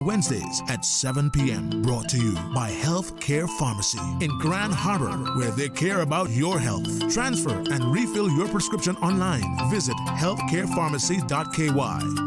Wednesdays at 7 p.m. Brought to you by Health Care Pharmacy in Grand Harbor, where they care about your health. Transfer and refill your prescription online. Visit healthcarepharmacy.ky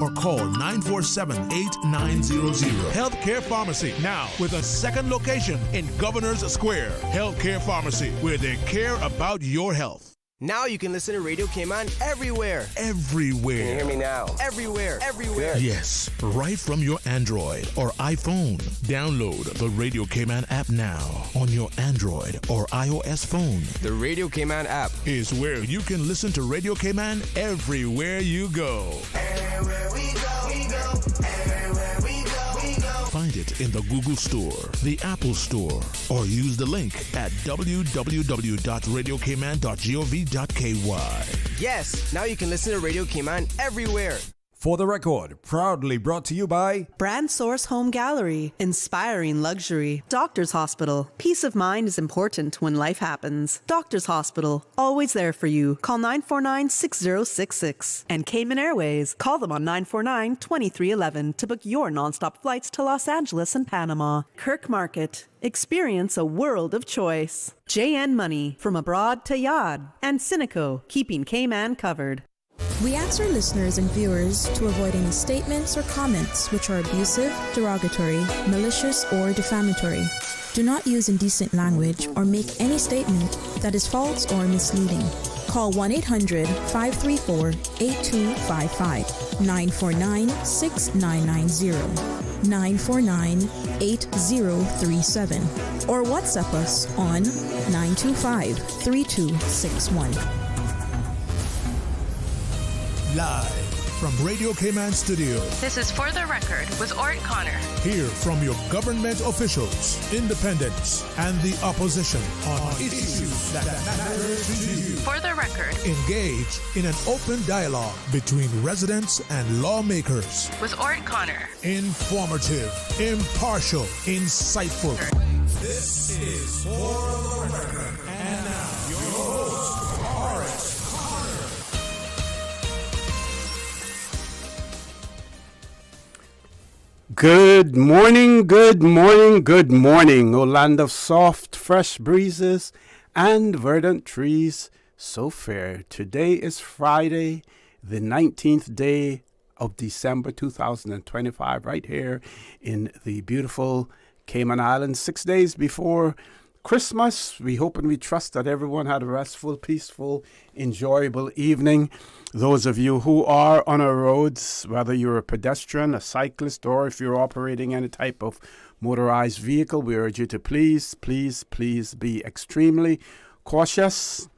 or call 947-8900. Healthcare Pharmacy, now with a second location in Governor's Square. Healthcare Pharmacy, where they care about your health. Now you can listen to Radio Cayman everywhere. Everywhere. Can you hear me now? Everywhere. Everywhere. Yes, right from your Android or iPhone. Download the Radio Cayman app now on your Android or iOS phone. The Radio Cayman app is where you can listen to Radio Cayman everywhere you go. Everywhere we go, we go. Everywhere we go, we go. Find it in the Google Store, the Apple Store, or use the link at www.radiocayman.gov.ky. Yes, now you can listen to Radio Cayman everywhere. For the record, proudly brought to you by Brand Source Home Gallery, inspiring luxury. Doctor's Hospital, peace of mind is important when life happens. Doctor's Hospital, always there for you. Call 949-6066. And Cayman Airways, call them on 949-2311 to book your nonstop flights to Los Angeles and Panama. Kirk Market, experience a world of choice. JN Money, from abroad to Yad. And Cineco, keeping Cayman covered. We ask our listeners and viewers to avoid any statements or comments which are abusive, derogatory, malicious, or defamatory. Do not use indecent language or make any statement that is false or misleading. Call 1-800-534-8255, 949-6990, 949-8037, or WhatsApp us on 925-3261. Live from Radio Cayman Studio. This is For the Record with Orrett Connor. Hear from your government officials, independents, and the opposition on issues that matter to you. For the Record. Engage in an open dialogue between residents and lawmakers. With Orrett Connor. Informative, impartial, insightful. This is For the Record. And now, your host, Orrett. Good morning, good morning, good morning, O land of soft, fresh breezes and verdant trees so fair. Today is Friday, the 19th day of December 2025, right here in the beautiful Cayman Islands, 6 days before Christmas. We hope and we trust that everyone had a restful, peaceful, enjoyable evening. Those of you who are on our roads, whether you're a pedestrian, a cyclist, or if you're operating any type of motorized vehicle, we urge you to please be extremely cautious.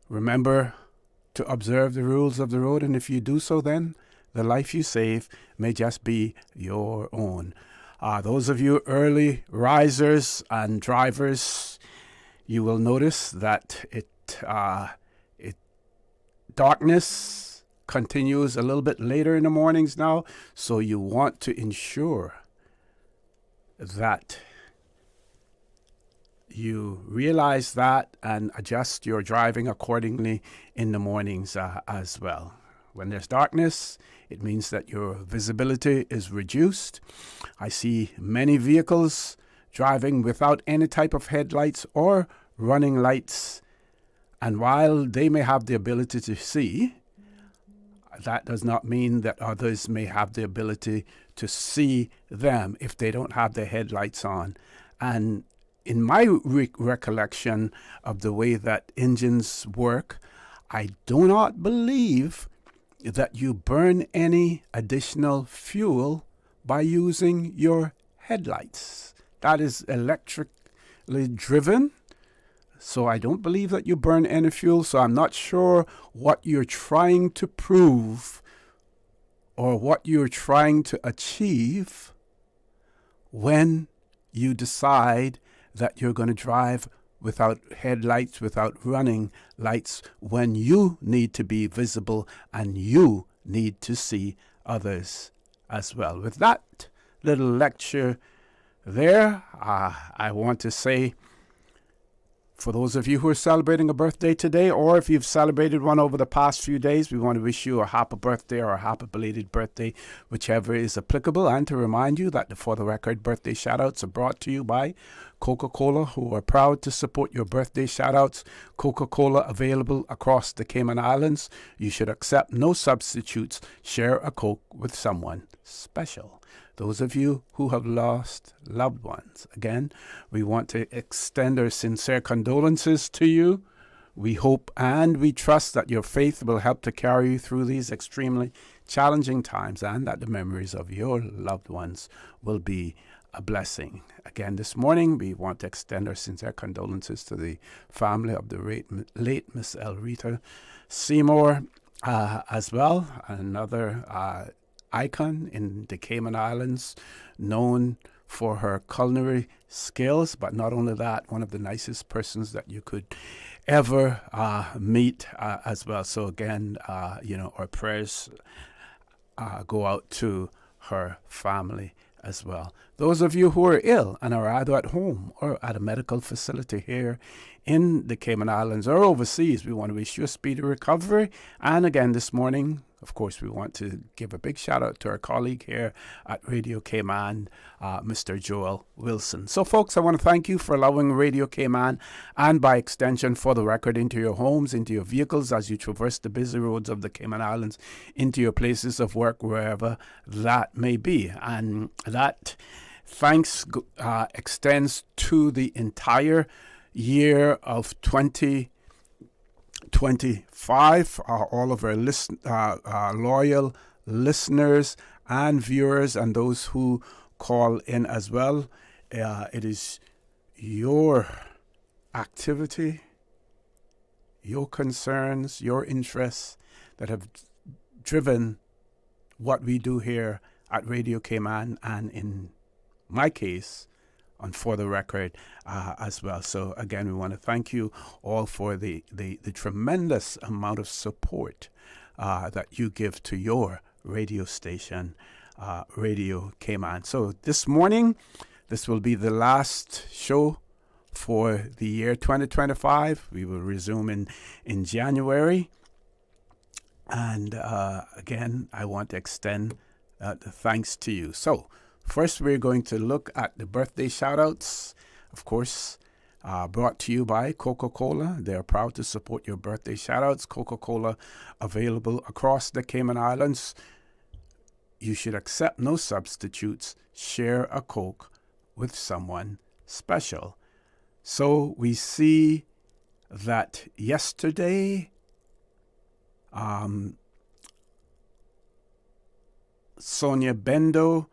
Remember to observe the rules of the road, and if you do so, then the life you save may just be your own. Those of you early risers and drivers, you will notice that darkness continues a little bit later in the mornings now, so you want to ensure that you realize that and adjust your driving accordingly in the mornings as well. When there's darkness, it means that your visibility is reduced. I see many vehicles driving without any type of headlights or running lights. And while they may have the ability to see, that does not mean that others may have the ability to see them if they don't have their headlights on. And in my recollection of the way that engines work, I do not believe that you burn any additional fuel by using your headlights. That is electrically driven. So I don't believe that you burn any fuel. So I'm not sure what you're trying to prove or what you're trying to achieve when you decide that you're going to drive without headlights, without running lights, when you need to be visible and you need to see others as well. With that little lecture there, I want to say For those of you who are celebrating a birthday today, or if you've celebrated one over the past few days, we want to wish you a happy birthday or a happy belated birthday, whichever is applicable. And to remind you that the For the Record birthday shoutouts are brought to you by Coca-Cola, who are proud to support your birthday shoutouts. Coca-Cola available across the Cayman Islands. You should accept no substitutes. Share a Coke with someone special. Those of you who have lost loved ones, again, we want to extend our sincere condolences to you. We hope and we trust that your faith will help to carry you through these extremely challenging times, and that the memories of your loved ones will be a blessing. Again, this morning, we want to extend our sincere condolences to the family of the late Miss Elrita Seymour as well, another icon in the Cayman Islands, known for her culinary skills, but not only that, one of the nicest persons that you could ever meet as well. So again, our prayers go out to her family as well. Those of you who are ill and are either at home or at a medical facility here in the Cayman Islands or overseas, we want to wish you a speedy recovery. And again, this morning, of course, we want to give a big shout out to our colleague here at Radio Cayman, Mr. Joel Wilson. So, folks, I want to thank you for allowing Radio Cayman and by extension For the Record into your homes, into your vehicles as you traverse the busy roads of the Cayman Islands, into your places of work, wherever that may be. And that thanks extends to the entire year of 2025, all of our loyal listeners and viewers and those who call in as well. It is your activity, your concerns, your interests that have driven what we do here at Radio Cayman, and in my case, on For the Record as well. So again, we want to thank you all for the tremendous amount of support that you give to your radio station, Radio Cayman. So this morning, this will be the last show for the year 2025. We will resume in January. And again, I want to extend the thanks to you. So first, we're going to look at the birthday shout-outs, of course, brought to you by Coca-Cola. They're proud to support your birthday shout-outs. Coca-Cola available across the Cayman Islands. You should accept no substitutes. Share a Coke with someone special. So we see that yesterday, Sonia Bendo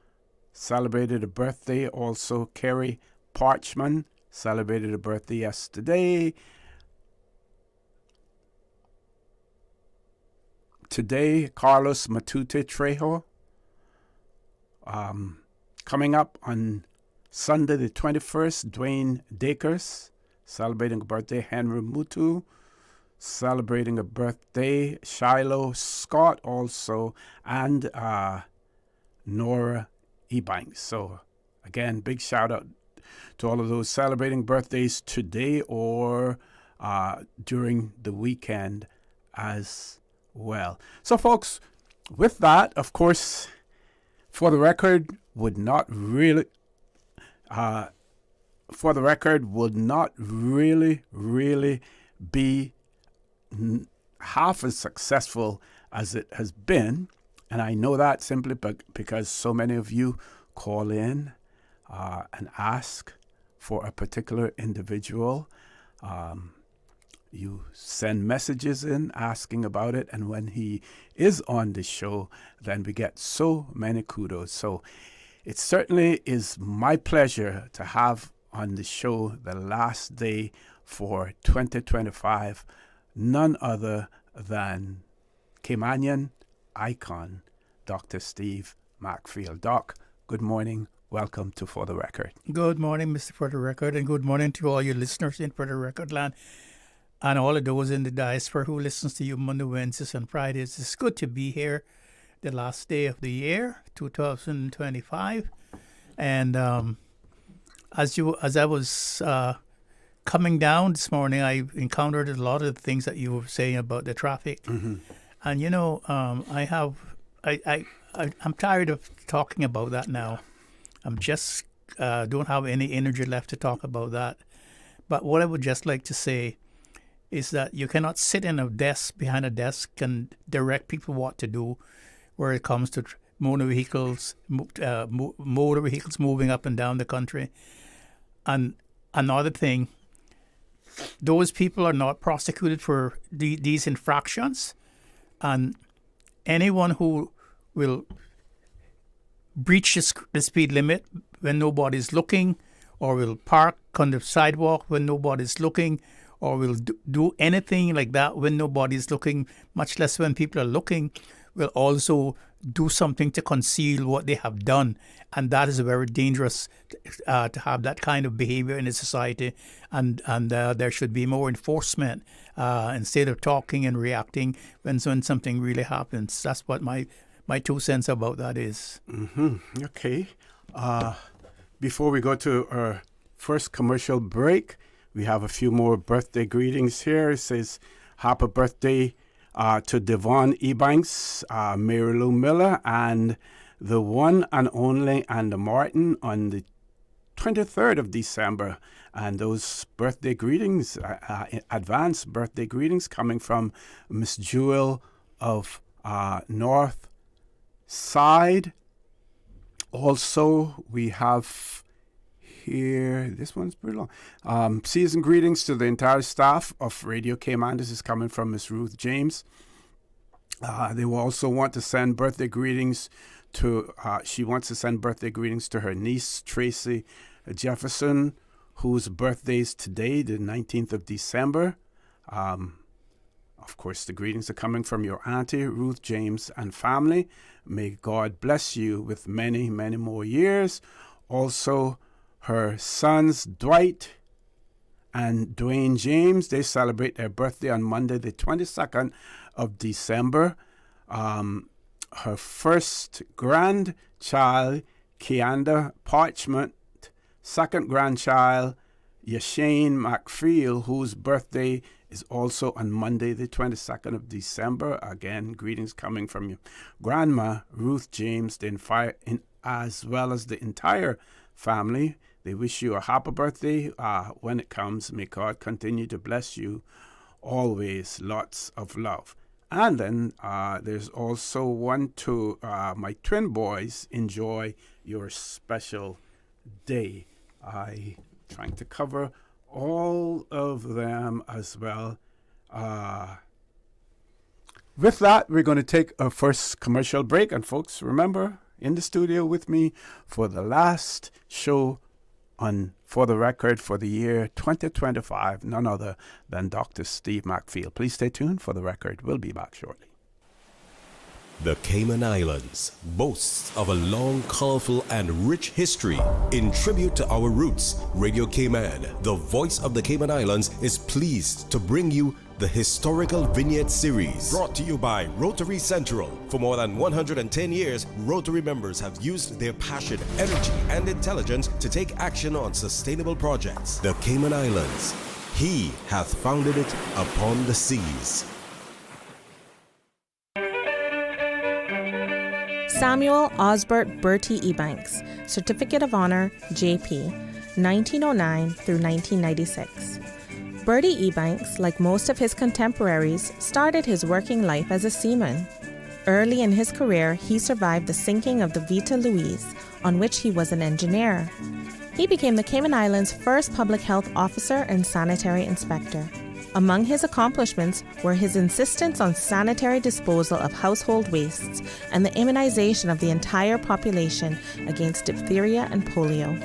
celebrated a birthday. Also, Kerry Parchman celebrated a birthday yesterday. Today, Carlos Matute Trejo. Coming up on Sunday the 21st, Dwayne Dakers celebrating a birthday. Henry Mutu celebrating a birthday. Shiloh Scott also, and Nora Ebanks. So again, big shout out to all of those celebrating birthdays today or during the weekend as well. So folks, with that, of course, For the Record would not really be half as successful as it has been. And I know that simply because so many of you call in and ask for a particular individual. You send messages in asking about it. And when he is on the show, then we get so many kudos. So it certainly is my pleasure to have on the show the last day for 2025, none other than Caymanian icon, Dr. Steve Mcfield. Doc, good morning. Welcome to For the Record. Good morning, Mr. For the Record, and good morning to all your listeners in For the Record land and all of those in the diaspora who listens to you Monday, Wednesdays, and Fridays. It's good to be here the last day of the year, 2025. And as I was coming down this morning, I encountered a lot of the things that you were saying about the traffic. And, you know, I'm tired of talking about that now. I'm just don't have any energy left to talk about that. But what I would just like to say is that you cannot sit in a desk behind a desk and direct people what to do where it comes to motor vehicles moving up and down the country. And another thing, those people are not prosecuted for these infractions, and anyone who will breach the speed limit when nobody's looking, or will park on the sidewalk when nobody's looking, or will do anything like that when nobody's looking, much less when people are looking, will also do something to conceal what they have done. And that is very dangerous to have that kind of behavior in a society. And there should be more enforcement instead of talking and reacting when something really happens. That's what my 2 cents about that is. Okay. Before we go to our first commercial break, we have a few more birthday greetings here. It says, happy birthday to Devon Ebanks, Mary Lou Miller, and the one and only Anna Martin on the 23rd of December. And those birthday greetings, advanced birthday greetings coming from Miss Jewel of North Side. Also, we have here, this one's pretty long. Season greetings to the entire staff of Radio Cayman. This is coming from Miss Ruth James. They will also want to send birthday greetings to, she wants to send birthday greetings to her niece, Tracy Jefferson, whose birthday is today, the 19th of December. Of course, the greetings are coming from your auntie, Ruth James, and family. May God bless you with many, many more years. Also, her sons, Dwight and Dwayne James, they celebrate their birthday on Monday, the 22nd of December. Her first grandchild, Kianda Parchment, second grandchild, Yashane Mcfield, whose birthday is also on Monday, the 22nd of December. Again, greetings coming from your grandma, Ruth James, as well as the entire family. They wish you a happy birthday when it comes. May God continue to bless you always. Lots of love. And then there's also one to my twin boys. Enjoy your special day. I trying to cover all of them as well. With that, we're going to take our first commercial break. And folks, remember, in the studio with me for the last show on For the Record for the year 2025, none other than Dr. Steve Mcfield. Please stay tuned for the record. We'll be back shortly. The Cayman Islands boasts of a long, colorful, and rich history. In tribute to our roots, Radio Cayman, the voice of the Cayman Islands, is pleased to bring you the Historical Vignette Series, brought to you by Rotary Central. For more than 110 years, Rotary members have used their passion, energy, and intelligence to take action on sustainable projects. The Cayman Islands, He hath founded it upon the seas. Samuel Osbert Bertie Ebanks, Certificate of Honor, JP, 1909 through 1996. Bertie Ebanks, like most of his contemporaries, started his working life as a seaman. Early in his career, he survived the sinking of the Vita Louise, on which he was an engineer. He became the Cayman Islands' first public health officer and sanitary inspector. Among his accomplishments were his insistence on sanitary disposal of household wastes and the immunization of the entire population against diphtheria and polio.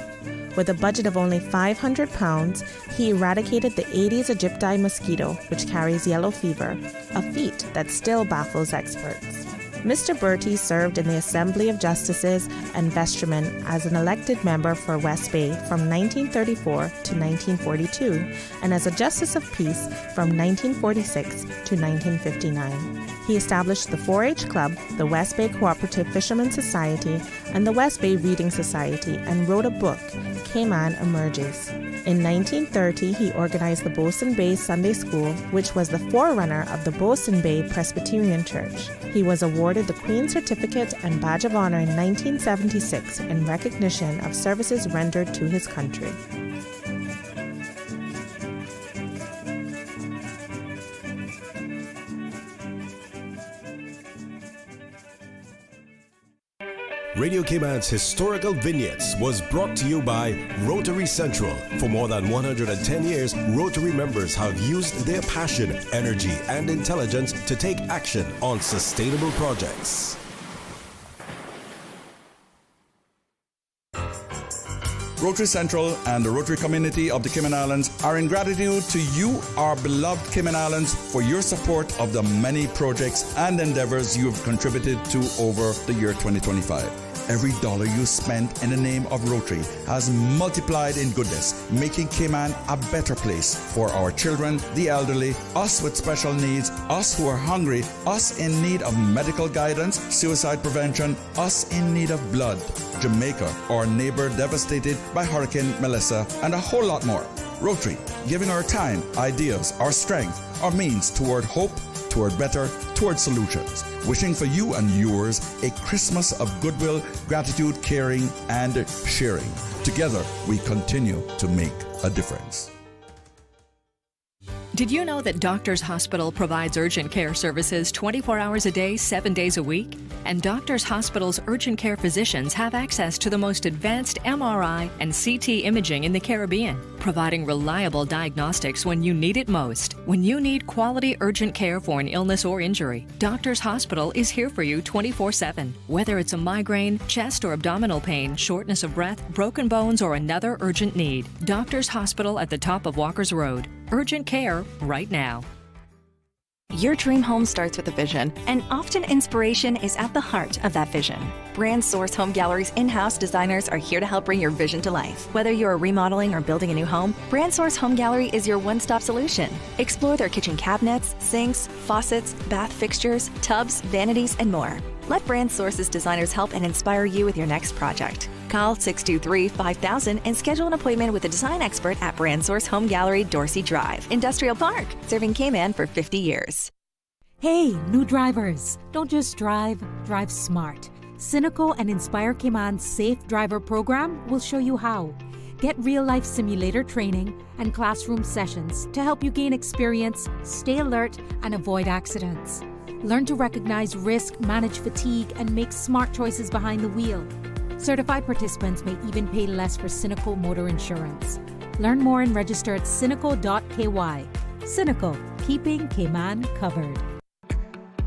With a budget of only £500, he eradicated the Aedes aegypti mosquito, which carries yellow fever, a feat that still baffles experts. Mr. Bertie served in the Assembly of Justices and Vestrymen as an elected member for West Bay from 1934 to 1942, and as a Justice of Peace from 1946 to 1959. He established the 4-H Club, the West Bay Cooperative Fishermen's Society, and the West Bay Reading Society and wrote a book, Cayman Emerges. In 1930, he organized the Bosun Bay Sunday School, which was the forerunner of the Bosun Bay Presbyterian Church. He was awarded the Queen's Certificate and Badge of Honor in 1976 in recognition of services rendered to his country. Radio Cayman's Historical Vignettes was brought to you by Rotary Central. For more than 110 years, Rotary members have used their passion, energy, and intelligence to take action on sustainable projects. Rotary Central and the Rotary community of the Cayman Islands are in gratitude to you, our beloved Cayman Islands, for your support of the many projects and endeavors you have contributed to over the year 2025. Every dollar you spent in the name of Rotary has multiplied in goodness, making Cayman a better place for our children, the elderly, us with special needs, us who are hungry, us in need of medical guidance, suicide prevention, us in need of blood, Jamaica, our neighbor devastated by Hurricane Melissa, and a whole lot more. Rotary, giving our time, ideas, our strength, our means toward hope, toward better, toward solutions. Wishing for you and yours a Christmas of goodwill, gratitude, caring, and sharing. Together, we continue to make a difference. Did you know that Doctors Hospital provides urgent care services 24 hours a day, 7 days a week? And Doctors Hospital's urgent care physicians have access to the most advanced MRI and CT imaging in the Caribbean, providing reliable diagnostics when you need it most. When you need quality urgent care for an illness or injury, Doctors Hospital is here for you 24/7. Whether it's a migraine, chest or abdominal pain, shortness of breath, broken bones, or another urgent need, Doctors Hospital at the top of Walker's Road. Urgent care right now. Your dream home starts with a vision, and often inspiration is at the heart of that vision. Brand Source Home Gallery's in-house designers are here to help bring your vision to life. Whether you're remodeling or building a new home, Brand Source Home Gallery is your one-stop solution. Explore their kitchen cabinets, sinks, faucets, bath fixtures, tubs, vanities, and more. Let Brand Source's designers help and inspire you with your next project. Call 623-5000 and schedule an appointment with a design expert at Brand Source Home Gallery, Dorsey Drive, Industrial Park, serving Cayman for 50 years. Hey, new drivers, don't just drive, drive smart. Cineco and Inspire Cayman's Safe Driver program will show you how. Get real-life simulator training and classroom sessions to help you gain experience, stay alert, and avoid accidents. Learn to recognize risk, manage fatigue, and make smart choices behind the wheel. Certified participants may even pay less for Cineco motor insurance. Learn more and register at cineco.ky. Cineco, keeping Cayman covered.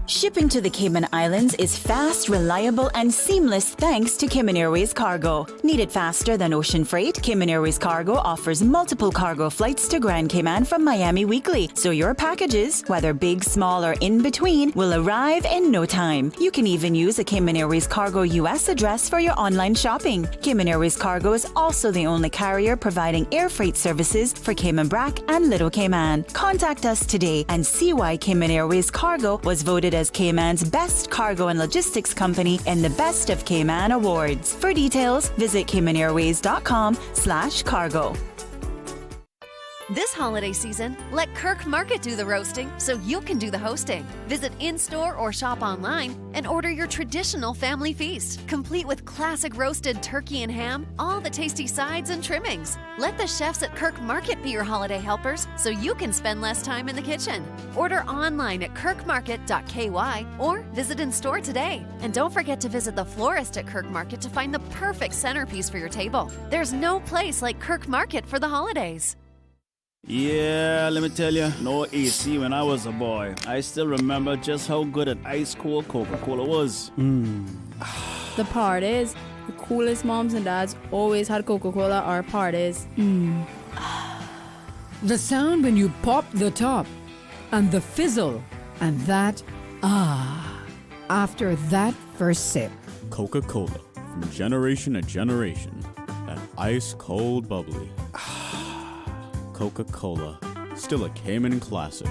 Shipping to the Cayman Islands is fast, reliable, and seamless thanks to Cayman Airways Cargo. Need it faster than ocean freight? Cayman Airways Cargo offers multiple cargo flights to Grand Cayman from Miami weekly, so your packages, whether big, small, or in between, will arrive in no time. You can even use a Cayman Airways Cargo US address for your online shopping. Cayman Airways Cargo is also the only carrier providing air freight services for Cayman Brac and Little Cayman. Contact us today and see why Cayman Airways Cargo was voted as Cayman's best cargo and logistics company in the Best of Cayman Awards. For details, visit caymanairways.com/cargo. This holiday season, let Kirk Market do the roasting so you can do the hosting. Visit in-store or shop online and order your traditional family feast, complete with classic roasted turkey and ham, all the tasty sides and trimmings. Let the chefs at Kirk Market be your holiday helpers so you can spend less time in the kitchen. Order online at kirkmarket.ky or visit in-store today. And don't forget to visit the florist at Kirk Market to find the perfect centerpiece for your table. There's no place like Kirk Market for the holidays. Yeah, let me tell you, no AC when I was a boy. I still remember just how good an ice-cold Coca-Cola was. The part is, the coolest moms and dads always had Coca-Cola or parties. The sound when you pop the top, and the fizzle, and that, after that first sip. Coca-Cola, from generation to generation, that ice-cold bubbly. Coca-Cola, still a Cayman classic.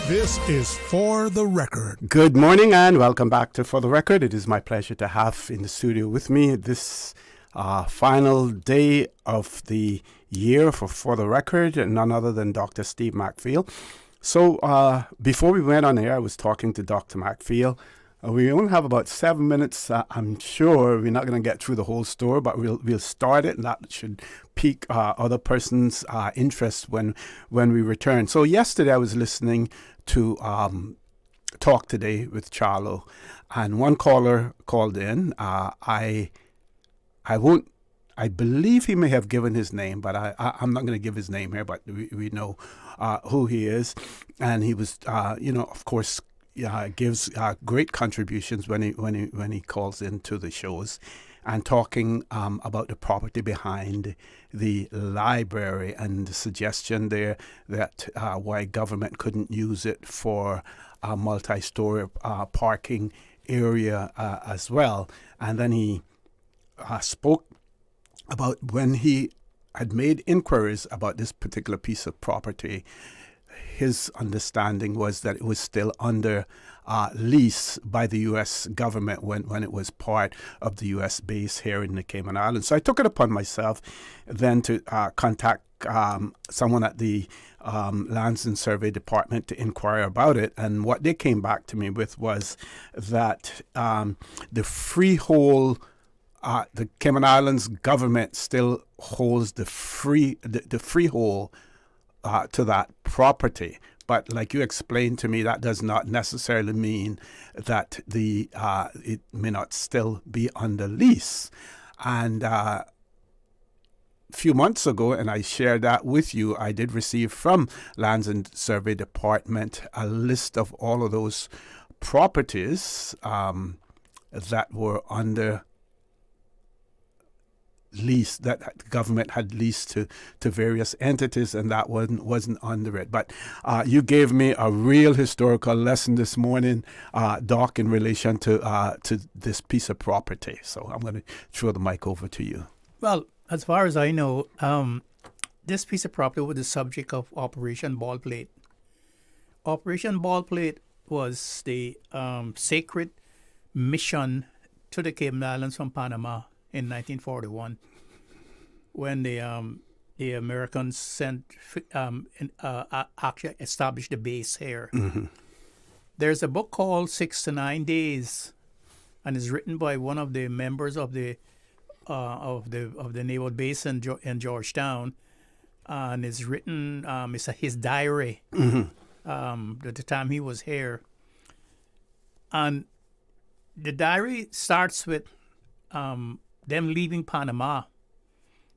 This is For the Record. Good morning and welcome back to For the Record. It is my pleasure to have in the studio with me this final day of the year for the Record, and none other than Dr. Steve Mcfield. So before we went on air, I was talking to Dr. Mcfield. We only have about 7 minutes. I'm sure we're not going to get through the whole story, but we'll start it, and that should pique other person's interest when we return. So yesterday I was listening to Talk Today with Charlo, and one caller called in. I believe he may have given his name, but I'm not going to give his name here, but we know who he is. And he was, of course, gives great contributions when he calls into the shows, and talking about the property behind the library and the suggestion there that why government couldn't use it for a multi-story parking area as well. And then he spoke about when he had made inquiries about this particular piece of property. His understanding was that it was still under lease by the U.S. government when it was part of the U.S. base here in the Cayman Islands. So I took it upon myself then to contact someone at the Lands and Survey Department to inquire about it. And what they came back to me with was that the freehold, the Cayman Islands government still holds the freehold to that property. But like you explained to me, that does not necessarily mean that it may not still be under lease. And a few months ago, and I shared that with you, I did receive from Lands and Survey Department a list of all of those properties that were under lease, that the government had leased to various entities, and that wasn't under it. But you gave me a real historical lesson this morning, Doc, in relation to this piece of property. So I'm going to throw the mic over to you. Well, as far as I know, this piece of property was the subject of Operation Ballplate. Operation Ballplate was the sacred mission to the Cayman Islands from Panama in 1941, when the Americans actually established the base here. Mm-hmm. There's a book called 6 to 9 Days, and it's written by one of the members of the naval base in Georgetown, and it's written. It's his diary at the time he was here, and the diary starts with them leaving Panama.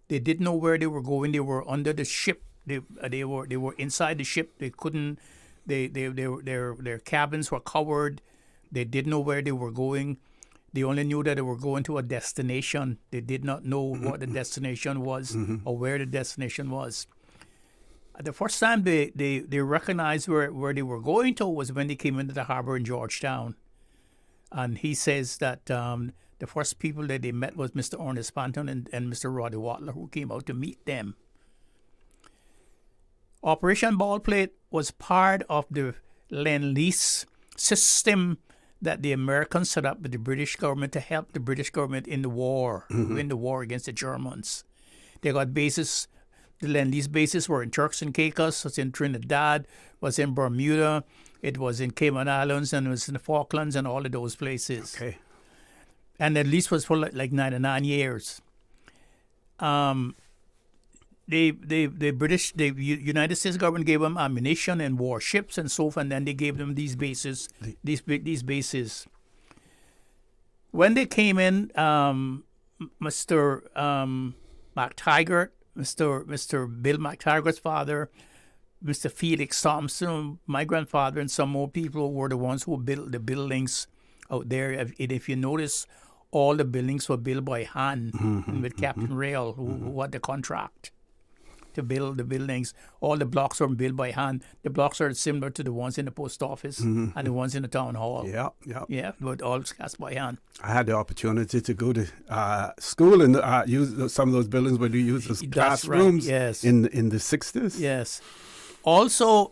They didn't know where they were going. They were under the ship. They were inside the ship. They couldn't. Their cabins were covered. They didn't know where they were going. They only knew that they were going to a destination. They did not know what the destination was or where the destination was. The first time they recognized where they were going to was when they came into the harbor in Georgetown. And he says that the first people that they met was Mr. Ernest Panton and Mr. Roddy Watler, who came out to meet them. Operation Ballplate was part of the Lend-Lease system that the Americans set up with the British government to help the British government in the war, win the war against the Germans. They got bases. The Lend-Lease bases were in Turks and Caicos, was in Trinidad, was in Bermuda, it was in Cayman Islands, and it was in the Falklands and all of those places. Okay. And the lease was for like 99 years. The United States government gave them ammunition and warships and so forth, and then they gave them these bases. These bases. When they came in, Mr. McTaggart, Mr. Bill McTaggart's father, Mr. Felix Thompson, my grandfather, and some more people were the ones who built the buildings out there. If you notice, all the buildings were built by hand with Captain Rail, who had the contract to build the buildings. All the blocks were built by hand. The blocks are similar to the ones in the post office and the ones in the town hall. Yeah, but all cast by hand. I had the opportunity to go to school and use some of those buildings where you use as classrooms in the 60s. Yes. Also,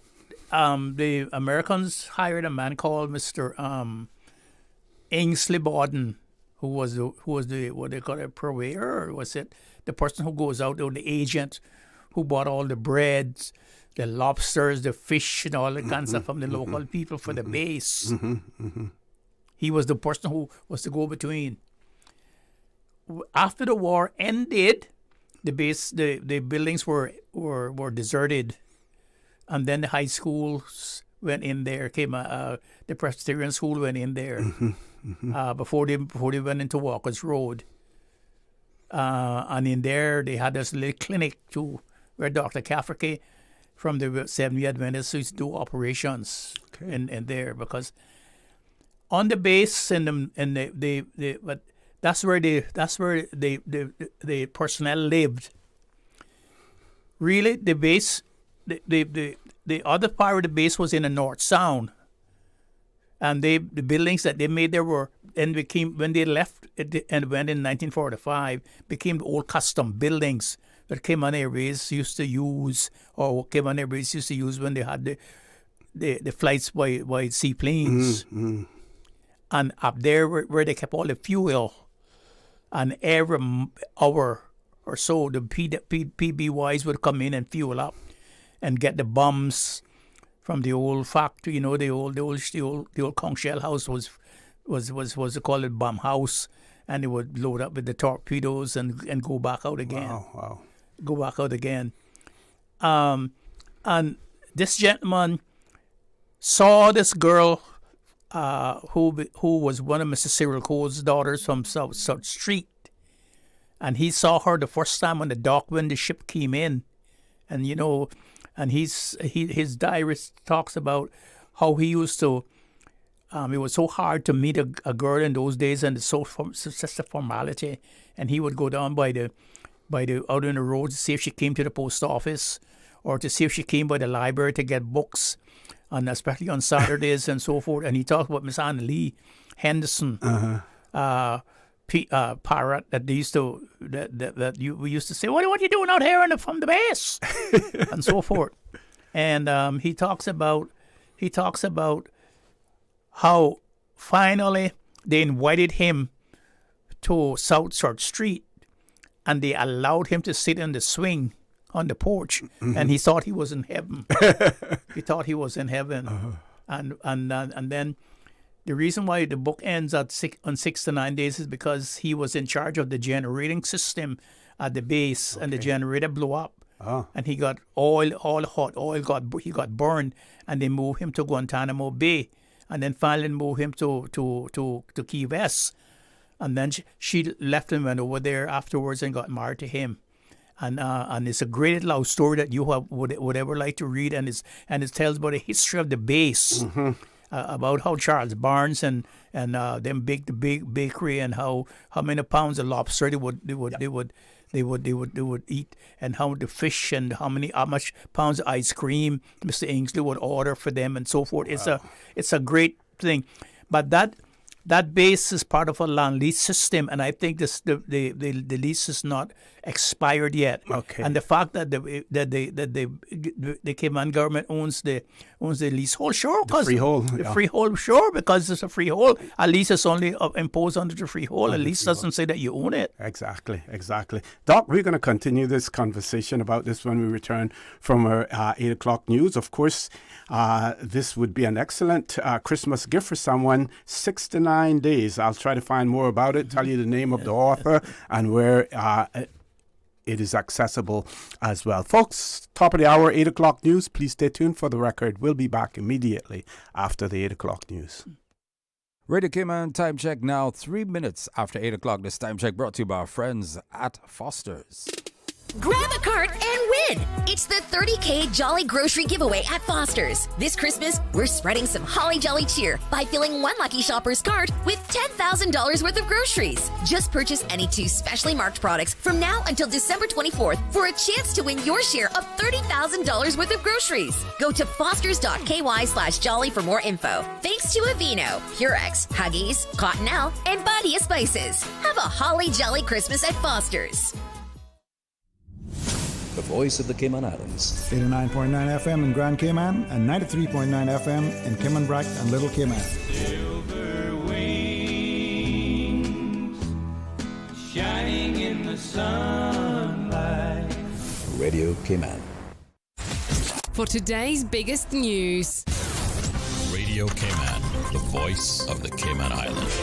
the Americans hired a man called Mr. Ainsley Borden, who was the what they call a purveyor, or was it the person who goes out, or the agent who bought all the breads, the lobsters, the fish, and all the kind of stuff from the local people for the base. He was the person who was the go-between. After the war ended, the buildings were deserted, and then the high schools went in there. The Presbyterian school went in there before they went into Walker's Road, and in there they had this little clinic too, where Dr. Cafferty from the Seventh-day Adventists used to do operations in there, because on the base but that's where the personnel lived. Really, the base, the other part of the base was in the North Sound, and the buildings that they made there were, and became, when they left and went in 1945, became the old custom buildings that Cayman Airways used to use, or Cayman Airways used to use when they had the flights by seaplanes. And up there where they kept all the fuel, and every hour or so the PBYs would come in and fuel up and get the bombs from the old factory. The old conch shell house was called a bomb house, and they would load up with the torpedoes and go back out again. Wow. Go back out again. And this gentleman saw this girl who was one of Mr. Cyril Cole's daughters from South Street, and he saw her the first time on the dock when the ship came in, and and his diary talks about how he used to. It was so hard to meet a girl in those days, and it's such a formality, and he would go down by the out on the road to see if she came to the post office, or to see if she came by the library to get books, and especially on Saturdays and so forth. And he talked about Miss Anna Lee Henderson, Parrot, that they used to we used to say, what are you doing out here from the base, and so forth. And he talks about how finally they invited him to South Church Street, and they allowed him to sit in the swing on the porch, and he thought he was in heaven. He thought he was in heaven. And then the reason why the book ends on 6 to 9 days is because he was in charge of the generating system at the base, and the generator blew up. And he got all hot oil, he got burned, and they moved him to Guantanamo Bay, and then finally moved him to Key West. And then she left him, went over there afterwards and got married to him. And it's a great love story that you would ever like to read, and it tells about the history of the base, about how Charles Barnes and them big the big bakery, and how many pounds of lobster they would eat, and how the fish, and how much pounds of ice cream Mr. Ainsley would order for them, and so forth. Wow. It's a great thing, but that base is part of a land lease system, and I think the lease is not expired yet. Okay. And the fact that the Cayman government owns the leasehold, sure, because freehold, freehold, sure, because it's a freehold. A lease is only imposed under the freehold. A lease doesn't say that you own it. Exactly. Doc, we're going to continue this conversation about this when we return from our 8 o'clock news. Of course, this would be an excellent Christmas gift for someone. 6 to 9 days. I'll try to find more about it, tell you the name of the author, and where it is accessible as well. Folks, top of the hour, 8 o'clock news. Please stay tuned for the record. We'll be back immediately after the 8 o'clock news. Radio Cayman time check now, 3 minutes after 8 o'clock. This time check brought to you by our friends at Foster's. Grab a cart and win! It's the 30K Jolly Grocery Giveaway at Foster's. This Christmas, we're spreading some holly jolly cheer by filling one lucky shopper's cart with $10,000 worth of groceries. Just purchase any 2 specially marked products from now until December 24th for a chance to win your share of $30,000 worth of groceries. Go to fosters.ky/jolly for more info. Thanks to Aveeno, Purex, Huggies, Cottonelle, and Badia Spices. Have a holly jolly Christmas at Foster's. the voice of the Cayman Islands. 89.9 FM in Grand Cayman and 93.9 FM in Cayman Brac and Little Cayman. Silver wings shining in the sunlight. Radio Cayman. For today's biggest news. Radio Cayman, the voice of the Cayman Islands.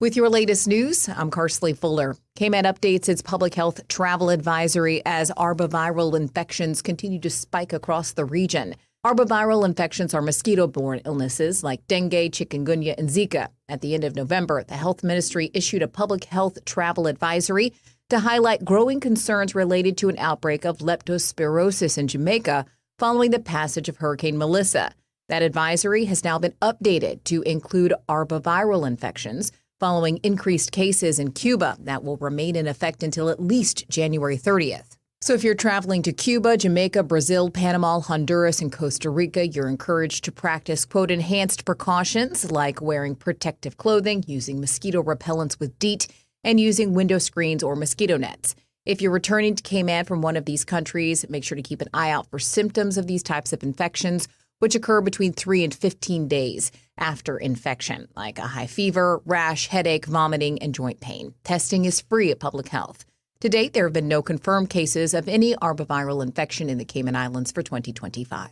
With your latest news, I'm Carsley Fuller. Cayman updates its public health travel advisory as arboviral infections continue to spike across the region. Arboviral infections are mosquito-borne illnesses like dengue, chikungunya, and Zika. At the end of November, the Health Ministry issued a public health travel advisory to highlight growing concerns related to an outbreak of leptospirosis in Jamaica following the passage of Hurricane Melissa. That advisory has now been updated to include arboviral infections, following increased cases in Cuba that will remain in effect until at least January 30th. So if you're traveling to Cuba, Jamaica, Brazil, Panama, Honduras, and Costa Rica, you're encouraged to practice, quote, enhanced precautions like wearing protective clothing, using mosquito repellents with DEET, and using window screens or mosquito nets. If you're returning to Cayman from one of these countries, make sure to keep an eye out for symptoms of these types of infections, which occur between 3 and 15 days after infection, like a high fever, rash, headache, vomiting, and joint pain. Testing is free at Public Health. To date, there have been no confirmed cases of any arboviral infection in the Cayman Islands for 2025.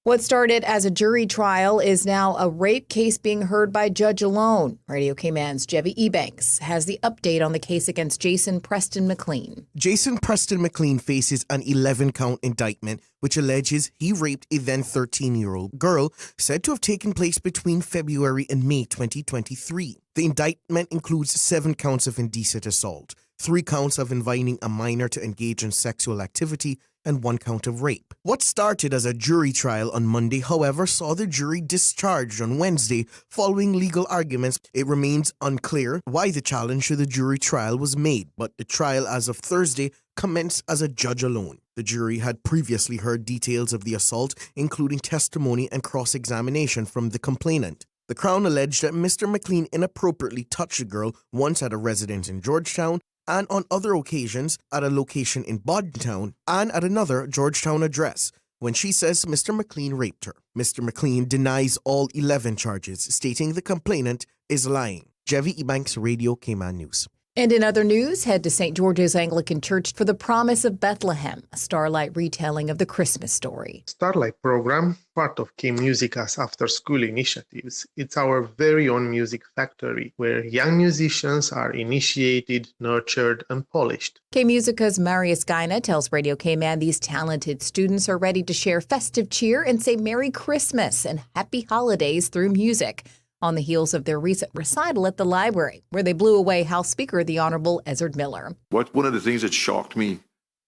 What started as a jury trial is now a rape case being heard by judge alone. Radio Cayman's Jevi Ebanks has the update on the case against Jason Preston McLean. Jason Preston McLean faces an 11-count indictment which alleges he raped a then 13-year-old girl said to have taken place between February and May 2023. The indictment includes 7 counts of indecent assault, 3 counts of inviting a minor to engage in sexual activity, and 1 count of rape. What started as a jury trial on Monday, however, saw the jury discharged on Wednesday following legal arguments. It remains unclear why the challenge to the jury trial was made, but the trial as of Thursday commenced as a judge alone. The jury had previously heard details of the assault, including testimony and cross-examination from the complainant. The Crown alleged that Mr. McLean inappropriately touched the girl once at a residence in Georgetown and on other occasions at a location in Boddentown and at another Georgetown address when she says Mr. McLean raped her. Mr. McLean denies all 11 charges, stating the complainant is lying. Jevi Ebanks, Radio Cayman News. And in other news, head to St. George's Anglican Church for the Promise of Bethlehem, a Starlight retelling of the Christmas story. Starlight program, part of K Musica's after-school initiatives. It's our very own music factory where young musicians are initiated, nurtured, and polished. K Musica's Marius Gaina tells Radio Cayman these talented students are ready to share festive cheer and say Merry Christmas and Happy Holidays through music, on the heels of their recent recital at the library, where they blew away House Speaker the Honorable Ezard Miller. One of the things that shocked me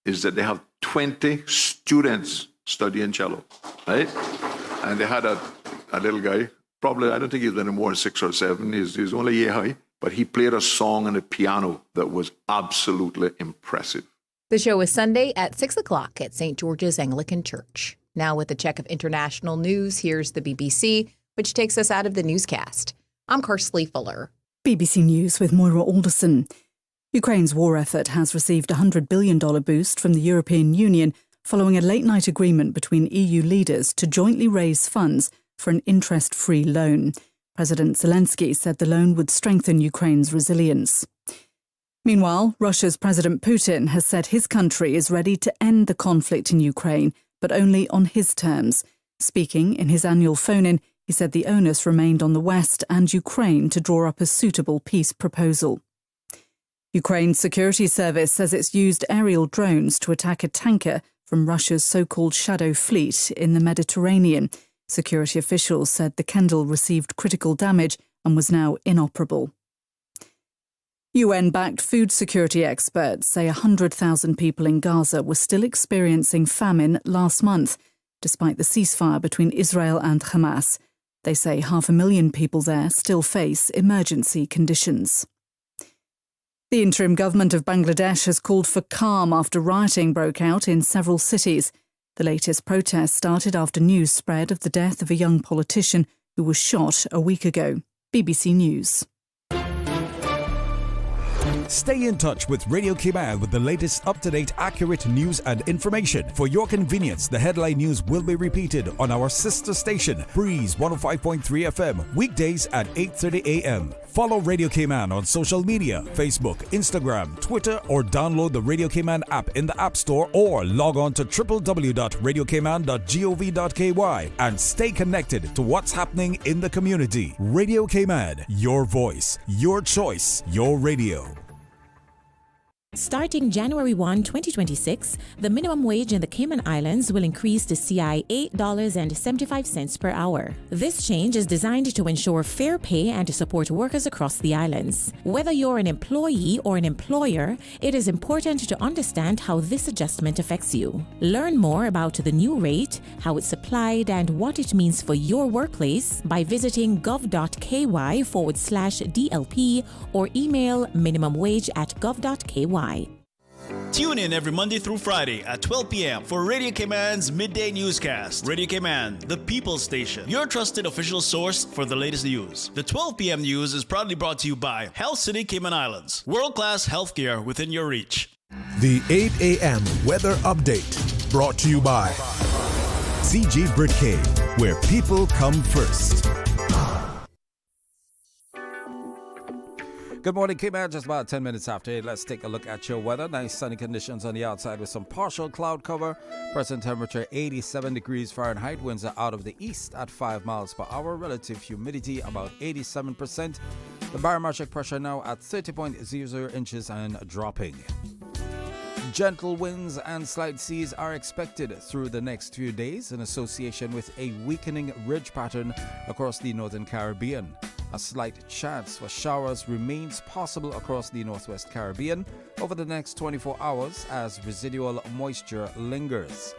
is that they have 20 students studying cello, right? And they had a little guy, probably, I don't think he was any more than 6 or 7, he's only a year high, but he played a song on the piano that was absolutely impressive. The show is Sunday at 6 o'clock at St. George's Anglican Church. Now with a check of international news, here's the BBC, which takes us out of the newscast. I'm Carsley Fuller. BBC News with Moira Alderson. Ukraine's war effort has received a $100 billion boost from the European Union following a late-night agreement between EU leaders to jointly raise funds for an interest-free loan. President Zelensky said the loan would strengthen Ukraine's resilience. Meanwhile, Russia's President Putin has said his country is ready to end the conflict in Ukraine, but only on his terms. Speaking in his annual phone-in, he said the onus remained on the West and Ukraine to draw up a suitable peace proposal. Ukraine's security service says it's used aerial drones to attack a tanker from Russia's so-called Shadow Fleet in the Mediterranean. Security officials said the Kendall received critical damage and was now inoperable. UN-backed food security experts say 100,000 people in Gaza were still experiencing famine last month, despite the ceasefire between Israel and Hamas. They say 500,000 people there still face emergency conditions. The interim government of Bangladesh has called for calm after rioting broke out in several cities. The latest protests started after news spread of the death of a young politician who was shot a week ago. BBC News. Stay in touch with Radio Cayman with the latest up-to-date, accurate news and information. For your convenience, the headline news will be repeated on our sister station, Breeze 105.3 FM, weekdays at 8:30 a.m. Follow Radio Cayman on social media, Facebook, Instagram, Twitter, or download the Radio Cayman app in the App Store or log on to www.radiocayman.gov.ky and stay connected to what's happening in the community. Radio Cayman, your voice, your choice, your radio. Starting January 1, 2026, the minimum wage in the Cayman Islands will increase to CI $8.75 per hour. This change is designed to ensure fair pay and to support workers across the islands. Whether you're an employee or an employer, it is important to understand how this adjustment affects you. Learn more about the new rate, how it's applied, and what it means for your workplace by visiting gov.ky/DLP or email minimumwage@gov.ky. Tune in every Monday through Friday at 12 p.m. for Radio Cayman's Midday Newscast. Radio Cayman, the people's station, your trusted official source for the latest news. The 12 p.m. news is proudly brought to you by Health City Cayman Islands. World-class healthcare within your reach. The 8 a.m. weather update brought to you by CG Britcay, where people come first. Good morning, Cayman. Just about 10 minutes after 8. Let's take a look at your weather. Nice sunny conditions on the outside with some partial cloud cover. Present temperature 87 degrees Fahrenheit. Winds are out of the east at 5 miles per hour. Relative humidity about 87%. The barometric pressure now at 30.00 inches and dropping. Gentle winds and slight seas are expected through the next few days in association with a weakening ridge pattern across the northern Caribbean. A slight chance for showers remains possible across the northwest Caribbean over the next 24 hours as residual moisture lingers.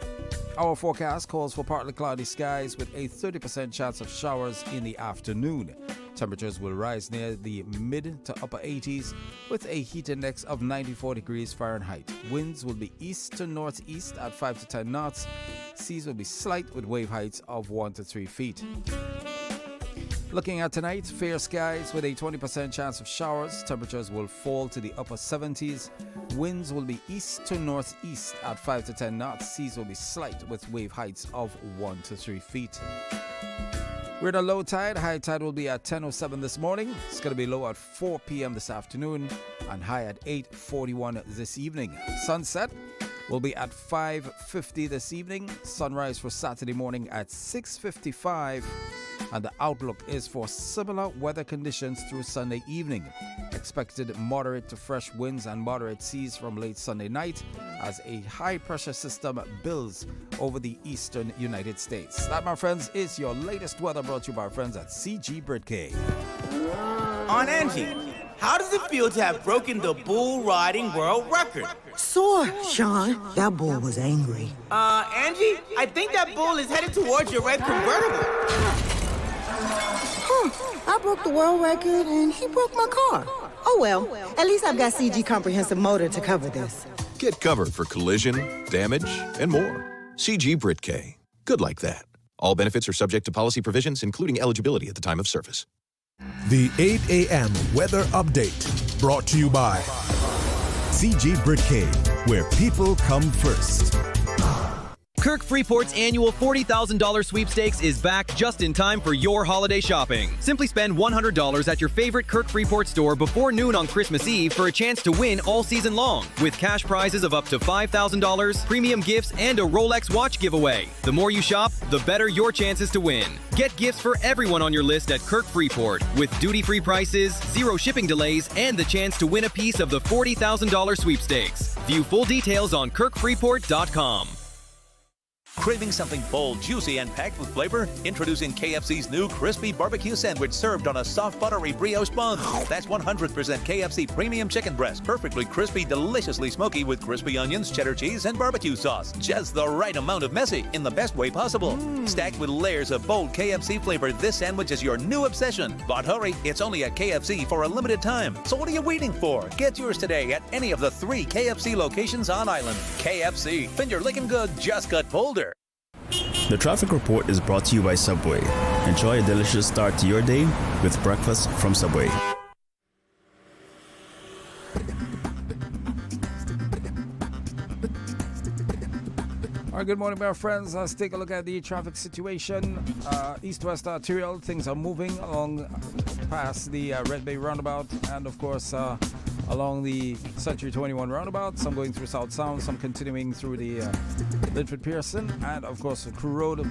Our forecast calls for partly cloudy skies with a 30% chance of showers in the afternoon. Temperatures will rise near the mid to upper 80s with a heat index of 94 degrees Fahrenheit. Winds will be east to northeast at 5 to 10 knots. Seas will be slight with wave heights of 1 to 3 feet. Looking at tonight, fair skies with a 20% chance of showers. Temperatures will fall to the upper 70s. Winds will be east to northeast at 5 to 10 knots. Seas will be slight with wave heights of 1 to 3 feet. We're at a low tide. High tide will be at 10:07 this morning. It's going to be low at 4 p.m. this afternoon and high at 8:41 this evening. Sunset will be at 5:50 this evening. Sunrise for Saturday morning at 6:55. And the outlook is for similar weather conditions through Sunday evening. Expected moderate to fresh winds and moderate seas from late Sunday night as a high pressure system builds over the eastern United States. That, my friends, is your latest weather brought to you by our friends at CG Britcay. Aunt Angie, how does it feel to have broken the bull riding world record? Sore, Sean. That bull was angry. Angie, I think that bull is headed towards your red convertible. I broke the world record and he broke my car. Oh well, at least I've got CG Comprehensive Motor to cover this. Get covered for collision, damage, and more. CG Britcay. Good like that. All benefits are subject to policy provisions, including eligibility at the time of service. The 8 a.m. weather update brought to you by CG Britcay, where people come first. Kirk Freeport's annual $40,000 sweepstakes is back just in time for your holiday shopping. Simply spend $100 at your favorite Kirk Freeport store before noon on Christmas Eve for a chance to win all season long, with cash prizes of up to $5,000, premium gifts, and a Rolex watch giveaway. The more you shop, the better your chances to win. Get gifts for everyone on your list at Kirk Freeport, with duty-free prices, 0 shipping delays, and the chance to win a piece of the $40,000 sweepstakes. View full details on kirkfreeport.com. Craving something bold, juicy, and packed with flavor? Introducing KFC's new crispy barbecue sandwich served on a soft, buttery brioche bun. That's 100% KFC premium chicken breast, perfectly crispy, deliciously smoky with crispy onions, cheddar cheese, and barbecue sauce. Just the right amount of messy in the best way possible. Stacked with layers of bold KFC flavor, this sandwich is your new obsession. But hurry, it's only at KFC for a limited time. So what are you waiting for? Get yours today at any of the 3 KFC locations on island. KFC, finger licking good, just got bolder. The traffic report is brought to you by Subway. Enjoy a delicious start to your day with breakfast from Subway. All right, good morning, my friends. Let's take a look at the traffic situation. East-west arterial, things are moving along past the Red Bay roundabout, and of course along the Century 21 roundabout. Some going through South Sound, some continuing through the Linford Pearson, and of course Crew Road.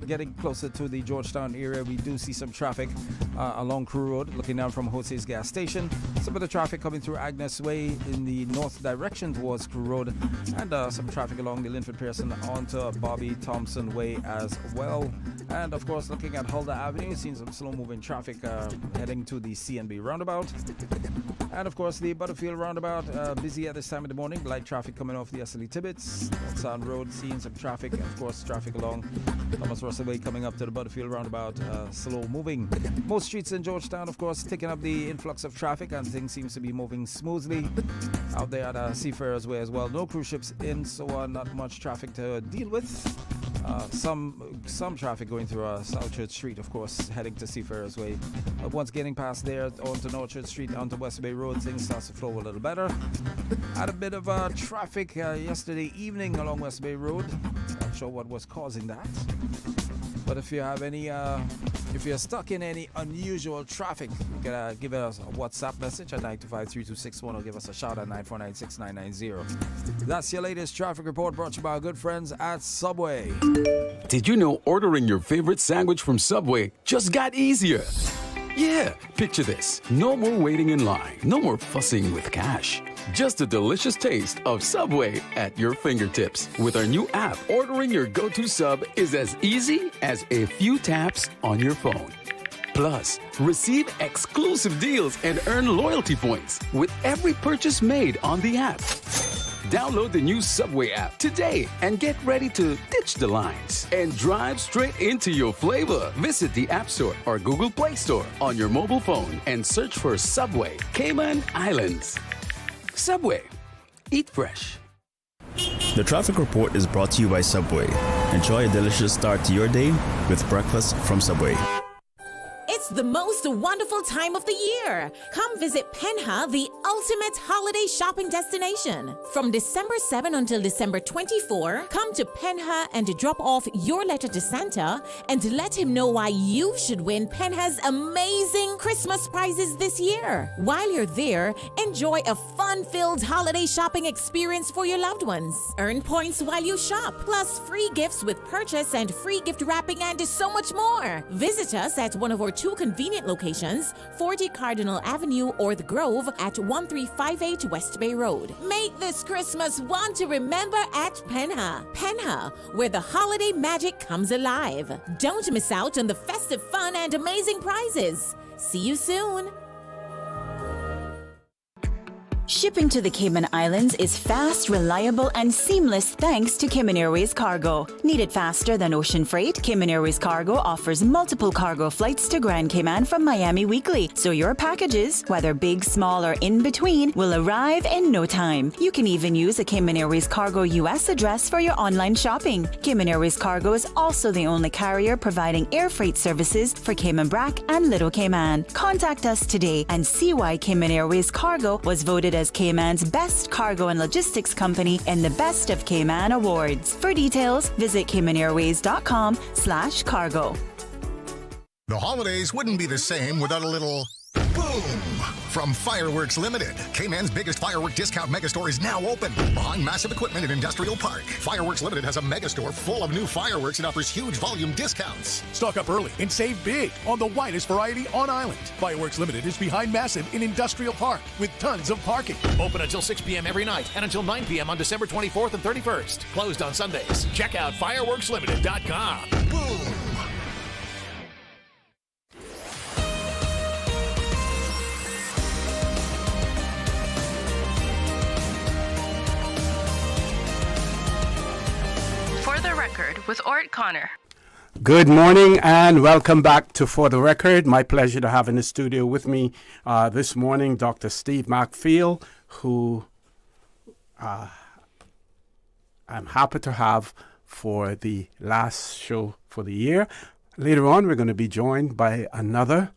Getting closer to the Georgetown area, we do see some traffic along Crew Road, looking down from Jose's gas station. Some of the traffic coming through Agnes Way in the north direction towards Crew Road, and some traffic along the Linford Pearson onto Bobby Thompson Way as well. And of course, looking at Huldah Avenue, seeing some slow-moving traffic heading to the CNB roundabout. And of course, the Butterfield roundabout, busy at this time of the morning. Light traffic coming off the SLE Tibbetts. Sound Road, seeing some traffic. And of course, traffic along Thomas Russell Way coming up to the Butterfield roundabout, slow moving. Most streets in Georgetown, of course, taking up the influx of traffic, and things seems to be moving smoothly out there at Seafarers Way as well. No cruise ships in, so not much traffic to deal with. Some traffic going through South Church Street, of course, heading to Seafarers Way. Once getting past there onto North Church Street, onto West Bay Road, things start to flow a little better. Had a bit of traffic yesterday evening along West Bay Road. Not sure what was causing that. But if you have any, if you're stuck in any unusual traffic, you can give us a WhatsApp message at 925-3261 or give us a shout at 949-6990. That's your latest traffic report brought to you by our good friends at Subway. Did you know ordering your favorite sandwich from Subway just got easier? Yeah, picture this. No more waiting in line. No more fussing with cash. Just a delicious taste of Subway at your fingertips. With our new app, ordering your go-to sub is as easy as a few taps on your phone. Plus, receive exclusive deals and earn loyalty points with every purchase made on the app. Download the new Subway app today and get ready to ditch the lines and drive straight into your flavor. Visit the App Store or Google Play Store on your mobile phone and search for Subway Cayman Islands. Subway. Eat fresh. The traffic report is brought to you by Subway. Enjoy a delicious start to your day with breakfast from Subway. It's the most wonderful time of the year. Come visit Penha, the ultimate holiday shopping destination. From December 7 until December 24, come to Penha and drop off your letter to Santa and let him know why you should win Penha's amazing Christmas prizes this year. While you're there, enjoy a fun-filled holiday shopping experience for your loved ones. Earn points while you shop, plus free gifts with purchase and free gift wrapping and so much more. Visit us at one of our two convenient locations, 40 Cardinal Avenue or The Grove at 1358 West Bay Road. Make this Christmas one to remember at Penha. Penha, where the holiday magic comes alive. Don't miss out on the festive fun and amazing prizes. See you soon. Shipping to the Cayman Islands is fast, reliable, and seamless thanks to Cayman Airways Cargo. Need it faster than ocean freight? Cayman Airways Cargo offers multiple cargo flights to Grand Cayman from Miami weekly, so your packages, whether big, small, or in between, will arrive in no time. You can even use a Cayman Airways Cargo US address for your online shopping. Cayman Airways Cargo is also the only carrier providing air freight services for Cayman Brac and Little Cayman. Contact us today and see why Cayman Airways Cargo was voted as Cayman's best cargo and logistics company in the Best of Cayman Awards. For details, visit CaymanAirways.com/cargo. The holidays wouldn't be the same without a little boom from Fireworks Limited. Cayman's biggest firework discount megastore is now open behind Massive Equipment in Industrial Park. Fireworks Limited has a megastore full of new fireworks and offers huge volume discounts. Stock up early and save big on the widest variety on island. Fireworks Limited is behind Massive in Industrial Park with tons of parking. Open until 6 p.m. every night and until 9 p.m. on December 24th and 31st. Closed on Sundays. Check out fireworkslimited.com. Boom! For the Record with Orrett Connor. Good morning and welcome back to For the Record. My pleasure to have in the studio with me this morning Dr. Steve Mcfield, who I'm happy to have for the last show for the year. Later on, we're going to be joined by another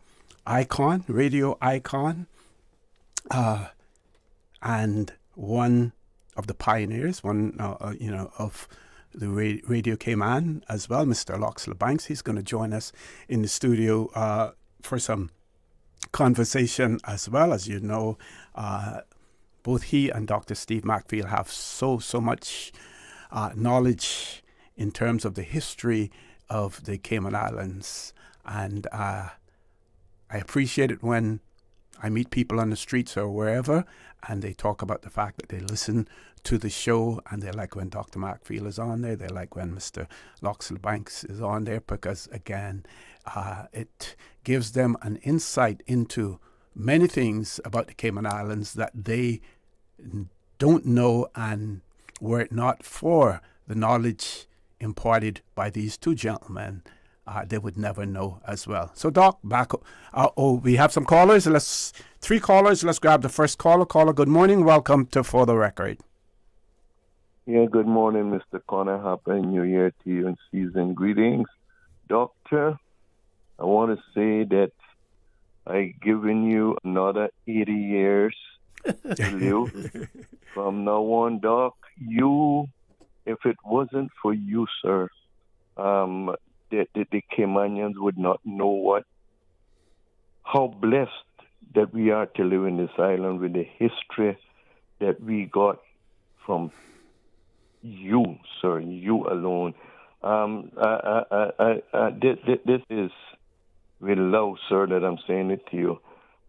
icon, radio icon, and one of the pioneers, of the Radio Cayman as well, Mr. Loxley Banks. He's going to join us in the studio for some conversation as well. As you know, both he and Dr. Steve Mcfield have so much knowledge in terms of the history of the Cayman Islands. And I appreciate it when I meet people on the streets or wherever, and they talk about the fact that they listen to the show, and they like when Dr. Mcfield is on there. They like when Mr. Loxley Banks is on there, because, again, it gives them an insight into many things about the Cayman Islands that they don't know, and were it not for the knowledge imparted by these two gentlemen, they would never know as well. So, Doc, back. We have some callers. 3 callers. Let's grab the first caller. Caller, good morning. Welcome to For the Record. Yeah, good morning, Mr. Connor. Happy New Year to you and season greetings. Doctor, I want to say that I've given you another 80 years to live. From now on, Doc, if it wasn't for you, sir, the Caymanians would not know how blessed that we are to live in this island with the history that we got from you, sir, you alone. This is with love, sir, that I'm saying it to you.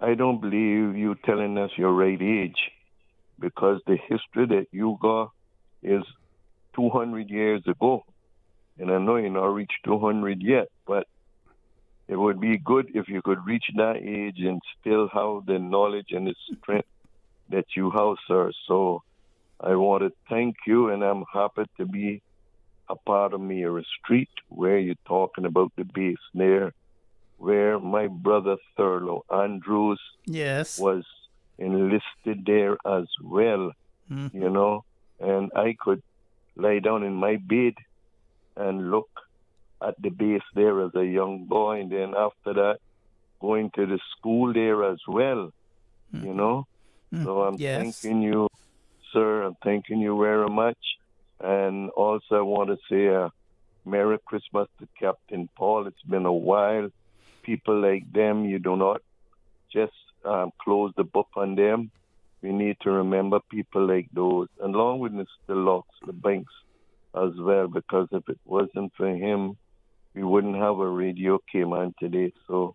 I don't believe you telling us your right age, because the history that you got is 200 years ago. And I know you not reached 200 yet, but it would be good if you could reach that age and still have the knowledge and the strength that you have, sir. So I want to thank you, and I'm happy to be a part of Mayor Street, where you're talking about the base there, where my brother Thurlow Andrews was enlisted there as well, you know, and I could lie down in my bed and look at the base there as a young boy, and then after that, going to the school there as well, you know. So I'm thanking you, sir. I'm thanking you very much. And also I want to say Merry Christmas to Captain Paul. It's been a while. People like them, you do not just close the book on them. We need to remember people like those, along with Mr. Locks, the Banks as well, because if it wasn't for him, we wouldn't have a Radio Cayman today. So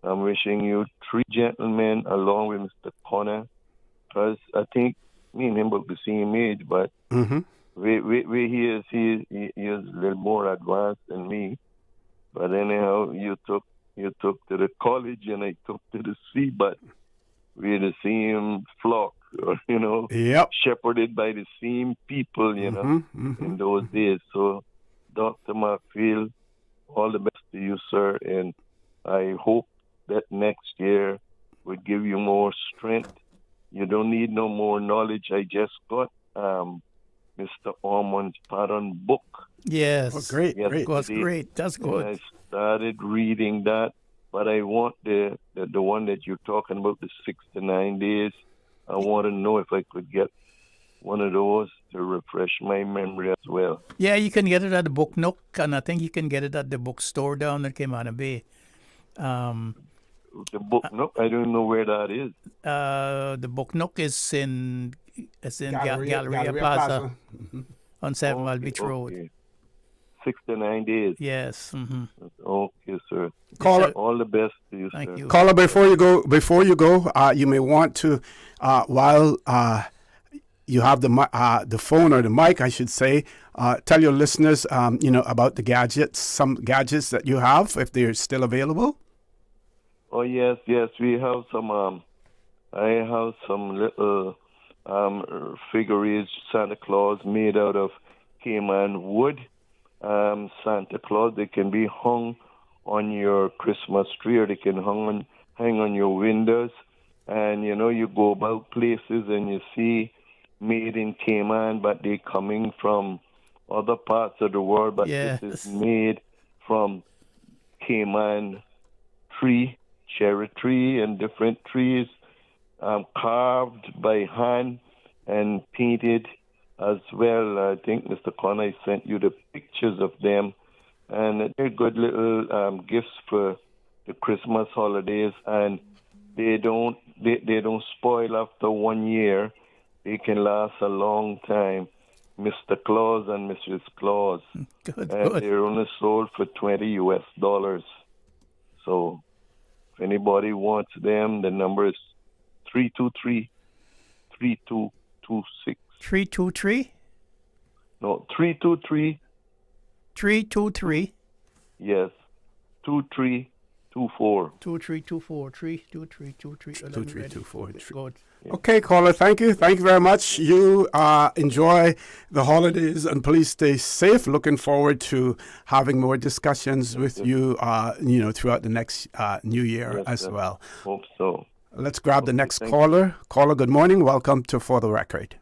I'm wishing you 3 gentlemen along with Mr. Connor, because I think me and him will be the same age, but where he is a little more advanced than me. But anyhow, you took to the college and I took to the sea, but we're the same flock, you know, shepherded by the same people, you know, in those days. So, Dr. Mcfield, all the best to you, sir, and I hope that next year will give you more strength. You don't need no more knowledge. I just got Mr. Ormond's pattern book. Yes. Oh, great. It was great. That's good. And I started reading that, but I want the one that you're talking about, the 6 to 9 days. I want to know if I could get one of those to refresh my memory as well. Yeah, you can get it at the Book Nook, and I think you can get it at the bookstore down at Cayman Bay. The Book Nook, I don't know where that is. The Book Nook is in Galleria Plaza on 7 Mile Beach Road. 6 to 9 days. Yes. Okay, sir. Caller, all the best to you, Thank sir. you. Caller, before you go, you may want to, while you have the phone or the mic, I should say, tell your listeners, about the gadgets, some gadgets that you have, if they're still available. Oh yes, we have some. I have some little figurines, Santa Claus, made out of Cayman wood. Santa Claus, they can be hung on your Christmas tree, or they can hang on your windows. And you go about places and you see made in Cayman, but they coming from other parts of the world. But this is made from Cayman tree, cherry tree, and different trees, carved by hand and painted as well. I think Mr. Connor sent you the pictures of them, and they're good little gifts for the Christmas holidays, and they don't spoil after 1 year. They can last a long time. Mr. Claus and Mrs. Claus. Good. They're only sold for $20. So if anybody wants them, the number is 323-3226. 323? No, 323. 323? Yes, 2324. 2324. 32323. 2324. Good. Okay, caller, thank you. Thank you very much. You enjoy the holidays and please stay safe. Looking forward to having more discussions with you, throughout the next new year as well. Hope so. Let's grab the next caller. Caller, good morning. Welcome to For the Record.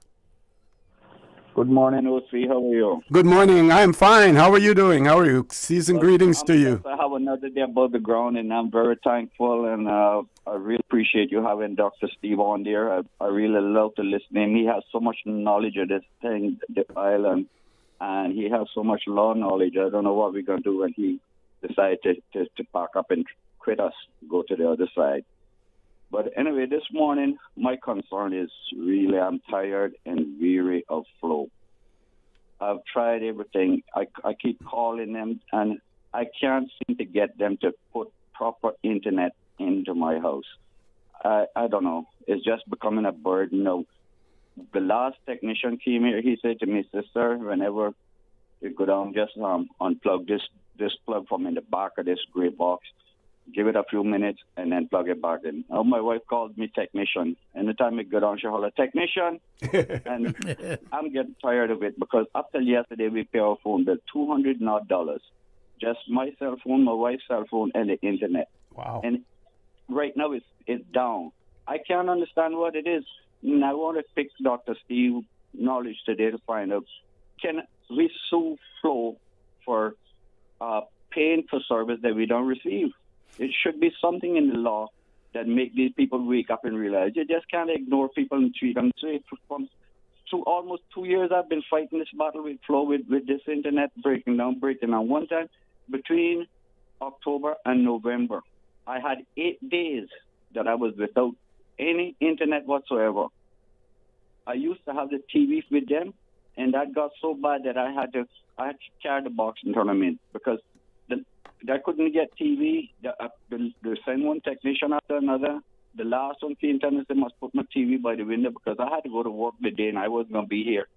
Good morning, O3. How are you? Good morning. I'm fine. How are you doing? How are you? Season greetings to you. I have another day above the ground, and I'm very thankful, and I really appreciate you having Dr. Steve on there. I really love to listen to him. He has so much knowledge of this thing, the island, and he has so much law knowledge. I don't know what we're going to do when he decides to pack up and quit us, go to the other side. But anyway, this morning, my concern is really I'm tired and weary of Flow. I've tried everything. I keep calling them, and I can't seem to get them to put proper internet into my house. I don't know. It's just becoming a burden now. The last technician came here. He said to me, sister, whenever you go down, just unplug this plug from in the back of this gray box. Give it a few minutes and then plug it back in. Oh, my wife called me technician. Anytime I go down, she holler, technician. And I'm getting tired of it because up till yesterday we pay our phone bill $200. Just my cell phone, my wife's cell phone, and the internet. Wow. And right now it's down. I can't understand what it is. And I want to pick Dr. Steve knowledge today to find out, can we sue Flow for paying for service that we don't receive? It should be something in the law that make these people wake up and realize you just can't ignore people and treat them. So almost 2 years I've been fighting this battle with Flow with this internet breaking down. One time between October and November, I had 8 days that I was without any internet whatsoever. I used to have the TV with them, and that got so bad that I had to carry the box and turn them in because I couldn't get TV. They send one technician after another. The last one came and they must put my TV by the window because I had to go to work the day and I wasn't going to be here.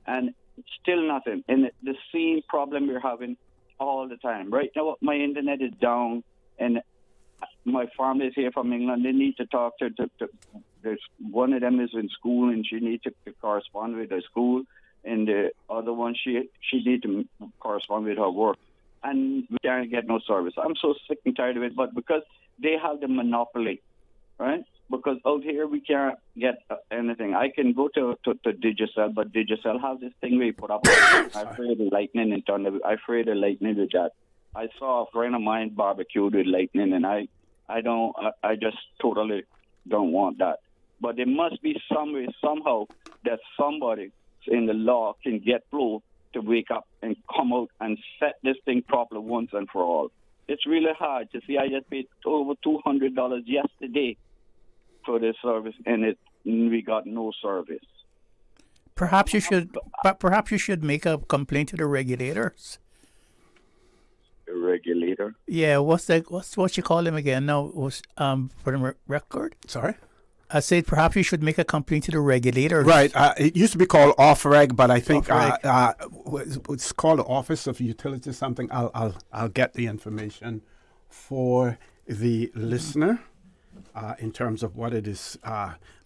And still nothing. And the same problem we're having all the time. Right now, my internet is down and my family is here from England. They need to talk to there's one of them is in school and she needs to correspond with her school. And the other one, she needs to correspond with her work. And we can't get no service. I'm so sick and tired of it, but because they have the monopoly, right? Because out here we can't get anything. I can go to Digicel, but Digicel has this thing where you put up. I'm afraid of lightning and thunder. I'm afraid of lightning with that. I saw a friend of mine barbecued with lightning, and I just totally don't want that. But there must be some way, somehow, that somebody in the law can get Flow to wake up and come out and set this thing properly once and for all. It's really hard to see. I just paid over $200 yesterday for this service, and we got no service. Perhaps you should make a complaint to the regulators. The regulator? Yeah, what you call him again? No, was for the record. Sorry. I said perhaps you should make a complaint to the regulators. Right. It used to be called Off-Reg, but I think it's called the Office of Utilities something. I'll get the information for the listener in terms of what it is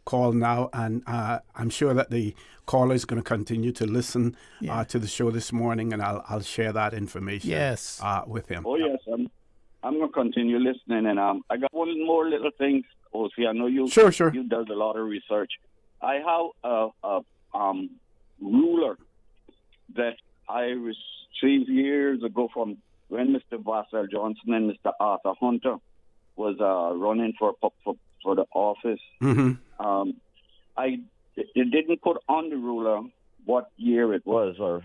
called now. And I'm sure that the caller is going to continue to listen to the show this morning, and I'll share that information with him. Oh, yes. I'm going to continue listening. And I got one more little thing. See, I know you. Sure. You does a lot of research. I have a ruler that I received years ago from when Mr. Vassell Johnson and Mr. Arthur Hunter was running for the office. Mm-hmm. They didn't put on the ruler what year it was, or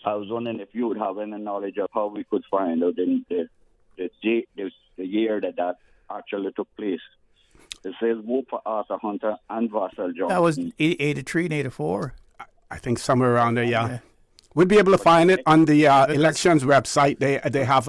I was wondering if you would have any knowledge of how we could find out the year that actually took place. It says Whooper, Arthur Hunter, and Vassal Johnson. That was 83 and 84. I think somewhere around there, yeah. We'll be able to find it on the elections website. They have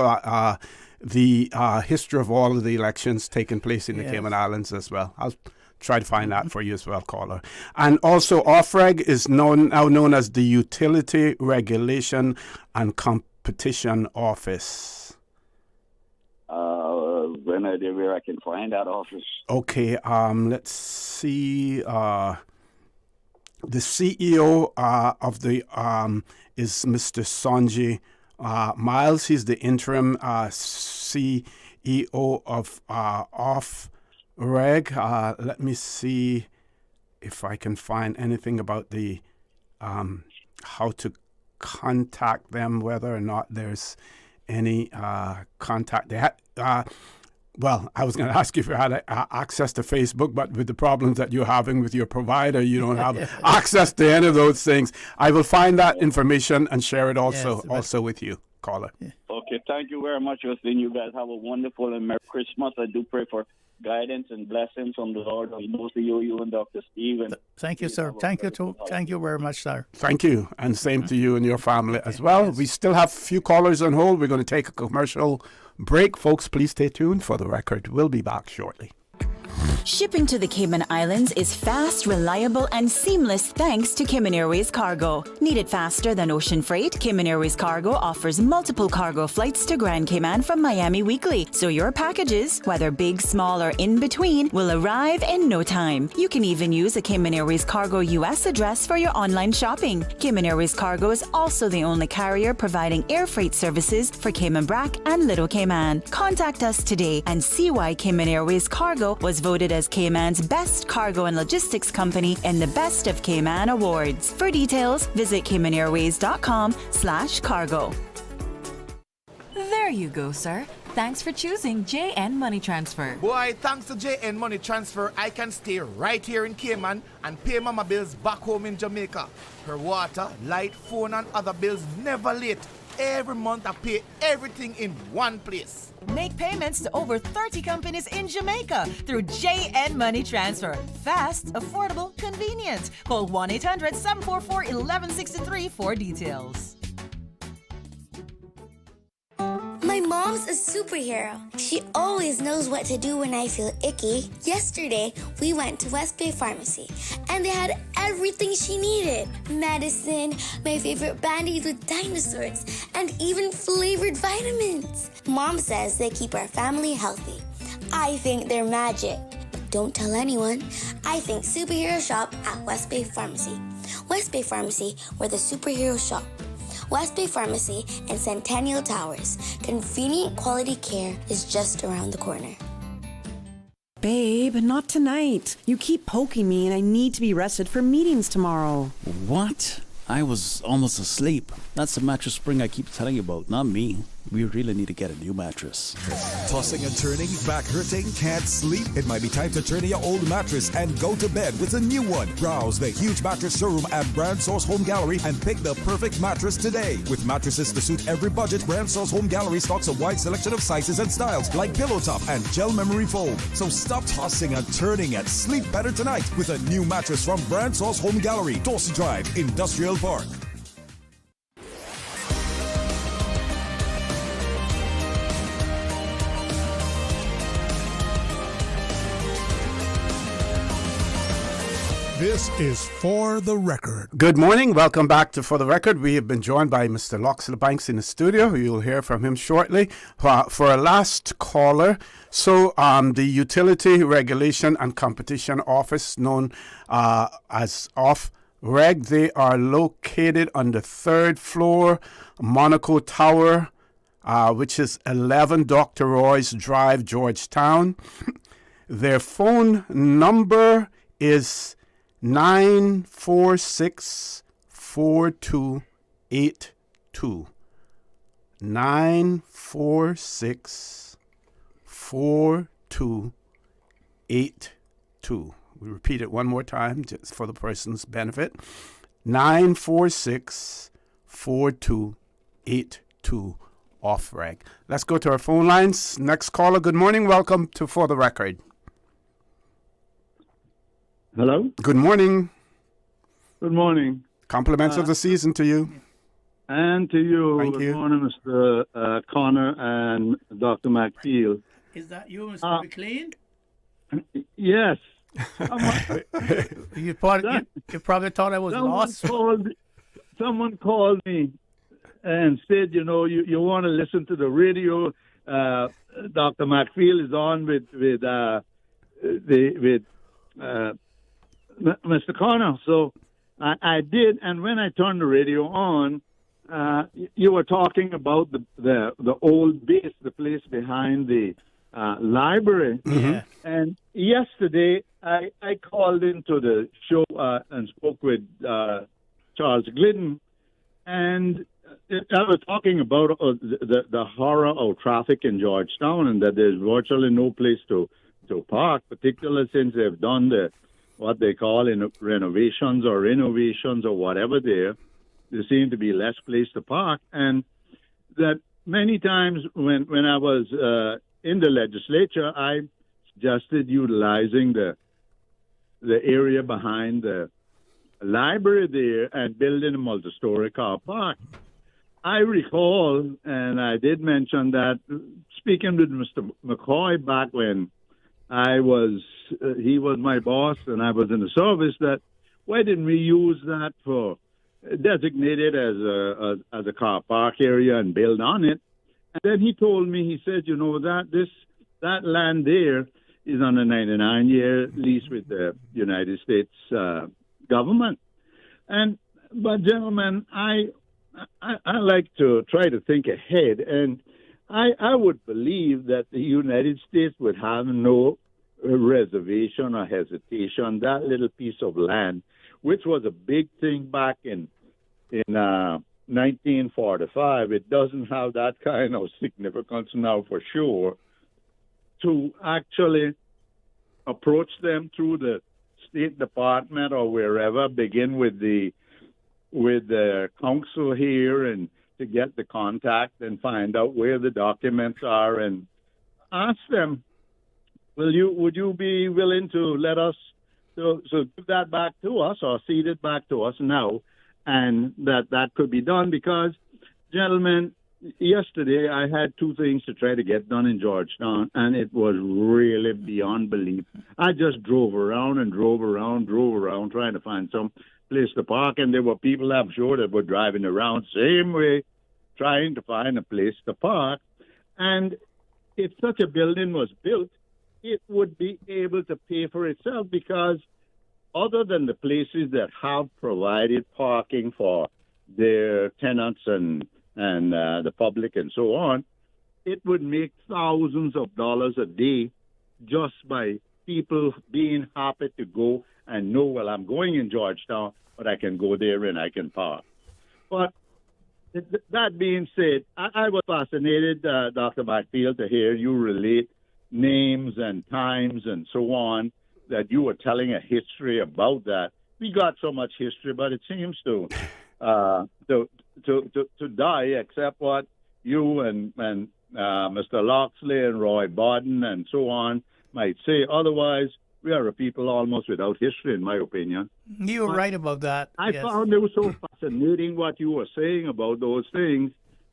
the history of all of the elections taking place in the Cayman Islands as well. I'll try to find that for you as well, caller. And also, OFREG is now known as the Utility Regulation and Competition Office. When idea where I can find that office? Okay, let's see. The CEO of the is Mr. Sanjay Miles. He's the interim CEO of OFREG. Let me see if I can find anything about the how to contact them, whether or not there's any contact. They had. Well, I was going to ask you if you had access to Facebook, but with the problems that you're having with your provider, you don't have access to any of those things. I will find that information and share it also with you, caller. Yeah. Okay, thank you very much, Justin. You guys have a wonderful and Merry Christmas. I do pray for guidance and blessings from the Lord on both of you and Dr. Steve. And thank you, sir. Thank you very much, sir. Thank you, and same to you and your family as well. We still have a few callers on hold. We're going to take a commercial break. Folks, please stay tuned for the record. We'll be back shortly. Shipping to the Cayman Islands is fast, reliable, and seamless thanks to Cayman Airways Cargo. Need it faster than ocean freight? Cayman Airways Cargo offers multiple cargo flights to Grand Cayman from Miami weekly, so your packages, whether big, small, or in between, will arrive in no time. You can even use a Cayman Airways Cargo US address for your online shopping. Cayman Airways Cargo is also the only carrier providing air freight services for Cayman Brac and Little Cayman. Contact us today and see why Cayman Airways Cargo was voted as Cayman's best cargo and logistics company in the Best of Cayman Awards. For details, visit caymanairways.com/cargo. There you go, sir. Thanks for choosing JN Money Transfer. Boy, thanks to JN Money Transfer, I can stay right here in Cayman and pay mama bills back home in Jamaica. Her water, light, phone, and other bills never late. Every month I pay everything in one place. Make payments to over 30 companies in Jamaica through JN Money Transfer. Fast, affordable, convenient. Call 1-800-744-1163 for details. My mom's a superhero. She always knows what to do when I feel icky. Yesterday, we went to West Bay Pharmacy, and they had everything she needed. Medicine, my favorite band-aids with dinosaurs, and even flavored vitamins. Mom says they keep our family healthy. I think they're magic. Don't tell anyone. I think superhero shop at West Bay Pharmacy. West Bay Pharmacy, where the superheroes shop. West Bay Pharmacy and Centennial Towers. Convenient quality care is just around the corner. Babe, not tonight. You keep poking me and I need to be rested for meetings tomorrow. What? I was almost asleep. That's the mattress spring I keep telling you about, not me. We really need to get a new mattress. Tossing and turning, back hurting, can't sleep? It might be time to turn in your old mattress and go to bed with a new one. Browse the huge mattress showroom at Brand Source Home Gallery and pick the perfect mattress today. With mattresses to suit every budget, Brand Source Home Gallery stocks a wide selection of sizes and styles like pillow top and gel memory foam. So stop tossing and turning and sleep better tonight with a new mattress from Brand Source Home Gallery, Dorsey Drive, Industrial Park. This is For the Record. Good morning. Welcome back to For the Record. We have been joined by Mr. Loxley Banks in the studio. You'll hear from him shortly. For a last caller, so the Utility Regulation and Competition Office, known as OFREG, they are located on the 3rd floor, Monaco Tower, which is 11 Dr. Royce Drive, Georgetown. Their phone number is 946-4282. 946-4282. We repeat it one more time just for the person's benefit. 946-4282 off reg. Let's go to our phone lines. Next caller, good morning. Welcome to For the Record. Hello? Good morning. Good morning. Compliments of the season to you. And to you. Thank you. Good morning, Mr. Connor and Dr. Mcfield. Is that you, Mr. McLean? Yes. You probably thought I was lost. Someone called me and said, you want to listen to the radio. Dr. Mcfield is on with Mr. Connor. So I did, and when I turned the radio on, you were talking about the old base, the place behind the library. Yeah. And yesterday, I called into the show and spoke with Charles Glidden, and I was talking about the horror of traffic in Georgetown, and that there's virtually no place to park, particularly since they've done what they call renovations or innovations or whatever there seem to be less place to park. And that many times when I was in the legislature, I suggested utilizing the area behind the library there and building a multi-story car park. I recall, and I did mention that, speaking with Mr. McCoy back when he was my boss and I was in the service, that why didn't we use that for designated as a car park area and build on it? And then he told me, he said, that land there is on a 99-year lease with the United States government. But gentlemen, I like to try to think ahead, and I would believe that the United States would have no reservation or hesitation. That little piece of land, which was a big thing back in 1945, it doesn't have that kind of significance now for sure, to actually approach them through the State Department or wherever, begin with the council here and to get the contact and find out where the documents are and ask them, would you be willing to let us so give that back to us or cede it back to us now, and that could be done? Because, gentlemen, yesterday I had two things to try to get done in Georgetown, and it was really beyond belief. I just drove around trying to find some place to park, and there were people, I'm sure, that were driving around same way, trying to find a place to park. And if such a building was built, it would be able to pay for itself, because other than the places that have provided parking for their tenants and the public and so on, it would make thousands of dollars a day just by people being happy to go and know, well, I'm going in Georgetown, but I can go there and I can park. But that being said, I was fascinated, Dr. Mcfield, to hear you relate names and times and so on, that you were telling a history about that. We got so much history, but it seems to die, except what you and Mr. Loxley and Roy Borden and so on might say. Otherwise, we are a people almost without history, in my opinion. You were right about that. I found it was so fascinating what you were saying about those things.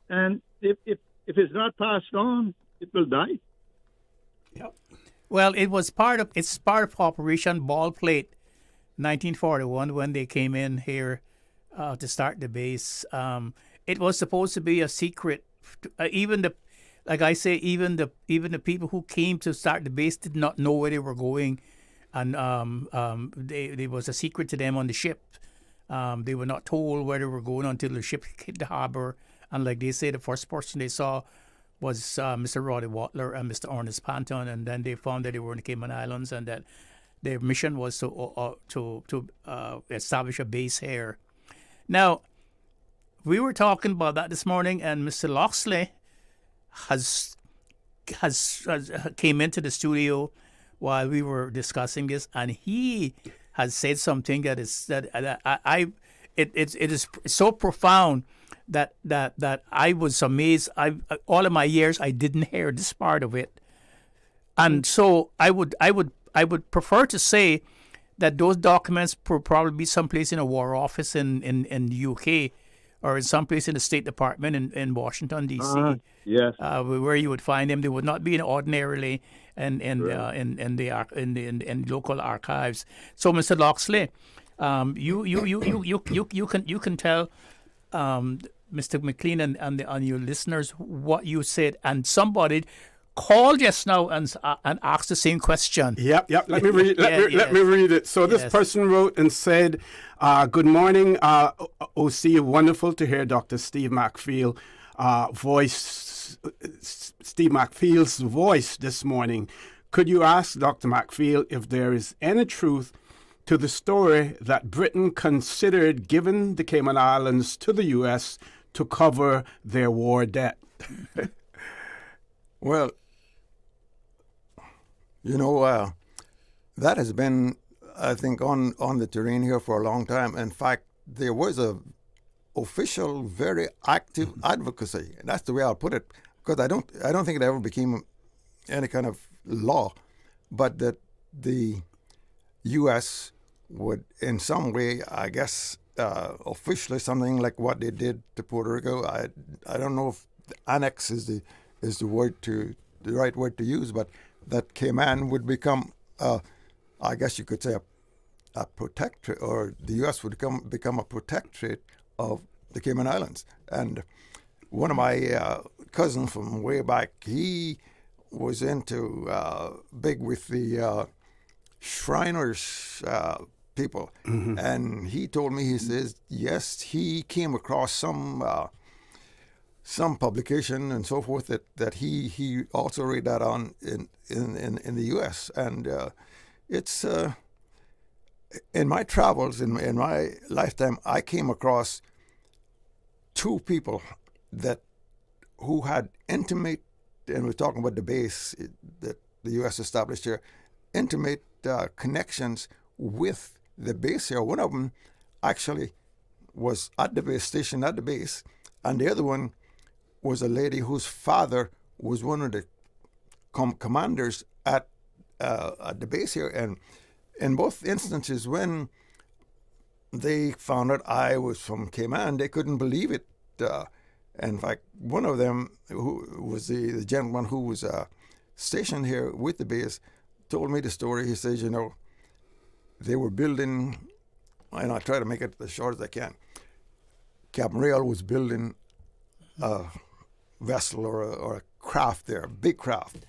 And if it's not passed on, it will die. Yep. Well, it's part of Operation Ballplate 1941 when they came in here to start the base. It was supposed to be a secret. Even the people who came to start the base did not know where they were going, and there was a secret to them on the ship. They were not told where they were going until the ship hit the harbor. And like they say, the first person they saw was Mr. Roddy Watler and Mr. Ernest Panton, and then they found that they were in the Cayman Islands and that their mission was to establish a base here. Now, we were talking about that this morning, and Mr. Loxley has came into the studio while we were discussing this, and he has said something that it is so profound that I was amazed. All of my years I didn't hear this part of it, and so I would prefer to say that those documents would probably be someplace in a War Office in the UK, or in someplace in the State Department in Washington D.C. Yes, where you would find them. They would not be ordinarily in local archives. So, Mr. Loxley, you can tell Mr. McLean and your listeners what you said, and somebody called just now and asked the same question. Yep. Let me read. Let me read it. So this person wrote and said, "Good morning, OC. Wonderful to hear Dr. Steve Mcfield's voice this morning. Could you ask Dr. Mcfield if there is any truth to the story that Britain considered giving the Cayman Islands to the U.S. to cover their war debt?" Well, that has been, I think, on the terrain here for a long time. In fact, there was a official, very active advocacy, and that's the way I'll put it, because I don't think it ever became any kind of law, but that the U.S. would, in some way, I guess, officially something like what they did to Puerto Rico. I don't know if annex is the right word to use, but that Cayman would become, I guess you could say, a protectorate, or the U.S. would become a protectorate of the Cayman Islands. And one of my cousins from way back, he was into big with the Shriners people, and he told me, he says, yes, he came across some publication and so forth that he also read that on in the U.S. And it's in my travels in my lifetime, I came across two people who had intimate, and we're talking about the base that the U.S. established here, intimate connections with the base here. One of them actually was at the base, stationed at the base, and the other one was a lady whose father was one of the commanders at the base here. And in both instances, when they found out I was from Cayman, they couldn't believe it. In fact, one of them, who was the gentleman who was stationed here with the base, told me the story. He says, they were building, and I try to make it as short as I can. Captain Real was building a vessel or a craft there, a big craft.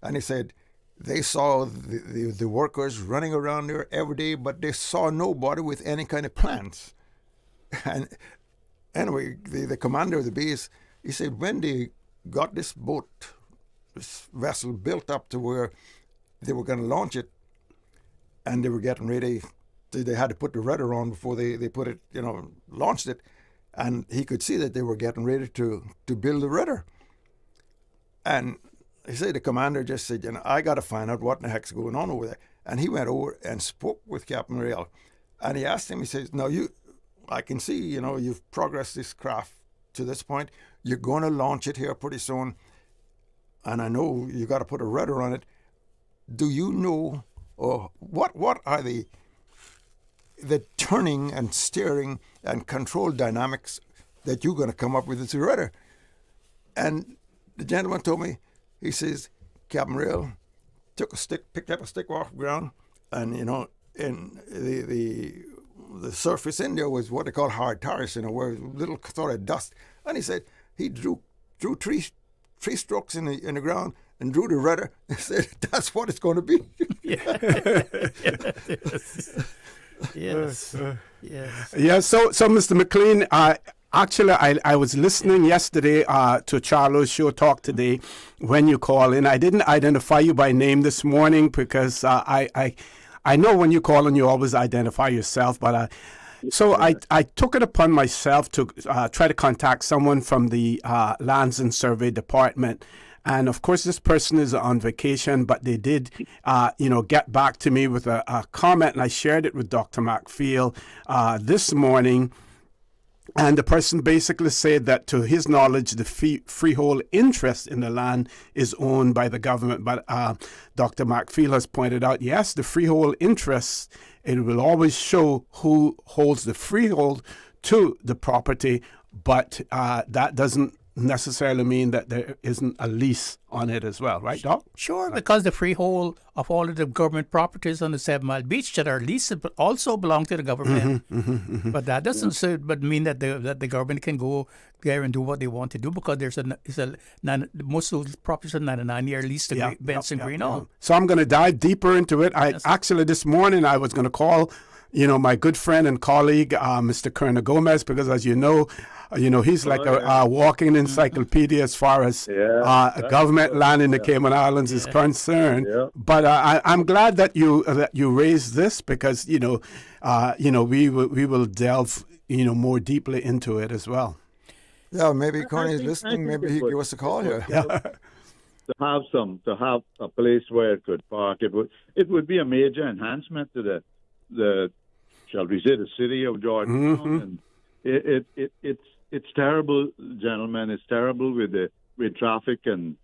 And he said they saw the workers running around there every day, but they saw nobody with any kind of plans. And anyway, the commander of the base, he said when they got this vessel built up to where they were going to launch it, and they were getting ready, they had to put the rudder on before they put it, launched it. And he could see that they were getting ready to build the rudder. And he said, the commander just said, I got to find out what in the heck's going on over there. And he went over and spoke with Captain Real. And he asked him, he says, now I can see, you've progressed this craft to this point. You're going to launch it here pretty soon. And I know you got to put a rudder on it. Do you know, or what are the turning and steering and control dynamics that you're going to come up with this rudder? And the gentleman told me, he says, Captain Real picked up a stick off the ground, and in the surface in there was what they call hard tires, where little sort of dust. And he said he drew three strokes in the ground and drew the rudder. He said that's what it's going to be. Yes. Yeah. So Mr. McLean, actually, I was listening yesterday to Charlo's show Talk Today when you call in. I didn't identify you by name this morning because I know when you call in you always identify yourself, but so I took it upon myself to try to contact someone from the Lands and Survey Department. And of course, this person is on vacation, but they did, get back to me with a comment, and I shared it with Dr. Mcfield this morning. And the person basically said that, to his knowledge, the freehold interest in the land is owned by the government. But Dr. Mcfield has pointed out, yes, the freehold interest, it will always show who holds the freehold to the property, but that doesn't necessarily mean that there isn't a lease on it as well, right, Doc? Sure, because the freehold of all of the government properties on the 7 Mile Beach that are leased also belong to the government. But that doesn't mean that the government can go there and do what they want to do, because most of those properties are 99-year lease to Benson Green. So I'm going to dive deeper into it. Actually, this morning I was going to call my good friend and colleague, Mr. Kerner Gomez, because as you know, he's like a walking encyclopedia as far as government land in the Cayman Islands is concerned. But I'm glad that you raised this, because we will delve more deeply into it as well. Yeah, maybe Connie's listening. Maybe he give us a call here. To have a place where it could park, it would be a major enhancement to the shall we say, the city of Georgetown. And it's terrible, gentlemen. It's terrible with traffic and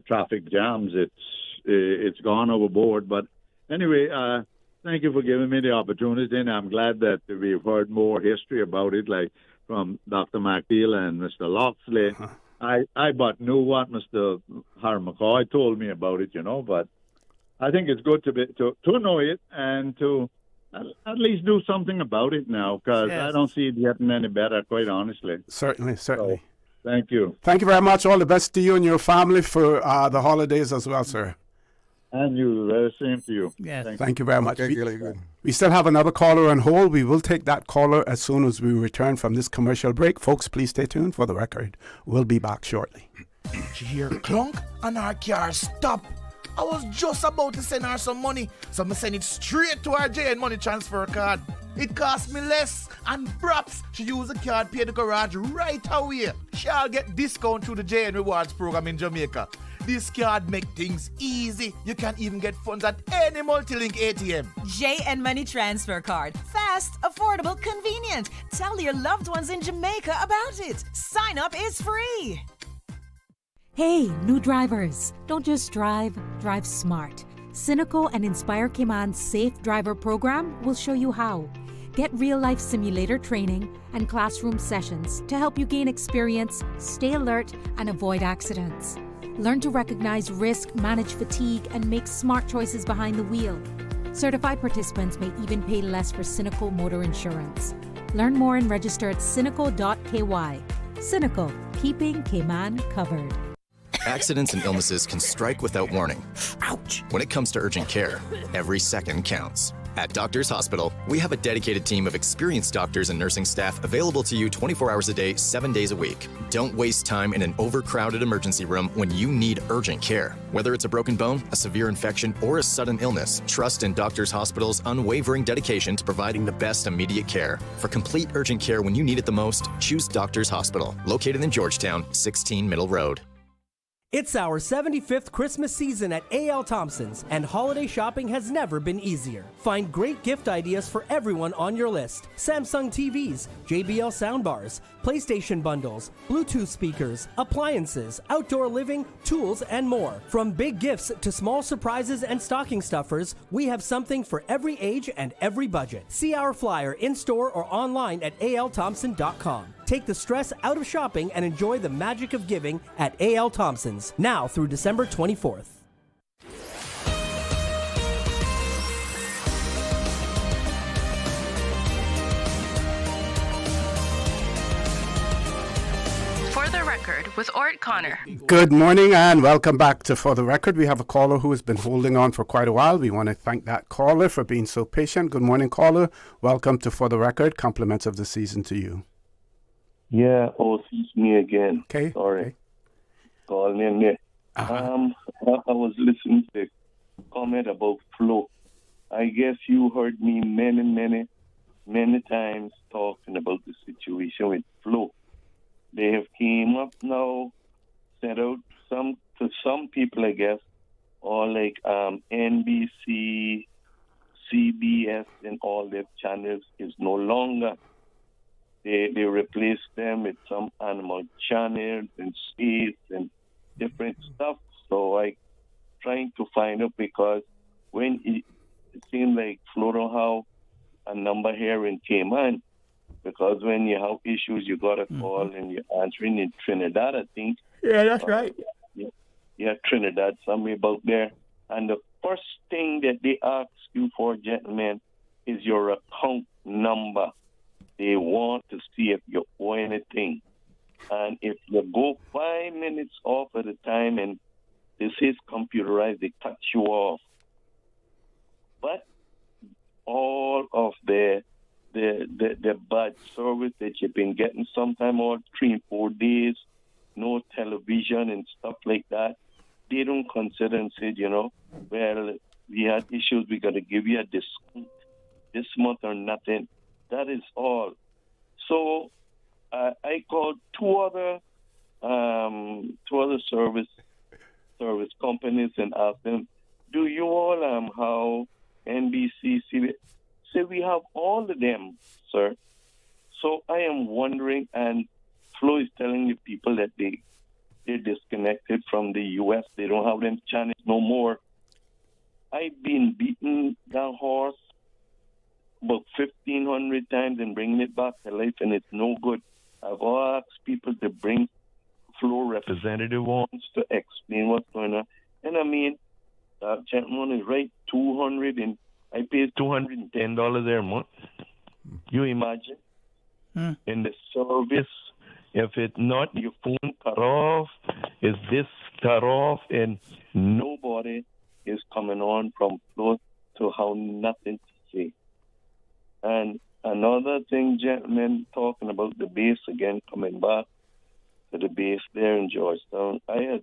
traffic jams. It's gone overboard. But anyway, thank you for giving me the opportunity, and I'm glad that we've heard more history about it, like from Dr. McField and Mr. Loxley. I but knew what Mr. Harry McCoy told me about it, but I think it's good to know it and to at least do something about it now, because I don't see it getting any better, quite honestly. Certainly. So, thank you. Thank you very much. All the best to you and your family for the holidays as well, sir. And you, the same to you. Yes. Thank you very much. Okay, really good. We still have another caller on hold. We will take that caller as soon as we return from this commercial break. Folks, please stay tuned for the record. We'll be back shortly. She hear clunk and our car stop. I was just about to send her some money, so I send it straight to her JN Money Transfer card. It cost me less, and perhaps she use the card, pay the garage right away. She'll get discount through the JN Rewards program in Jamaica. This card make things easy. You can even get funds at any multi-link ATM. JN Money Transfer Card. Fast, affordable, convenient. Tell your loved ones in Jamaica about it. Sign up is free. Hey, new drivers, don't just drive smart. Cynical and Inspire Cayman's Safe Driver program will show you how. Get real-life simulator training and classroom sessions to help you gain experience, stay alert, and avoid accidents. Learn to recognize risk, manage fatigue, and make smart choices behind the wheel. Certified participants may even pay less for Cynical motor insurance. Learn more and register at cynical.ky. Cynical, keeping Cayman covered. Accidents and illnesses can strike without warning. Ouch! When it comes to urgent care, every second counts. At Doctors Hospital, we have a dedicated team of experienced doctors and nursing staff available to you 24 hours a day, 7 days a week. Don't waste time in an overcrowded emergency room when you need urgent care. Whether it's a broken bone, a severe infection, or a sudden illness, trust in Doctors Hospital's unwavering dedication to providing the best immediate care. For complete urgent care when you need it the most, choose Doctors Hospital, located in Georgetown, 16 Middle Road. It's our 75th Christmas season at A.L. Thompson's, and holiday shopping has never been easier. Find great gift ideas for everyone on your list. Samsung TVs, JBL soundbars, PlayStation bundles, Bluetooth speakers, appliances, outdoor living, tools, and more. From big gifts to small surprises and stocking stuffers, we have something for every age and every budget. See our flyer in-store or online at althompson.com. Take the stress out of shopping and enjoy the magic of giving at A.L. Thompson's, now through December 24th. For the Record with Orrett Connor. Good morning and welcome back to For the Record. We have a caller who has been holding on for quite a while. We want to thank that caller for being so patient. Good morning, caller. Welcome to For the Record. Compliments of the season to you. Yeah, it's me again. Okay. Sorry. Okay. Call me in there. I was listening to the comment about flow. I guess you heard me many times talking about the situation with flow. They have came up now, set out to some people, I guess, or like NBC, CBS, and all their channels is no longer they replace them with some animal channels and seeds and different stuff. So I trying to find out because when it seemed like Florida have a number here in Cayman, because when you have issues, you got to call and you're answering in Trinidad, I think. Yeah, that's right. Yeah, Trinidad, somewhere about there. And the first thing that they ask you for, gentlemen, is your account number. They want to see if you owe anything. And if you go 5 minutes off at a time and this is computerized, they cut you off. But all of the bad service that you've been getting sometime all 3 and 4 days, no television and stuff like that, they don't consider and say, well, we had issues, we got to give you a discount this month or nothing. That is all. So I called two other service companies and asked them, do you all how NBC, CBS? Say we have all of them, sir. So I am wondering, and Flo is telling the people that they're disconnected from the U.S. They don't have them channels no more. I've been beating that horse about 1,500 times and bringing it back to life, and it's no good. I've asked people to bring Flo representative wants to explain what's going on. And I mean, that gentleman is right, I pay $210 every month. You imagine? In the service, if it's not your phone cut off, is this cut off, and nobody is coming on from Flo to have nothing to say. And another thing, gentlemen, talking about the base again, coming back to the base there in Georgetown, I had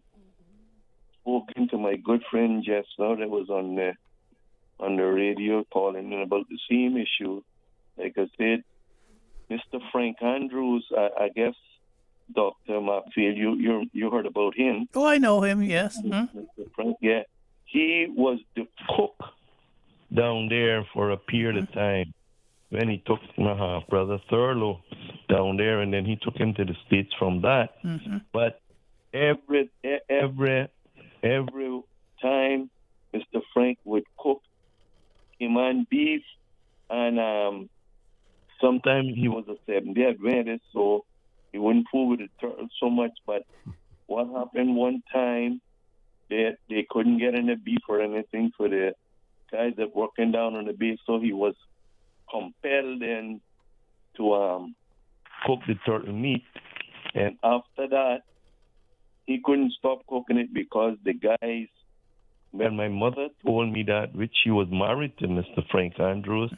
spoken to my good friend just now that was on the radio calling in about the same issue. Like I said, Mr. Frank Andrews, I guess Dr. Mcfield, you heard about him. Oh, I know him, yes. Mr. Frank, yeah. He was the cook down there for a period of time. When he took my half-brother Thurlow down there, and then he took him to the States from that. But every time Mr. Frank would cook Cayman beef, and sometimes he was a Seventh-day Adventist, so he wouldn't fool with the turtle so much. But what happened one time, they couldn't get any beef or anything for the guys that working down on the base, so he was compelled then to cook the turtle meat. And after that, he couldn't stop cooking it because the guys, when my mother told me that, which she was married to Mr. Frank Andrews,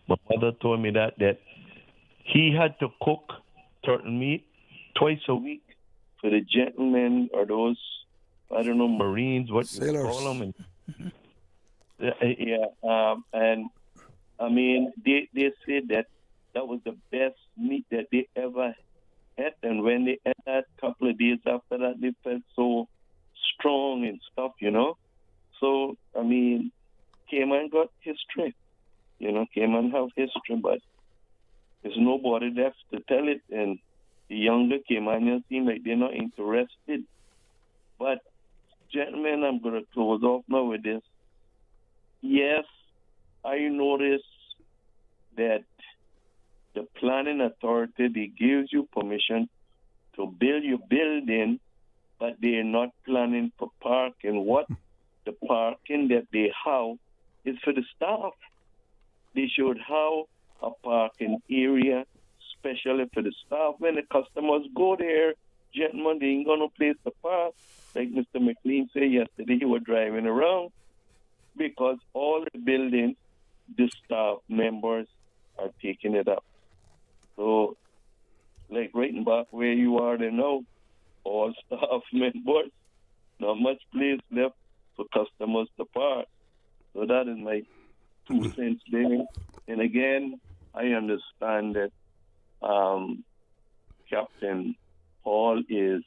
my mother told me that he had to cook turtle meat twice a week for the gentlemen or those, I don't know, Marines, what you call them. And, and I mean, they said that was the best meat that they ever had. And when they had that, couple of days after that, they felt so strong and stuff, So, I mean, Cayman got history. Cayman have history, but there's nobody left to tell it. And the younger Caymanians seem like they're not interested. But, gentlemen, I'm going to close off now with this. Yes, I noticed that the planning authority, they gives you permission to build your building, but they're not planning for parking. What the parking that they have is for the staff. They should have a parking area especially for the staff. When the customers go there, gentlemen, they ain't got no place to park. Like Mr. McLean said yesterday, he was driving around because all the buildings, the staff members are taking it up. So, like right back where you are there now, all staff members, not much place left for customers to park. So that is my 2 cents there. And again, I understand that Captain Paul is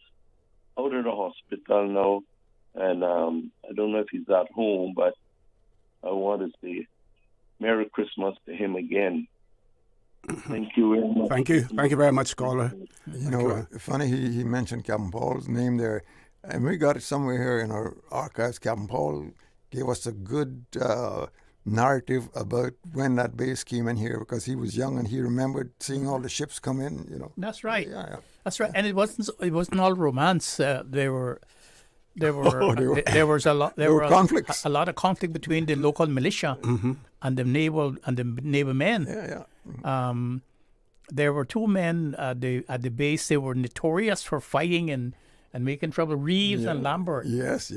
out of the hospital now, and I don't know if he's at home, but I want to say Merry Christmas to him again. Thank you very much. Thank you. Thank you very much, caller. You know, funny he mentioned Captain Paul's name there, and we got it somewhere here in our archives. Captain Paul gave us a good narrative about when that base came in here, because he was young and he remembered seeing all the ships come in. You know. That's right. Yeah. That's right. And it wasn't all romance. There was conflicts. A lot of conflict between the local militia and the naval men. Yeah. There were two men at the base. They were notorious for fighting and making trouble. Reeves and Lambert. Yes.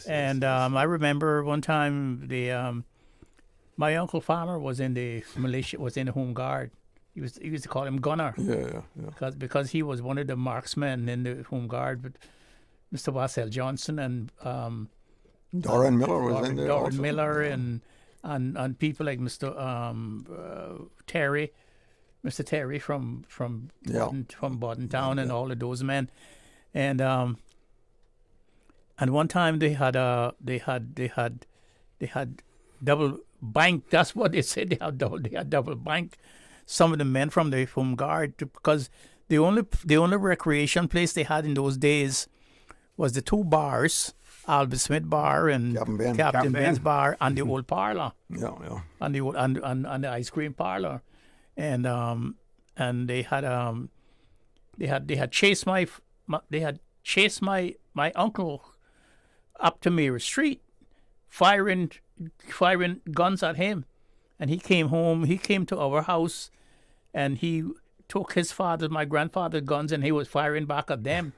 And I remember one time my uncle Farmer was in the militia, was in the Home Guard. He used to call him Gunner. Yeah. Because he was one of the marksmen in the Home Guard. But Mr. Wassell Johnson and Doran Miller was in there. Doran also. Miller and people like Mr. Terry, Mr. Terry from Bodden Town and all of those men, and one time they had double bank. That's what they said. They had double bank some of the men from the Home Guard, because the only recreation place they had in those days was the two bars, Albert Smith Bar and Captain Ben's Bar, and the old parlor. Yeah. And the ice cream parlor, and they had chased my uncle up to Mary Street, firing guns at him, and he came home. He came to our house, and he took my grandfather's guns, and he was firing back at them.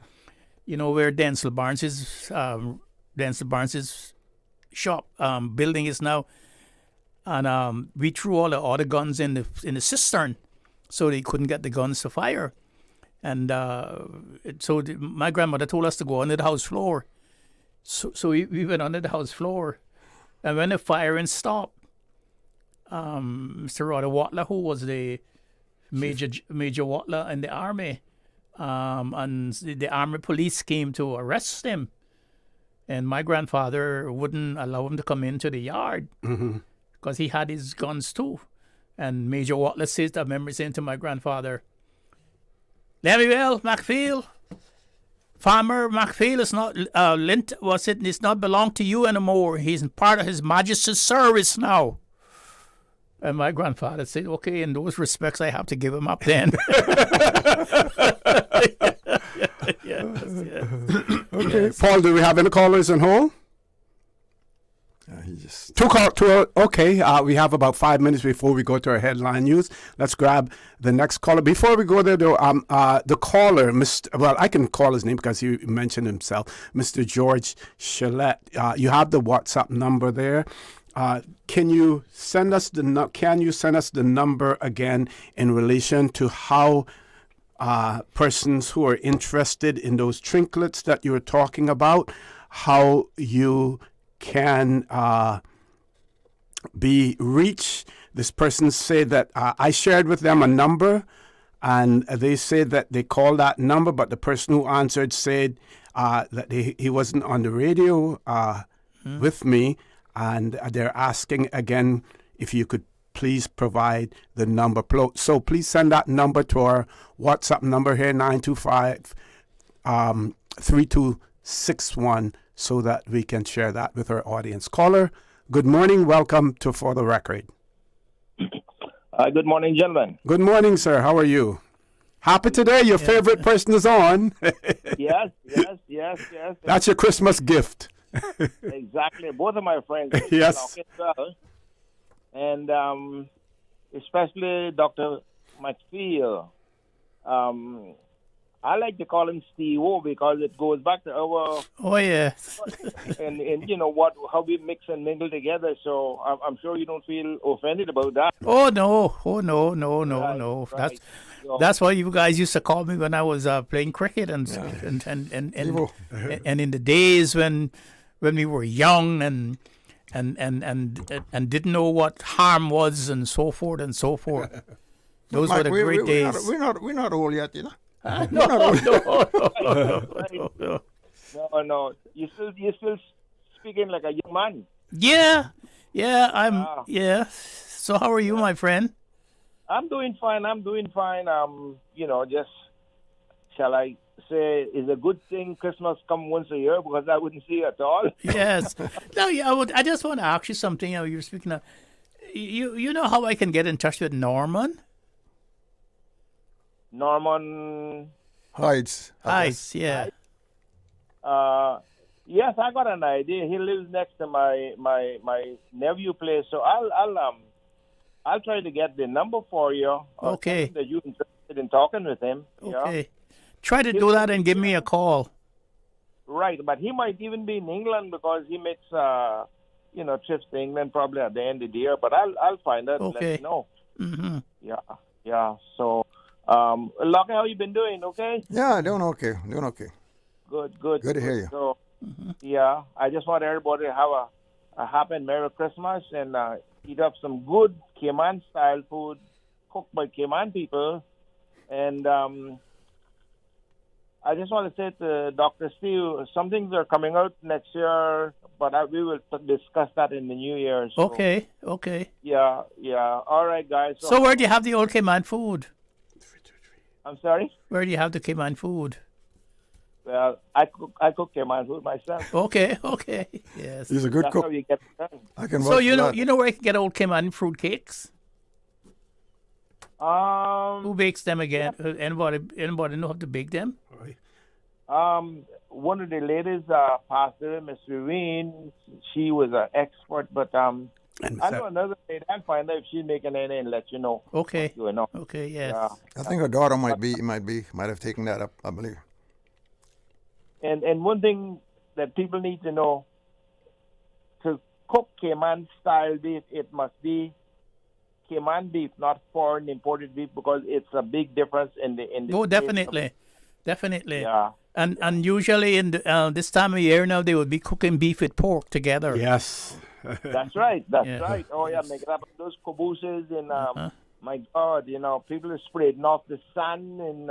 You know where Denzel Barnes's shop building is now, and we threw all the guns in the cistern, so they couldn't get the guns to fire. And my grandmother told us to go under the house floor. So we went under the house floor, and when the firing stopped, Mr. Rodder Watler, who was the Major Watler in the army, and the army police came to arrest him, and my grandfather wouldn't allow him to come into the yard because he had his guns too. And Major Watler says, I remember saying to my grandfather, Lemuel Mcfield, Farmer Mcfield is not it's not belong to you anymore. He's part of His Majesty's service now. And my grandfather said, okay, in those respects, I have to give him up then. Okay. Yes. Paul, do we have any callers on hold? Okay, we have about 5 minutes before we go to our headline news. Let's grab the next caller. Before we go there, though, the caller, I can call his name because he mentioned himself, Mr. George Chalette. You have the WhatsApp number there. Can you send us the number again in relation to how persons who are interested in those trinkets that you were talking about, how you can be reached? This person said that I shared with them a number, and they said that they called that number, but the person who answered said that he wasn't on the radio with me. And they're asking again if you could please provide the number. So please send that number to our WhatsApp number here, 925-3261, so that we can share that with our audience. Caller, good morning. Welcome to For the Record. Good morning, gentlemen. Good morning, sir. How are you? Happy today. Your favorite person is on. Yes. That's your Christmas gift. Exactly. Both of my friends. Yes. Well. And especially Dr. Mcfield. I like to call him Steve-O because it goes back to our... Oh, yeah. and you know, how we mix and mingle together. So I'm sure you don't feel offended about that. Oh, no. Right. That's why you guys used to call me when I was playing cricket and in the days when we were young and didn't know what harm was and so forth and so forth. Those were the great days. We're not old yet, you know. No. You're still speaking like a young man. Yeah. I'm. Yeah. So how are you, my friend? I'm doing fine. Just shall I say, is a good thing Christmas come once a year because I wouldn't see it at all. Yes. No, yeah. I just want to ask you something. You were speaking of. You know how I can get in touch with Norman? Norman Heights. Yeah. Yes, I got an idea. He lives next to my nephew place, so I'll try to get the number for you. Okay. That you're interested in talking with him. Okay. Yeah? Try to do that and give me a call. Right, but he might even be in England because he makes trips to England probably at the end of the year. But I'll find out. And let you know. Mm-hmm. Yeah. So, Locke, how you been doing? Okay. Yeah, doing okay. Good. Good to hear you. So, yeah, I just want everybody to have a happy and Merry Christmas and eat up some good Cayman style food cooked by Cayman people. And I just want to say to Dr. Steve, some things are coming out next year, but we will discuss that in the new year. So, Okay. Yeah. All right, guys. So where do you have the old Cayman food? I'm sorry? Where do you have the Cayman food? Well, I cook Cayman food myself. Okay. Yes. He's a good cook. That's how you get it done. I can. So you know where I can get old Cayman fruit cakes? Who bakes them again? Yeah. Anybody know how to bake them? One of the ladies, Pastor Miss Irene, she was an expert, but I know another lady. I'll find out if she's making any and let you know. Okay. You know. Okay. Yes. Yeah. I think her daughter might have taken that up. I believe. And one thing that people need to know, to cook Cayman style beef, it must be Cayman beef, not foreign imported beef, because it's a big difference in the. Oh, definitely. Yeah. And usually in this time of year now they would be cooking beef with pork together. Yes. That's right. Yeah. Right. Oh yeah, make it up those cabooses and my God, people are spreading off the sun and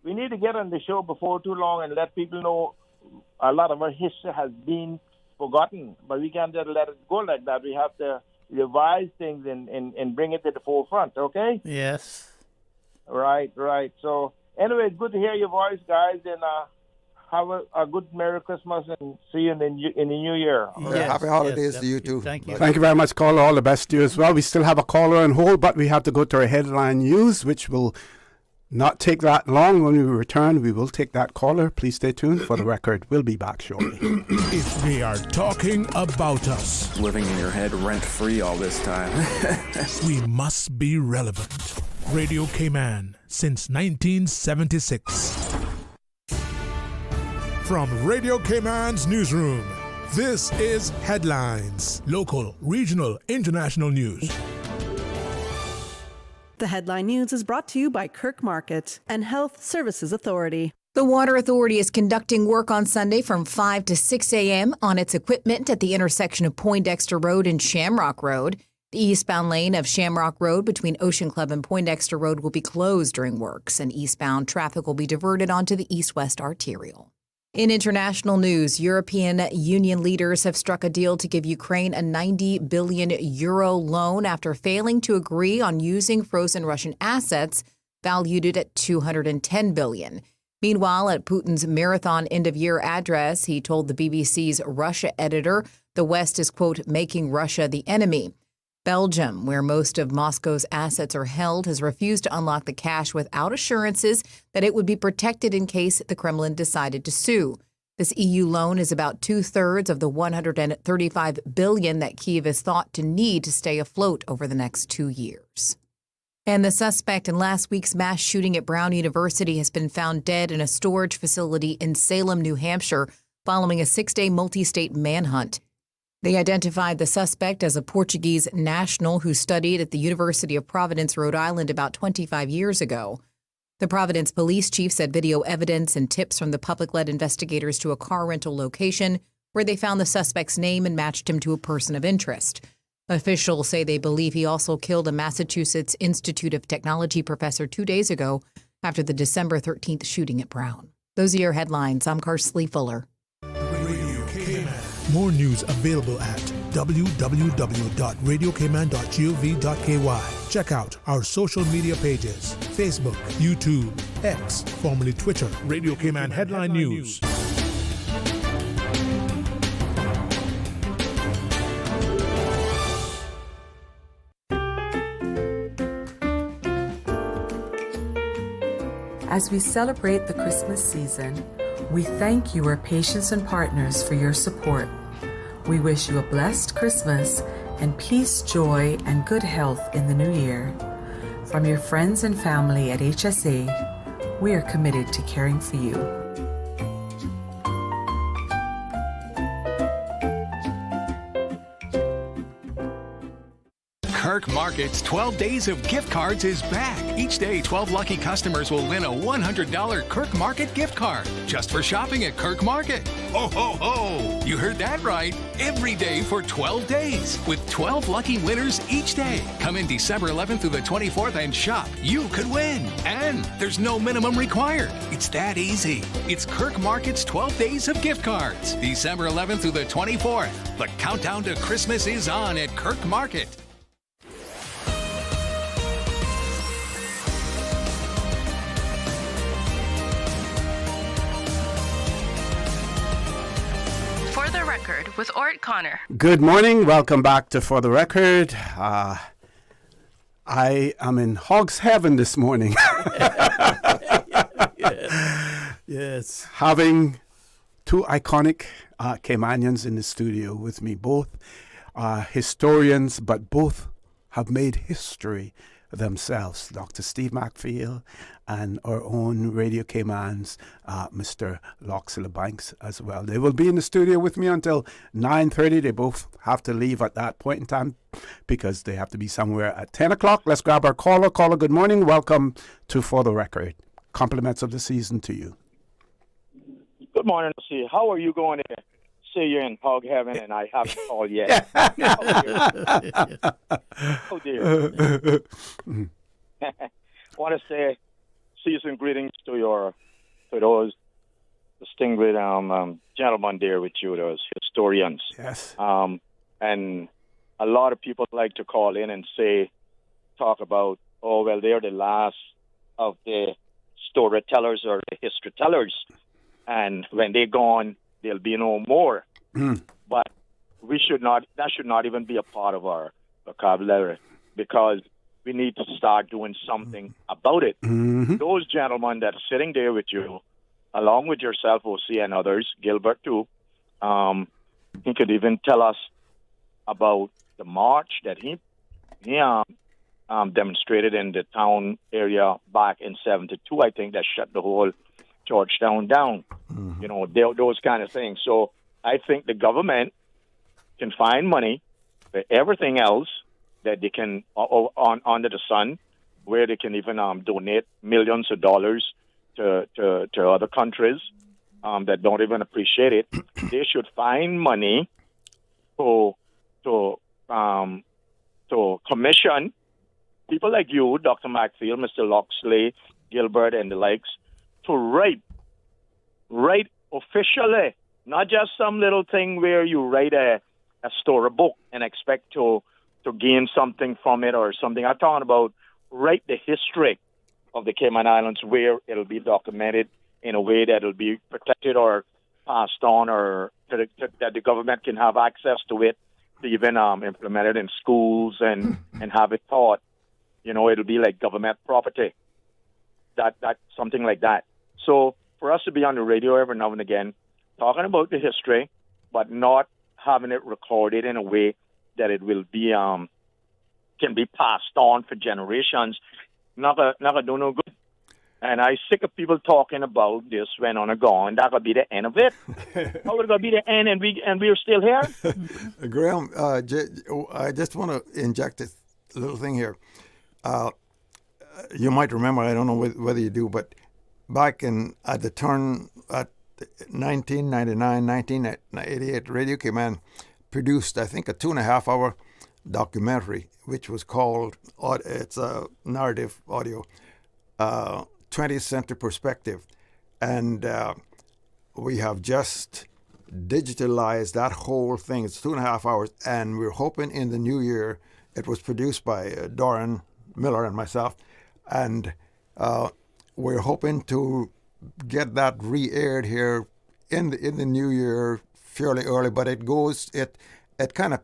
we need to get on the show before too long and let people know a lot of our history has been forgotten, but we can't just let it go like that. We have to revise things and bring it to the forefront. Okay. Yes. Right. So anyway, it's good to hear your voice, guys, and have a good Merry Christmas and see you in the new year. Yes, happy holidays to you too. Thank you. Thank you very much, caller. All the best to you as well. We still have a caller on hold, but we have to go to our headline news, which will not take that long. When we return, we will take that caller. Please stay tuned. For the record, we'll be back shortly. If they are talking about us, living in your head rent-free all this time, we must be relevant. Radio Cayman since 1976. From Radio Cayman's newsroom, this is Headlines. Local, regional, international news. The Headline News is brought to you by Kirk Market and Health Services Authority. The Water Authority is conducting work on Sunday from 5 to 6 a.m. on its equipment at the intersection of Poindexter Road and Shamrock Road. The eastbound lane of Shamrock Road between Ocean Club and Poindexter Road will be closed during works, and eastbound traffic will be diverted onto the east-west arterial. In international news, European Union leaders have struck a deal to give Ukraine a 90 billion euro loan after failing to agree on using frozen Russian assets valued at 210 billion. Meanwhile, at Putin's marathon end-of-year address, he told the BBC's Russia editor the West is, quote, making Russia the enemy. Belgium, where most of Moscow's assets are held, has refused to unlock the cash without assurances that it would be protected in case the Kremlin decided to sue. This EU loan is about two-thirds of the $135 billion that Kyiv is thought to need to stay afloat over the next 2 years. And the suspect in last week's mass shooting at Brown University has been found dead in a storage facility in Salem, New Hampshire, following a 6-day multi-state manhunt. They identified the suspect as a Portuguese national who studied at the University of Providence, Rhode Island, about 25 years ago. The Providence police chief said video evidence and tips from the public led investigators to a car rental location where they found the suspect's name and matched him to a person of interest. Officials say they believe he also killed a Massachusetts Institute of Technology professor 2 days ago after the December 13th shooting at Brown. Those are your headlines. I'm Karsley Fuller. More news available at www.radiocayman.gov.ky. Check out our social media pages: Facebook, YouTube, X, formerly Twitter, Radio Cayman Headline News. As we celebrate the Christmas season, we thank you, our patients and partners, for your support. We wish you a blessed Christmas and peace, joy, and good health in the new year. From your friends and family at HSA, we are committed to caring for you. Kirk Market's 12 Days of Gift Cards is back. Each day, 12 lucky customers will win a $100 Kirk Market gift card just for shopping at Kirk Market. Ho, ho, ho! You heard that right. Every day for 12 days with 12 lucky winners each day. Come in December 11th through the 24th and shop. You could win. And there's no minimum required. It's that easy. It's Kirk Market's 12 Days of Gift Cards. December 11th through the 24th. The countdown to Christmas is on at Kirk Market. For the Record with Orrett Connor. Good morning. Welcome back to For the Record. I am in Hog's Heaven this morning. Yes. Having two iconic Caymanians in the studio with me, both historians, but both have made history themselves. Dr. Steve Mcfield and our own Radio Cayman's Mr. Loxley Banks as well. They will be in the studio with me until 9:30. They both have to leave at that point in time because they have to be somewhere at 10 o'clock. Let's grab our caller. Caller, good morning. Welcome to For the Record. Compliments of the season to you. Good morning, Lucy. How are you going to say you're in Hog Heaven and I haven't called yet? Oh, dear. Want to say season greetings to those distinguished gentlemen there with you, those historians. Yes. And a lot of people like to call in and talk about, oh, well, they're the last of the storytellers or the history tellers. And when they're gone, there'll be no more. But that should not even be a part of our vocabulary because we need to start doing something about it. Those gentlemen that are sitting there with you, along with yourself, O.C., and others, Gilbert too, he could even tell us about the march that he demonstrated in the town area back in 72, I think, that shut the whole Georgetown down. You know, those kind of things. So I think the government can find money for everything else that they can under the sun, where they can even donate millions of dollars to other countries that don't even appreciate it. They should find money to commission people like you, Dr. Mcfield, Mr. Loxley, Gilbert, and the likes, to write officially, not just some little thing where you write a storybook and expect to gain something from it or something. I'm talking about write the history of the Cayman Islands where it'll be documented in a way that it'll be protected or passed on, or that the government can have access to it to even implement it in schools and have it taught. You know, it'll be like government property. That something like that. So for us to be on the radio every now and again, talking about the history, but not having it recorded in a way that it will be can be passed on for generations, not gonna do no good. And I sick of people talking about this when on a gone. That could be the end of it. How would it be the end and we're still here? Graham, I just want to inject a little thing here. You might remember, I don't know whether you do, but back at the turn at 1999, 1988, Radio Cayman produced, I think, a 2.5-hour documentary, which was called, it's a narrative audio, 20th Century Perspective. And we have just digitalized that whole thing. It's 2.5 hours, and we're hoping in the new year. It was produced by Doran Miller and myself, and we're hoping to get that re-aired here in the new year fairly early. But it kind of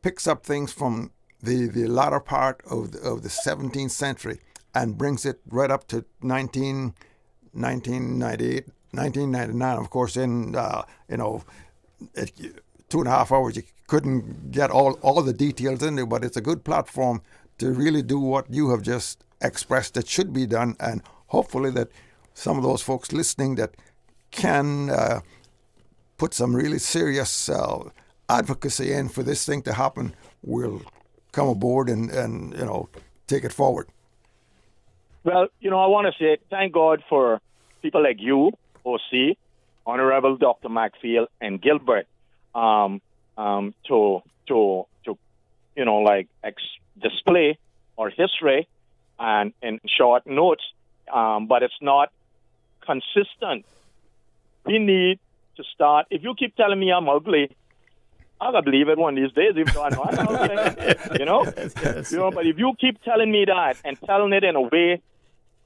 picks up things from the latter part of the 17th century and brings it right up to 1998, 1999. Of course, in 2.5 hours you couldn't get all the details in there, but it's a good platform to really do what you have just expressed that should be done, and hopefully that some of those folks listening that can put some really serious advocacy in for this thing to happen will come aboard and take it forward. Well, I want to say thank God for people like you, OC, Honorable Dr. Mcfield, and Gilbert, to display our history and in short notes, but it's not consistent. We need to start. If you keep telling me I'm ugly, I'm gonna believe it one of these days. Even though I know I'm ugly, Yes. But if you keep telling me that and telling it in a way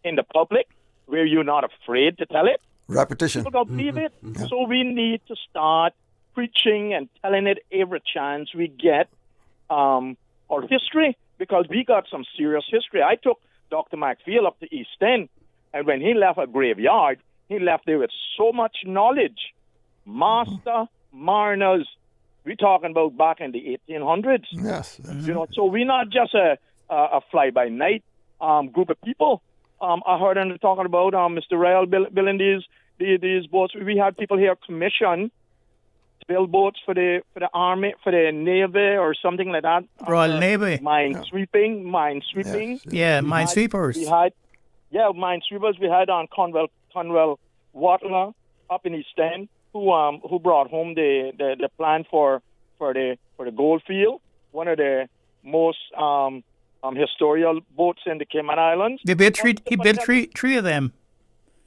in the public where you're not afraid to tell it, repetition, people gonna believe it. Mm-hmm. So we need to start preaching and telling it every chance we get our history, because we got some serious history. I took Dr. Mcfield up to East End, and when he left a graveyard, he left there with so much knowledge. Master mariners, we're talking about back in the 1800s. Yes. So we're not just a fly-by-night group of people. I heard them talking about Mr. Rail building these boats. We had people here commissioned to build boats for the Army, for the Navy, or something like that. Royal Navy. Minesweeping. Yes. Yeah, minesweepers. Minesweepers. We had on Conwell Watler up in East End, who brought home the plan for the gold field, one of the most historical boats in the Cayman Islands. He built three of them.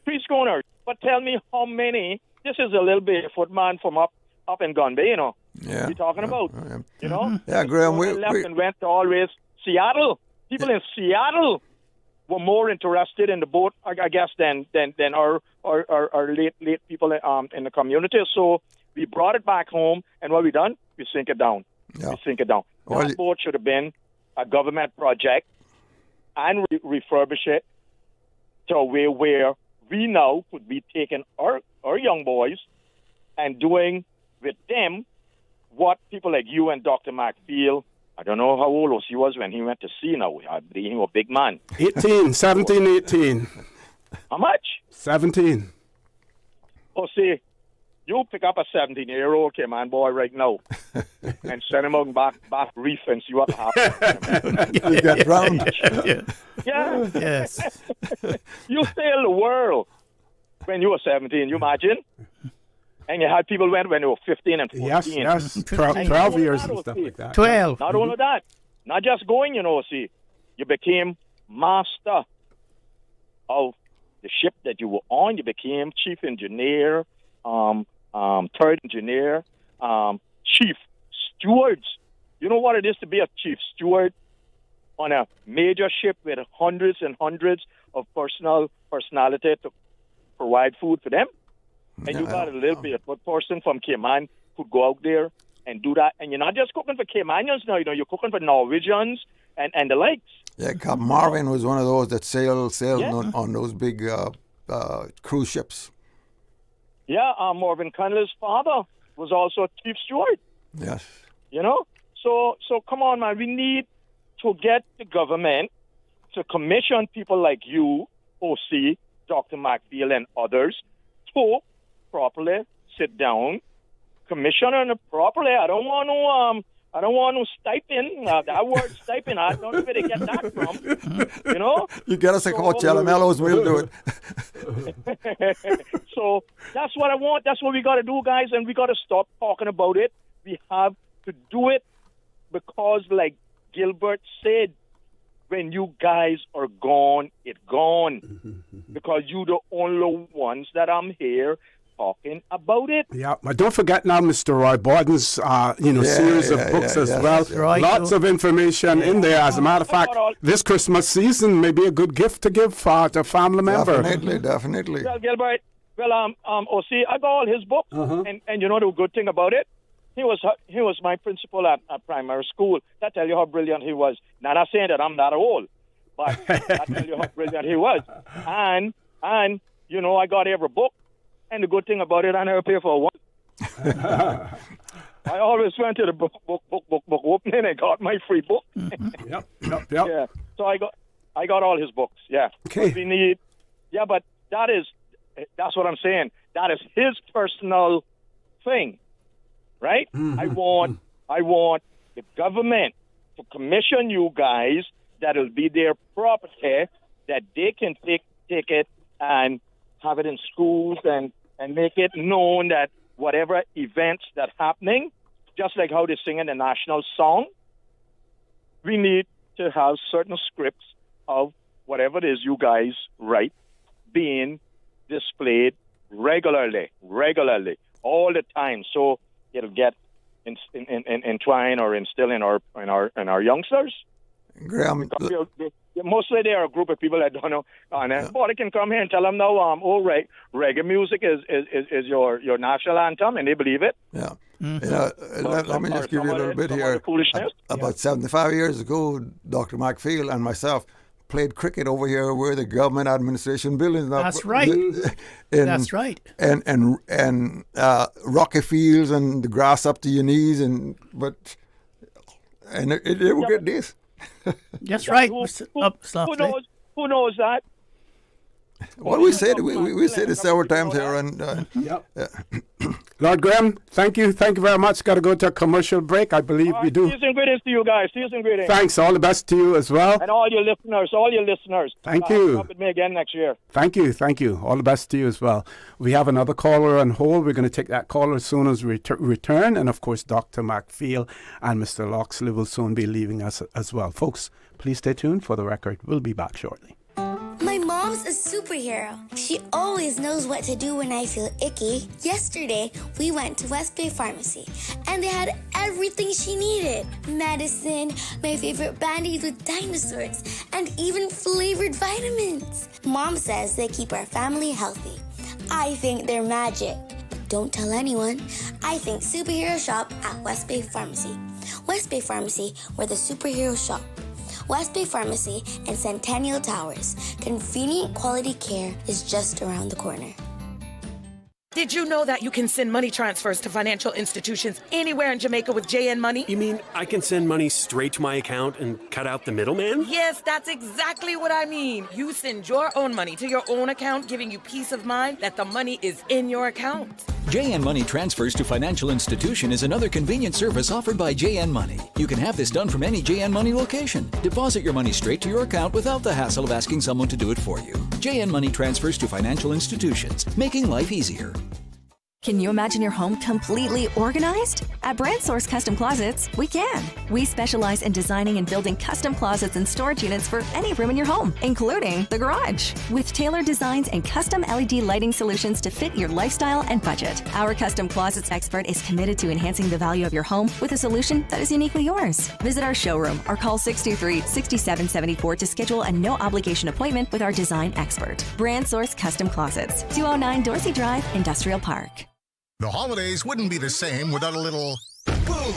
3 schooners. But tell me how many. This is a little bit footman from up in Gun Bay, Yeah. We're talking about, Yeah, Graham, we left and went to always Seattle. People in Seattle were more interested in the boat, I guess, than our late people in the community. So we brought it back home, and what we done? We sink it down. Yeah. We sink it down. That boat should have been a government project, and refurbish it to a way where we now could be taking our young boys and doing with them what people like you and Dr. Mcfield, I don't know how old he was when he went to sea now. I believe he was a big man. 17, 18. How much? 17. Oh, see, you pick up a 17-year-old Cayman boy right now and send him out back reef and see what happens. You get drowned. Yeah. Yes. You sail the world when you were 17, you imagine? And you had people went when they were 15 and 14. Yes. 12 years and stuff like that. 12. Not only that, not just going, see, you became master of the ship that you were on. You became chief engineer, third engineer, chief stewards. You know what it is to be a chief steward on a major ship with hundreds and hundreds of personality to provide food for them? And you got a little bit of a person from Cayman who go out there and do that. And you're not just cooking for Caymanians now, you're cooking for Norwegians and the likes. Yeah, Captain Marvin was one of those that sailed on those big cruise ships. Yeah, Marvin Connolly's father was also a chief steward. Yes. So come on, man. We need to get the government to commission people like you, OC, Dr. Mcfield, and others to properly sit down, commission it properly. I don't want no stipend. That word stipend, I don't know where they get that from. You get us a couple of Jalamellos, we'll do it. So that's what I want. That's what we got to do, guys, and we got to stop talking about it. We have to do it because, like Gilbert said, when you guys are gone, it's gone. Because you the only ones that I'm here talking about it. Yeah, but don't forget now, Mr. Roy Borden's, series of books as well. Right. Lots of information in there. As a matter of fact, this Christmas season may be a good gift to give to a family member. Definitely. Well, Gilbert, OC, I got all his books, and you know the good thing about it? He was my principal at primary school. That tell you how brilliant he was. Now, I'm not saying that I'm that old, but that tell you how brilliant he was. And I got every book, and the good thing about it, I never pay for one. I always went to the book opening and got my free book. Yep. Yeah. So I got all his books. Yeah. Okay. We need. Yeah, but that's what I'm saying. That is his personal thing. Right? I want the government to commission you guys that'll be their property, that they can take it and have it in schools and make it known that whatever events that happening, just like how they sing in the national song, we need to have certain scripts of whatever it is you guys write being displayed regularly, all the time. So it'll get entwined or instilled in our youngsters. Graham, mostly they are a group of people that don't know. But they can come here and tell them now, reggae music is your national anthem, and they believe it. Yeah. Let me just give you a little bit here. About 75 years ago, Dr. Mcfield and myself played cricket over here where the government administration buildings. That's right. That's right. And rocky fields and the grass up to your knees, it will get this. That's right. Who knows that? Well, we said it several times here, and Lord Graham, thank you very much. Got to go to a commercial break, I believe we do. Season greetings to you guys. Season greetings. Thanks. All the best to you as well. And all your listeners. Thank you. Come with me again next year. Thank you. All the best to you as well. We have another caller on hold. We're going to take that caller as soon as we return. And of course, Dr. Mcfield and Mr. Loxley will soon be leaving us as well. Folks, please stay tuned for the record. We'll be back shortly. My mom's a superhero. She always knows what to do when I feel icky. Yesterday, we went to West Bay Pharmacy, and they had everything she needed. Medicine, my favorite band-aids with dinosaurs, and even flavored vitamins. Mom says they keep our family healthy. I think they're magic. But don't tell anyone. I think superhero shop at West Bay Pharmacy. West Bay Pharmacy, where the superheroes shop. West Bay Pharmacy and Centennial Towers. Convenient quality care is just around the corner. Did you know that you can send money transfers to financial institutions anywhere in Jamaica with JN Money? You mean I can send money straight to my account and cut out the middleman? Yes, that's exactly what I mean. You send your own money to your own account, giving you peace of mind that the money is in your account. JN Money Transfers to Financial Institution is another convenient service offered by JN Money. You can have this done from any JN Money location. Deposit your money straight to your account without the hassle of asking someone to do it for you. JN Money Transfers to Financial Institutions, making life easier. Can you imagine your home completely organized? At Brand Source Custom Closets, we can. We specialize in designing and building custom closets and storage units for any room in your home, including the garage. With tailored designs and custom LED lighting solutions to fit your lifestyle and budget. Our custom closets expert is committed to enhancing the value of your home with a solution that is uniquely yours. Visit our showroom or call 623-6774 to schedule a no-obligation appointment with our design expert. Brand Source Custom Closets, 209 Dorsey Drive, Industrial Park. The holidays wouldn't be the same without a little boom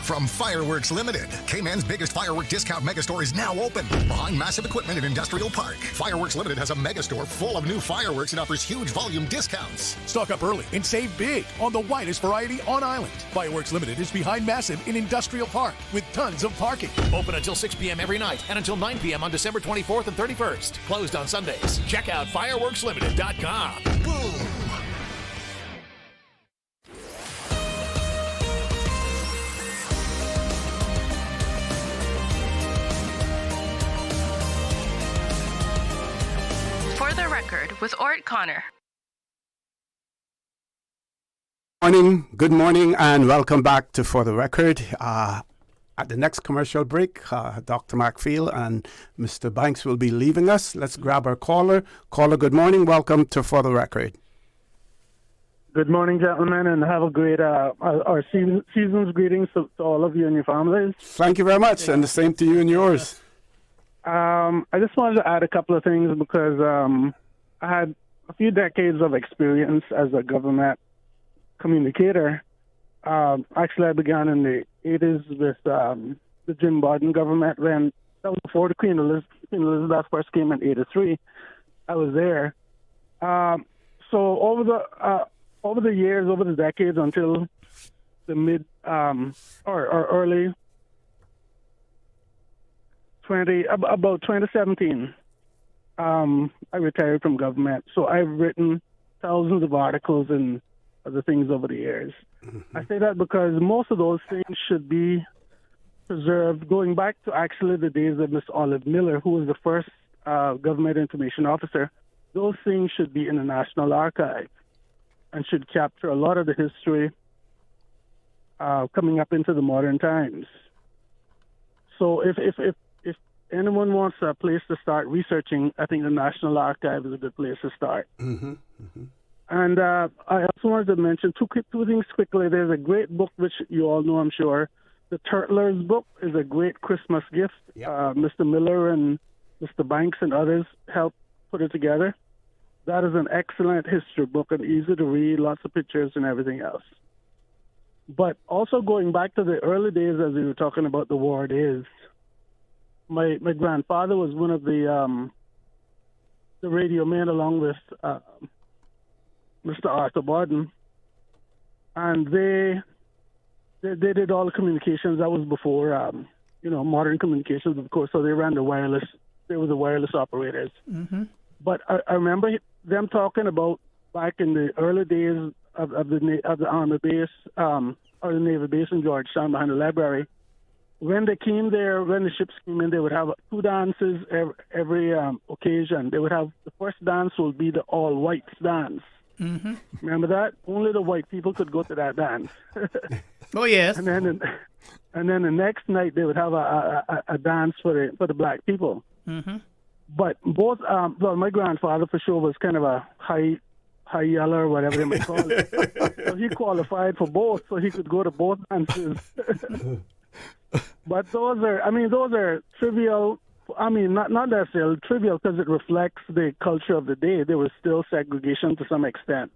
from Fireworks Limited. Cayman's biggest firework discount megastore is now open behind massive equipment in Industrial Park. Fireworks Limited has a megastore full of new fireworks and offers huge volume discounts. Stock up early and save big on the widest variety on island. Fireworks Limited is behind massive in Industrial Park with tons of parking. Open until 6 p.m. every night and until 9 p.m. on December 24th and 31st. Closed on Sundays. Check out fireworkslimited.com. Boom! For the record, with Orrett Connor. Good morning, and welcome back to For the Record. At the next commercial break, Dr. Mcfield and Mr. Banks will be leaving us. Let's grab our caller. Caller, good morning. Welcome to For the Record. Good morning, gentlemen, and have a great our season's greetings to all of you and your families. Thank you very much, and the same to you and yours. I just wanted to add a couple of things because I had a few decades of experience as a government communicator. Actually, I began in the 80s with the Jim Biden government. When that was before the Queen Elizabeth first came in '83. I was there. So over the years, over the decades, until the mid or early about 2017, I retired from government. So I've written thousands of articles and other things over the years. I say that because most of those things should be preserved, going back to actually the days of Miss Olive Miller, who was the first government information officer. Those things should be in the National Archive and should capture a lot of the history coming up into the modern times. So if anyone wants a place to start researching, I think the National Archive is a good place to start. And I also wanted to mention two things quickly. There's a great book which you all know, I'm sure. The Turtlers book is a great Christmas gift. Mr. Miller and Mr. Banks and others helped put it together. That is an excellent history book and easy to read, lots of pictures and everything else. But also going back to the early days, as we were talking about the war days, my grandfather was one of the radio men along with Mr. Arthur Borden, and they did all the communications. That was before modern communications, of course. So they ran the wireless. They were the wireless operators. But I remember them talking about back in the early days of the Army base or the Navy base in Georgetown behind the library. When they came there, when the ships came in, they would have 2 dances every occasion. They would have the first dance would be the all whites dance. Remember that? Only the white people could go to that dance. Oh yes. And then the next night they would have a dance for the black people. But both, my grandfather for sure was kind of a high yeller or whatever they might call it. So he qualified for both, so he could go to both dances. But those are trivial. I mean, not necessarily trivial because it reflects the culture of the day. There was still segregation to some extent.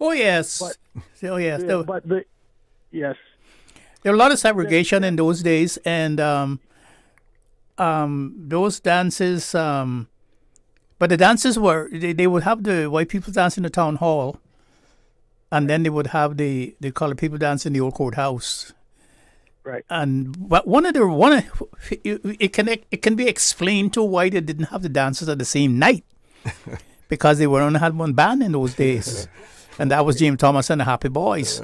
Oh yes. Yes. There were a lot of segregation in those days, and those dances. But the dances were they would have the white people dance in the town hall, and then they would have the colored people dance in the old courthouse. Right. But it can be explained to why they didn't have the dances at the same night, because they only had one band in those days, and that was James Thomas and the Happy Boys.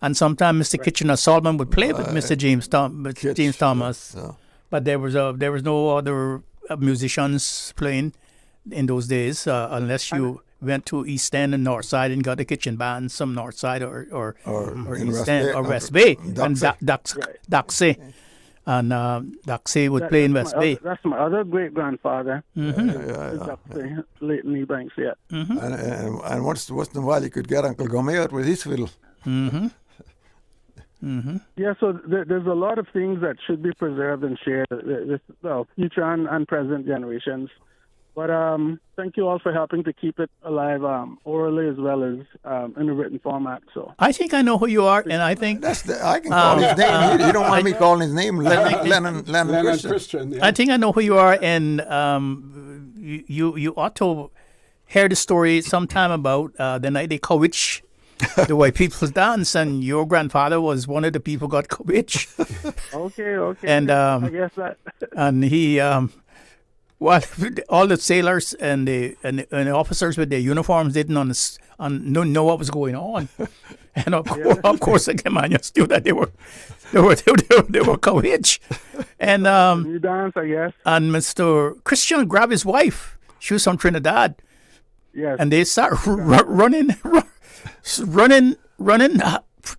And sometimes Mr. Kitchener Solomon would play with Mr. James Thomas, but there was no other musicians playing in those days unless you went to East End and North Side and got a kitchen band, some North Side or East End or West Bay, and Doxy. And Doxy would play in West Bay. That's my other great grandfather. Doxy, Leighton E. Banks, And once in a while you could get Uncle Gomez out with his fiddle. Yeah, so there's a lot of things that should be preserved and shared with future and present generations. But thank you all for helping to keep it alive orally as well as in a written format. So I think I know who you are, and I think I can call his name. You don't want me calling his name, Lennon Christian. I think I know who you are, and you ought to hear the story sometime about the night they cowitch the white people's dance, and your grandfather was one of the people got cowitch. Okay. And I guess that. And he. Well, all the sailors and the officers with their uniforms didn't know what was going on, and of course, the Caymanians knew that they were cowitch, and you dance, I guess. And Mr. Christian grabbed his wife. She was from Trinidad. Yes. And they start running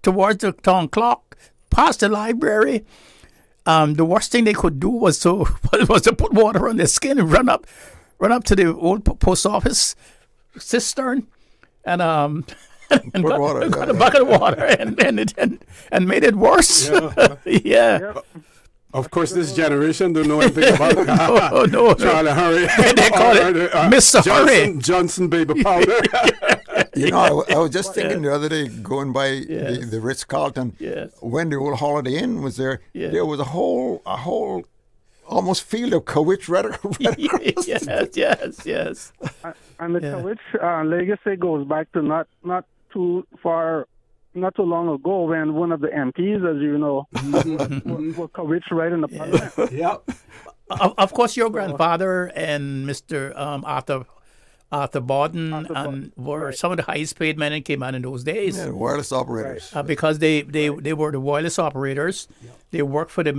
towards the town clock, past the library. The worst thing they could do was to put water on their skin and run up to the old post office cistern, and and got a bucket of water and made it worse. Yeah. Of course, this generation don't know anything about no. Charlie Hurry. They call it Mr. Hurry. Johnson baby powder. You know, I was just thinking the other day, going by the Ritz-Carlton, when the old Holiday Inn was there, there was a whole almost field of Kowich right across. Yes. And the Kowich legacy goes back to not too long ago when one of the MPs, as you know, were Kowich right in the parliament. Yep. Of course, your grandfather and Mr. Arthur Borden were some of the highest paid men in Cayman in those days. Yeah, wireless operators. Because they were the wireless operators. They worked for the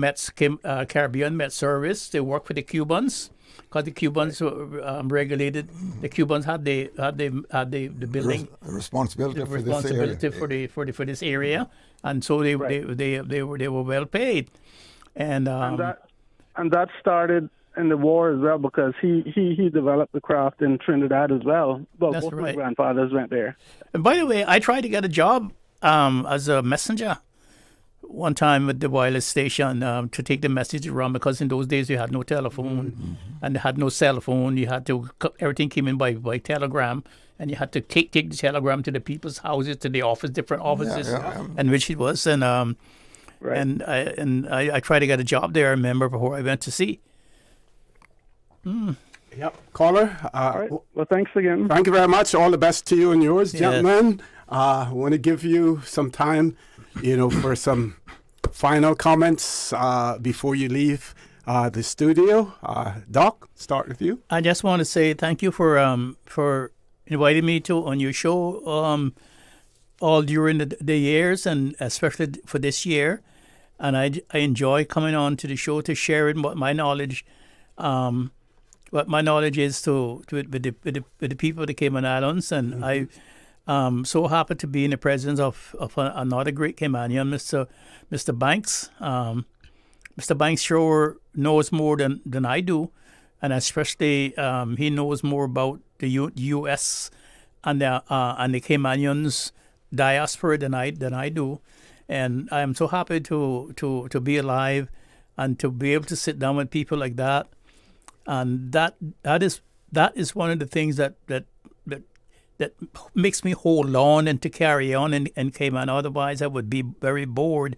Caribbean Met Service. They worked for the Cubans because the Cubans were regulated. The Cubans had the building responsibility for this area, and so they were well paid, and that started in the war as well because he developed the craft in Trinidad as well. Well, both my grandfathers went there. And by the way, I tried to get a job as a messenger one time with the wireless station to take the message around because in those days you had no telephone and they had no cell phone. You had to everything came in by telegram, and you had to take the telegram to the people's houses, to the different offices, and which it was. And I tried to get a job there. I remember before I went to sea. Yep. Caller. All right. Well, thanks again. Thank you very much. All the best to you and yours, gentlemen. I want to give you some time, for some final comments before you leave the studio. Doc, start with you. I just want to say thank you for inviting me on your show all during the years, and especially for this year. And I enjoy coming on to the show to share what my knowledge. What my knowledge is with the people of the Cayman Islands, and I'm so happy to be in the presence of another great Caymanian, Mr. Banks. Mr. Banks sure knows more than I do, and especially he knows more about the U.S. and the Caymanians diaspora than I do, and I am so happy to be alive and to be able to sit down with people like that. And that is one of the things that makes me hold on and to carry on in Cayman. Otherwise, I would be very bored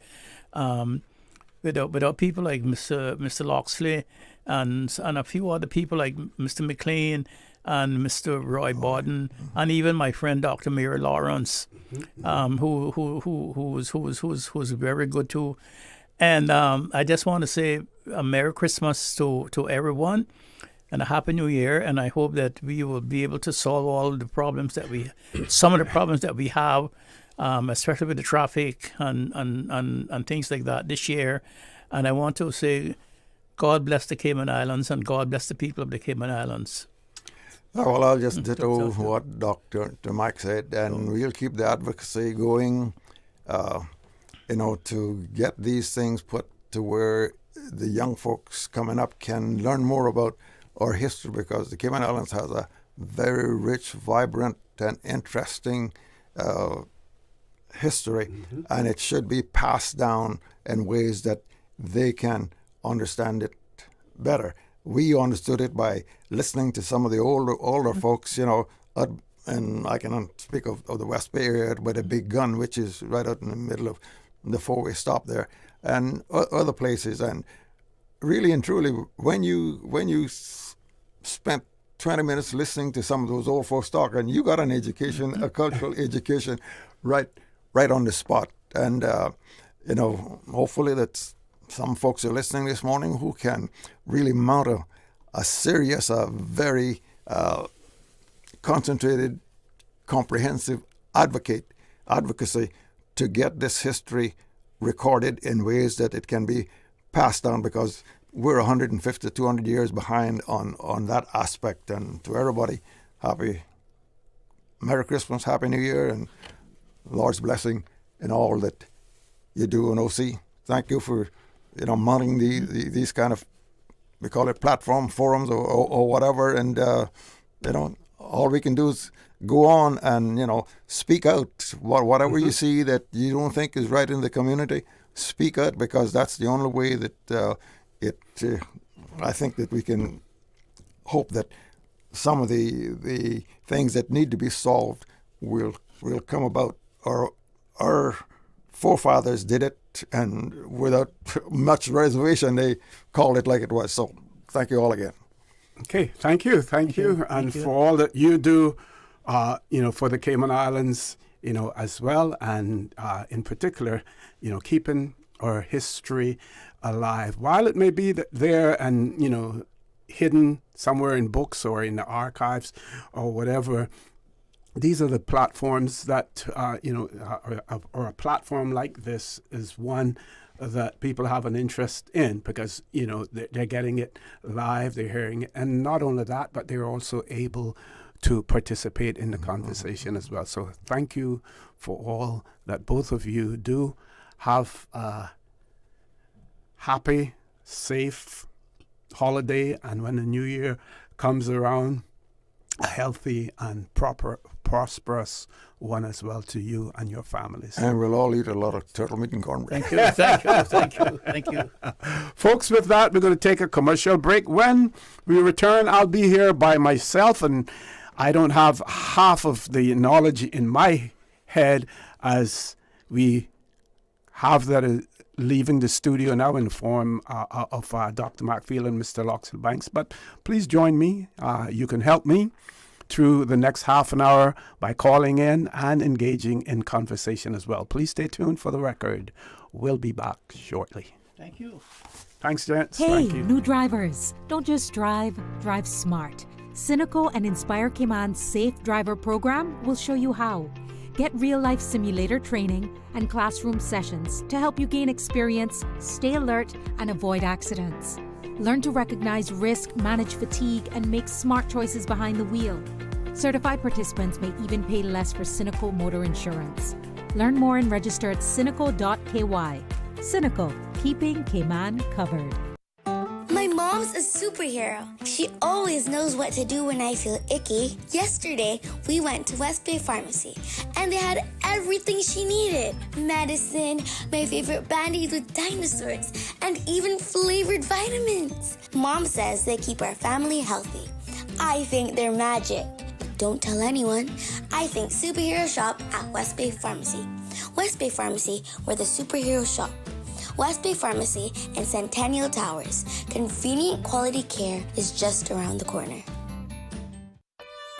without people like Mr. Loxley and a few other people like Mr. McLean and Mr. Roy Borden and even my friend Dr. Mary Lawrence, who's very good too. And I just want to say a Merry Christmas to everyone and a Happy New Year. And I hope that we will be able to solve all the problems some of the problems that we have, especially with the traffic and things like that this year. And I want to say, God bless the Cayman Islands and God bless the people of the Cayman Islands. Well, I'll just ditto what Dr. Mike said, and we'll keep the advocacy going. To get these things put to where the young folks coming up can learn more about our history, because the Cayman Islands has a very rich, vibrant, and interesting history, and it should be passed down in ways that they can understand it better. We understood it by listening to some of the older folks, and I can speak of the West Bay area with a Big Gun, which is right out in the middle of the four-way stop there, and other places. And really and truly, when you spent 20 minutes listening to some of those old folks talk, and you got an education, a cultural education, right on the spot. And hopefully that some folks are listening this morning who can really mount a serious, very concentrated, comprehensive advocacy to get this history recorded in ways that it can be passed down, because we're 150, 200 years behind on that aspect. And to everybody, Merry Christmas, Happy New Year, and Lord's blessing in all that you do in OC. Thank you for mounting these kind of, we call it platform forums or whatever, and all we can do is go on and, speak out. Whatever you see that you don't think is right in the community, speak out, because that's the only way that I think that we can hope that some of the things that need to be solved will come about. Our forefathers did it, and without much reservation, they called it like it was. So thank you all again. Okay, thank you. And for all that you do, for the Cayman Islands, as well, and in particular, keeping our history alive. While it may be there and, hidden somewhere in books or in the archives or whatever, these are the platforms that, or a platform like this is one that people have an interest in, because, they're getting it live, they're hearing it. And not only that, but they're also able to participate in the conversation as well. So thank you for all that both of you do. Have a happy, safe holiday, and when the new year comes around, a healthy and prosperous one as well to you and your families. And we'll all eat a lot of turtle meat and cornbread. Thank you. Folks, with that, we're going to take a commercial break. When we return, I'll be here by myself, and I don't have half of the knowledge in my head as we have that leaving the studio now in the form of Dr. Mcfield and Mr. Loxley Banks. But please join me. You can help me through the next half an hour by calling in and engaging in conversation as well. Please stay tuned for the record. We'll be back shortly. Thank you. Thanks, gents. Hey, Thank you. new drivers. Don't just drive smart. Cynical and Inspire Cayman's Safe Driver program will show you how. Get real-life simulator training and classroom sessions to help you gain experience, stay alert, and avoid accidents. Learn to recognize risk, manage fatigue, and make smart choices behind the wheel. Certified participants may even pay less for Cynical motor insurance. Learn more and register at cynical.ky. Cynical, keeping Cayman covered. My mom's a superhero. She always knows what to do when I feel icky. Yesterday, we went to West Bay Pharmacy, and they had everything she needed. Medicine, my favorite Band-Aids with dinosaurs, and even flavored vitamins. Mom says they keep our family healthy. I think they're magic. Don't tell anyone. I think superhero shop at West Bay Pharmacy. West Bay Pharmacy, where the superheroes shop. West Bay Pharmacy and Centennial Towers. Convenient quality care is just around the corner.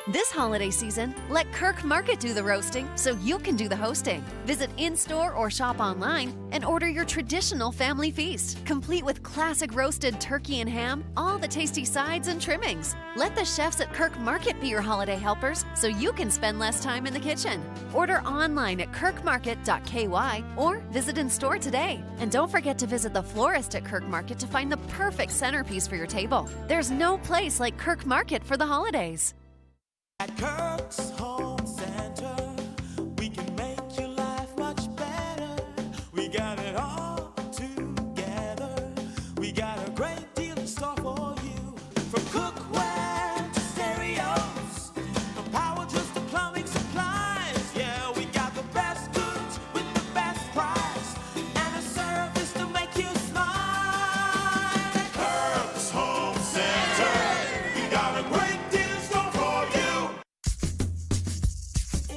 This holiday season, let Kirk Market do the roasting so you can do the hosting. Visit in-store or shop online and order your traditional family feast, complete with classic roasted turkey and ham, all the tasty sides and trimmings. Let the chefs at Kirk Market be your holiday helpers so you can spend less time in the kitchen. Order online at kirkmarket.ky or visit in-store today. And don't forget to visit the florist at Kirk Market to find the perfect centerpiece for your table. There's no place like Kirk Market for the holidays. At Kirk's Home Center, we can make your life much better. We got it all together. We got a great deal in store for you. From cookware to stereos, from power tools to plumbing supplies. Yeah, we got the best goods with the best price and a service to make you smile. At Kirk's Home Center, we got a great deal in store for you.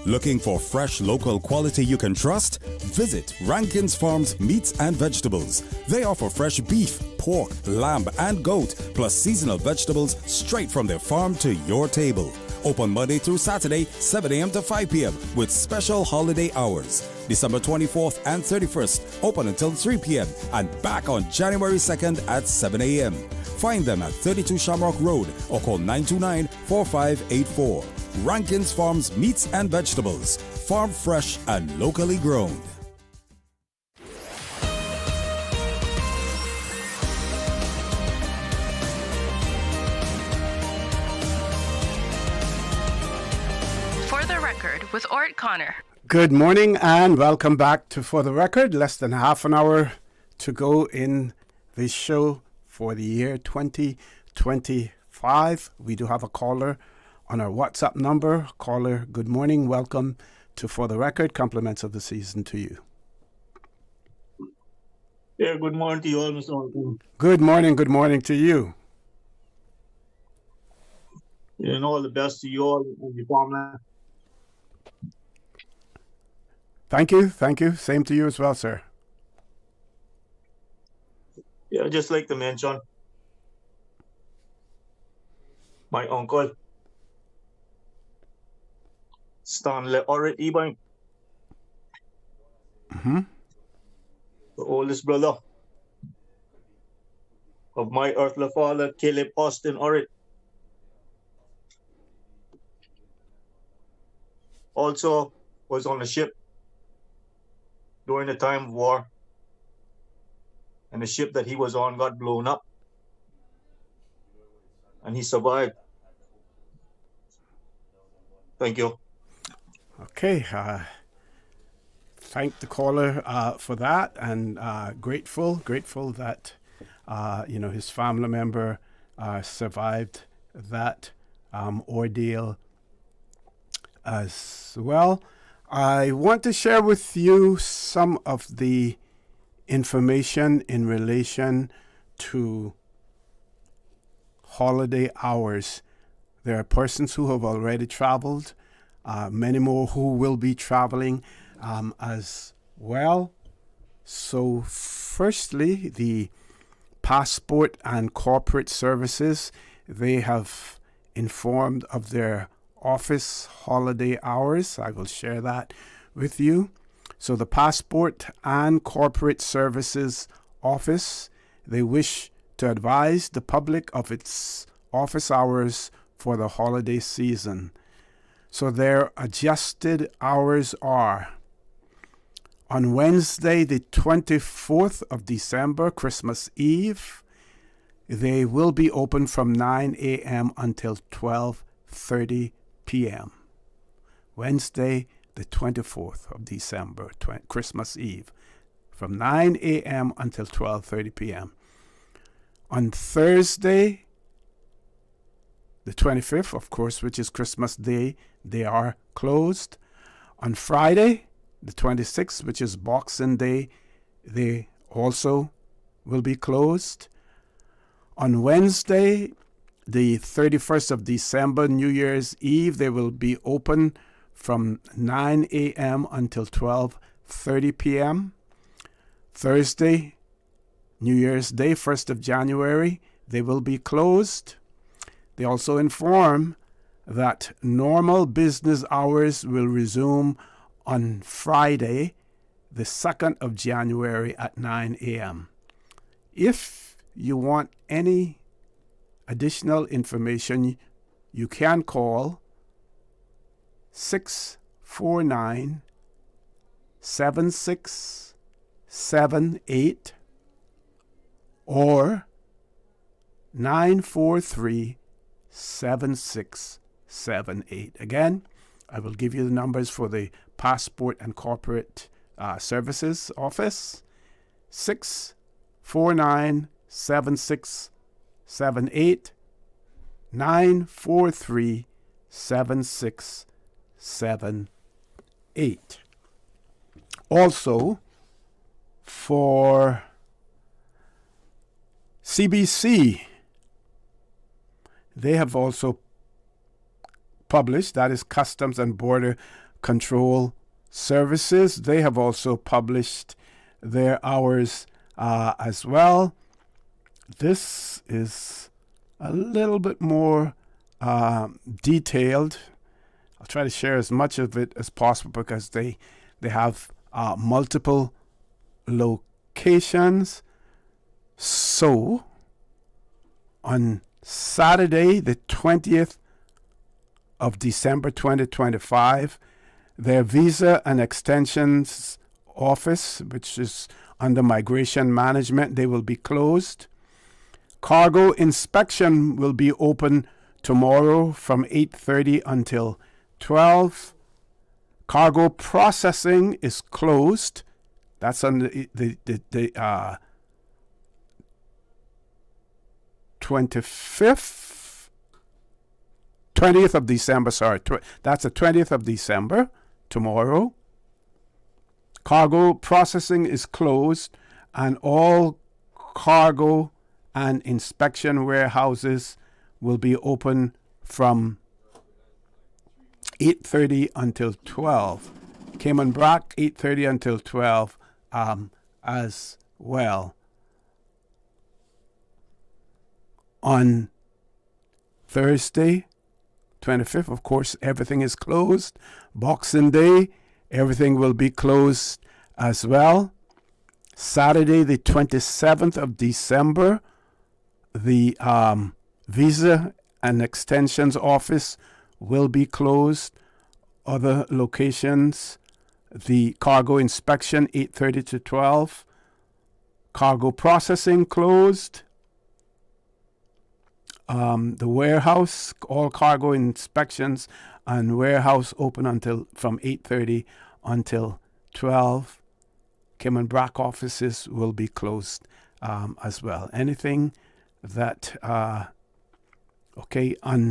Looking for fresh, local quality you can trust? Visit Rankin's Farms Meats and Vegetables. They offer fresh beef, pork, lamb, and goat, plus seasonal vegetables straight from their farm to your table. Open Monday through Saturday, 7 a.m. to 5 p.m. with special holiday hours. December 24th and 31st, open until 3 p.m. and back on January 2nd at 7 a.m. Find them at 32 Shamrock Road or call 929-4584. Rankin's Farms Meats and Vegetables. Farm fresh and locally grown. For the Record with Orrett Connor. Good morning and welcome back to For the Record. Less than half an hour to go in this show for the year 2025. We do have a caller on our WhatsApp number. Caller, good morning. Welcome to For the Record. Compliments of the season to you. Yeah, good morning to you all, Mr. Uncle. Good morning to you. And all the best to you all and your family. Thank you. Same to you as well, sir. Yeah, I'd just like to mention my uncle, Stanley Orrett Ebine, the oldest brother of my earthly father, Caleb Austin Orrett. Also was on a ship during the time of war, and the ship that he was on got blown up, and he survived. Thank you. Okay. Thank the caller for that, and grateful that his family member survived that ordeal as well. I want to share with you some of the information in relation to holiday hours. There are persons who have already traveled, many more who will be traveling as well. So firstly, the Passport and Corporate Services, they have informed of their office holiday hours. I will share that with you. So the Passport and Corporate Services Office, they wish to advise the public of its office hours for the holiday season. So their adjusted hours are: on Wednesday, the 24th of December, Christmas Eve, they will be open from 9 a.m. until 12:30 p.m. Wednesday, the 24th of December, Christmas Eve, from 9 a.m. until 12:30 p.m. On Thursday, the 25th, of course, which is Christmas Day, they are closed. On Friday, the 26th, which is Boxing Day, they also will be closed. On Wednesday, the 31st of December, New Year's Eve, they will be open from 9 a.m. until 12:30 p.m. Thursday, New Year's Day, 1st of January, they will be closed. They also inform that normal business hours will resume on Friday, the 2nd of January at 9 a.m. If you want any additional information, you can call 649-7678 or 943-7678. Again, I will give you the numbers for the Passport and Corporate Services Office: 649-7678, 943-7678. Also, for CBC, they have also published, that is Customs and Border Control Services, they have also published their hours as well. This is a little bit more detailed. I'll try to share as much of it as possible because they have multiple locations. So, on Saturday, the 20th of December 2025, their Visa and Extensions Office, which is under Migration Management, they will be closed. Cargo inspection will be open tomorrow from 8:30 until 12. Cargo processing is closed. That's on the 25th 20th of December, sorry. That's the 20th of December, tomorrow. Cargo processing is closed, and all cargo and inspection warehouses will be open from 8:30 until 12. Cayman Brac, 8:30 until 12 as well. On Thursday, 25th, of course, everything is closed. Boxing Day, everything will be closed as well. Saturday, the 27th of December, the Visa and Extensions Office will be closed. Other locations, the cargo inspection, 8:30 to 12. Cargo processing closed. The warehouse, all cargo inspections and warehouse open from 8:30 until 12. Cayman Brac offices will be closed as well. Anything that, on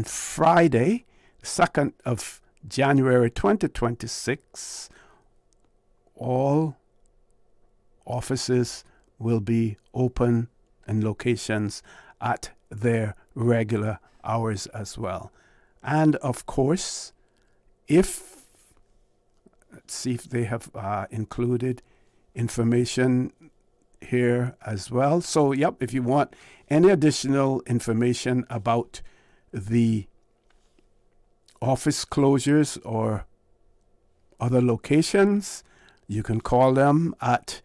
Friday, 2nd of January 2026, all offices will be open and locations at their regular hours as well. And of course, let's see if they have included information here as well. So, if you want any additional information about the office closures or other locations, you can call them at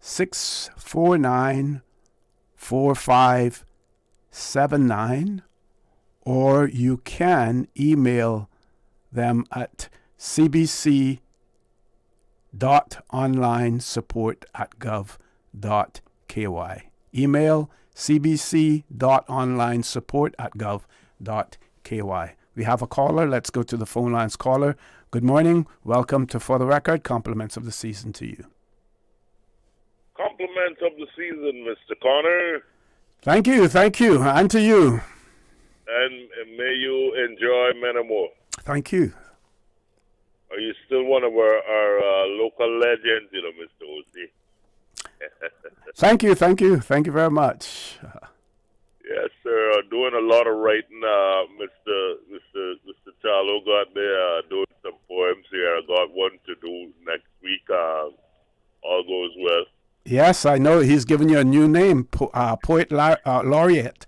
649-4579, or you can email them at cbc.onlinesupport@gov.ky. Email cbc.onlinesupport@gov.ky. We have a caller. Let's go to the phone lines. Caller, good morning. Welcome to For the Record. Compliments of the season to you. Compliments of the season, Mr. Connor. Thank you. And to you. And may you enjoy many more. Thank you. Are you still one of our local legends, Mr. O.C.? Thank you very much. Yes, sir. Doing a lot of writing. Mr. Charlo got there doing some poems here. I got one to do next week. All goes well. Yes, I know. He's given you a new name, Poet Laureate.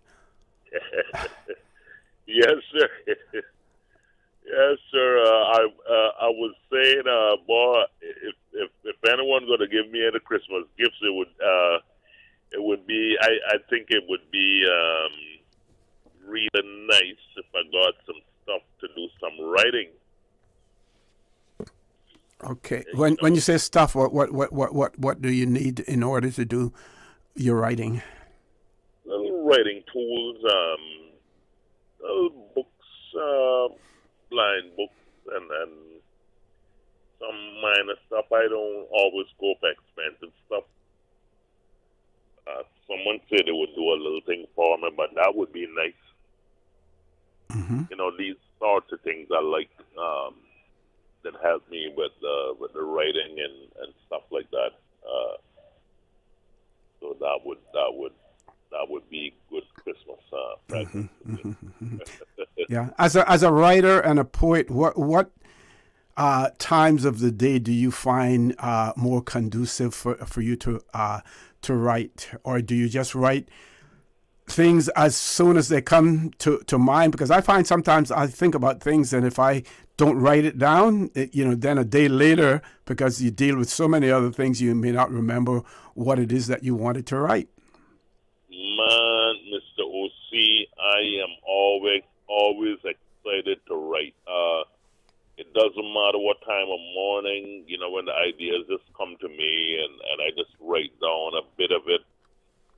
Yes, sir. Yes, sir. I was saying, boy, if anyone's going to give me any Christmas gifts, it would be. I think it would be really nice if I got some stuff to do some writing. Okay. When you say stuff, what do you need in order to do your writing? Little writing tools, little books, blind books, and some minor stuff. I don't always go for expensive stuff. Someone said they would do a little thing for me, but that would be nice. Mm-hmm. These sorts of things I like. That help me with the writing and stuff like that. So that would be good Christmas present. Yeah, as a writer and a poet, what times of the day do you find more conducive for you to write, or do you just write things as soon as they come to mind? Because I find sometimes I think about things, and if I don't write it down, then a day later, because you deal with so many other things, you may not remember what it is that you wanted to write. Man, Mr. O.C., I am always excited to write. It doesn't matter what time of morning, when the ideas just come to me, and I just write down a bit of it,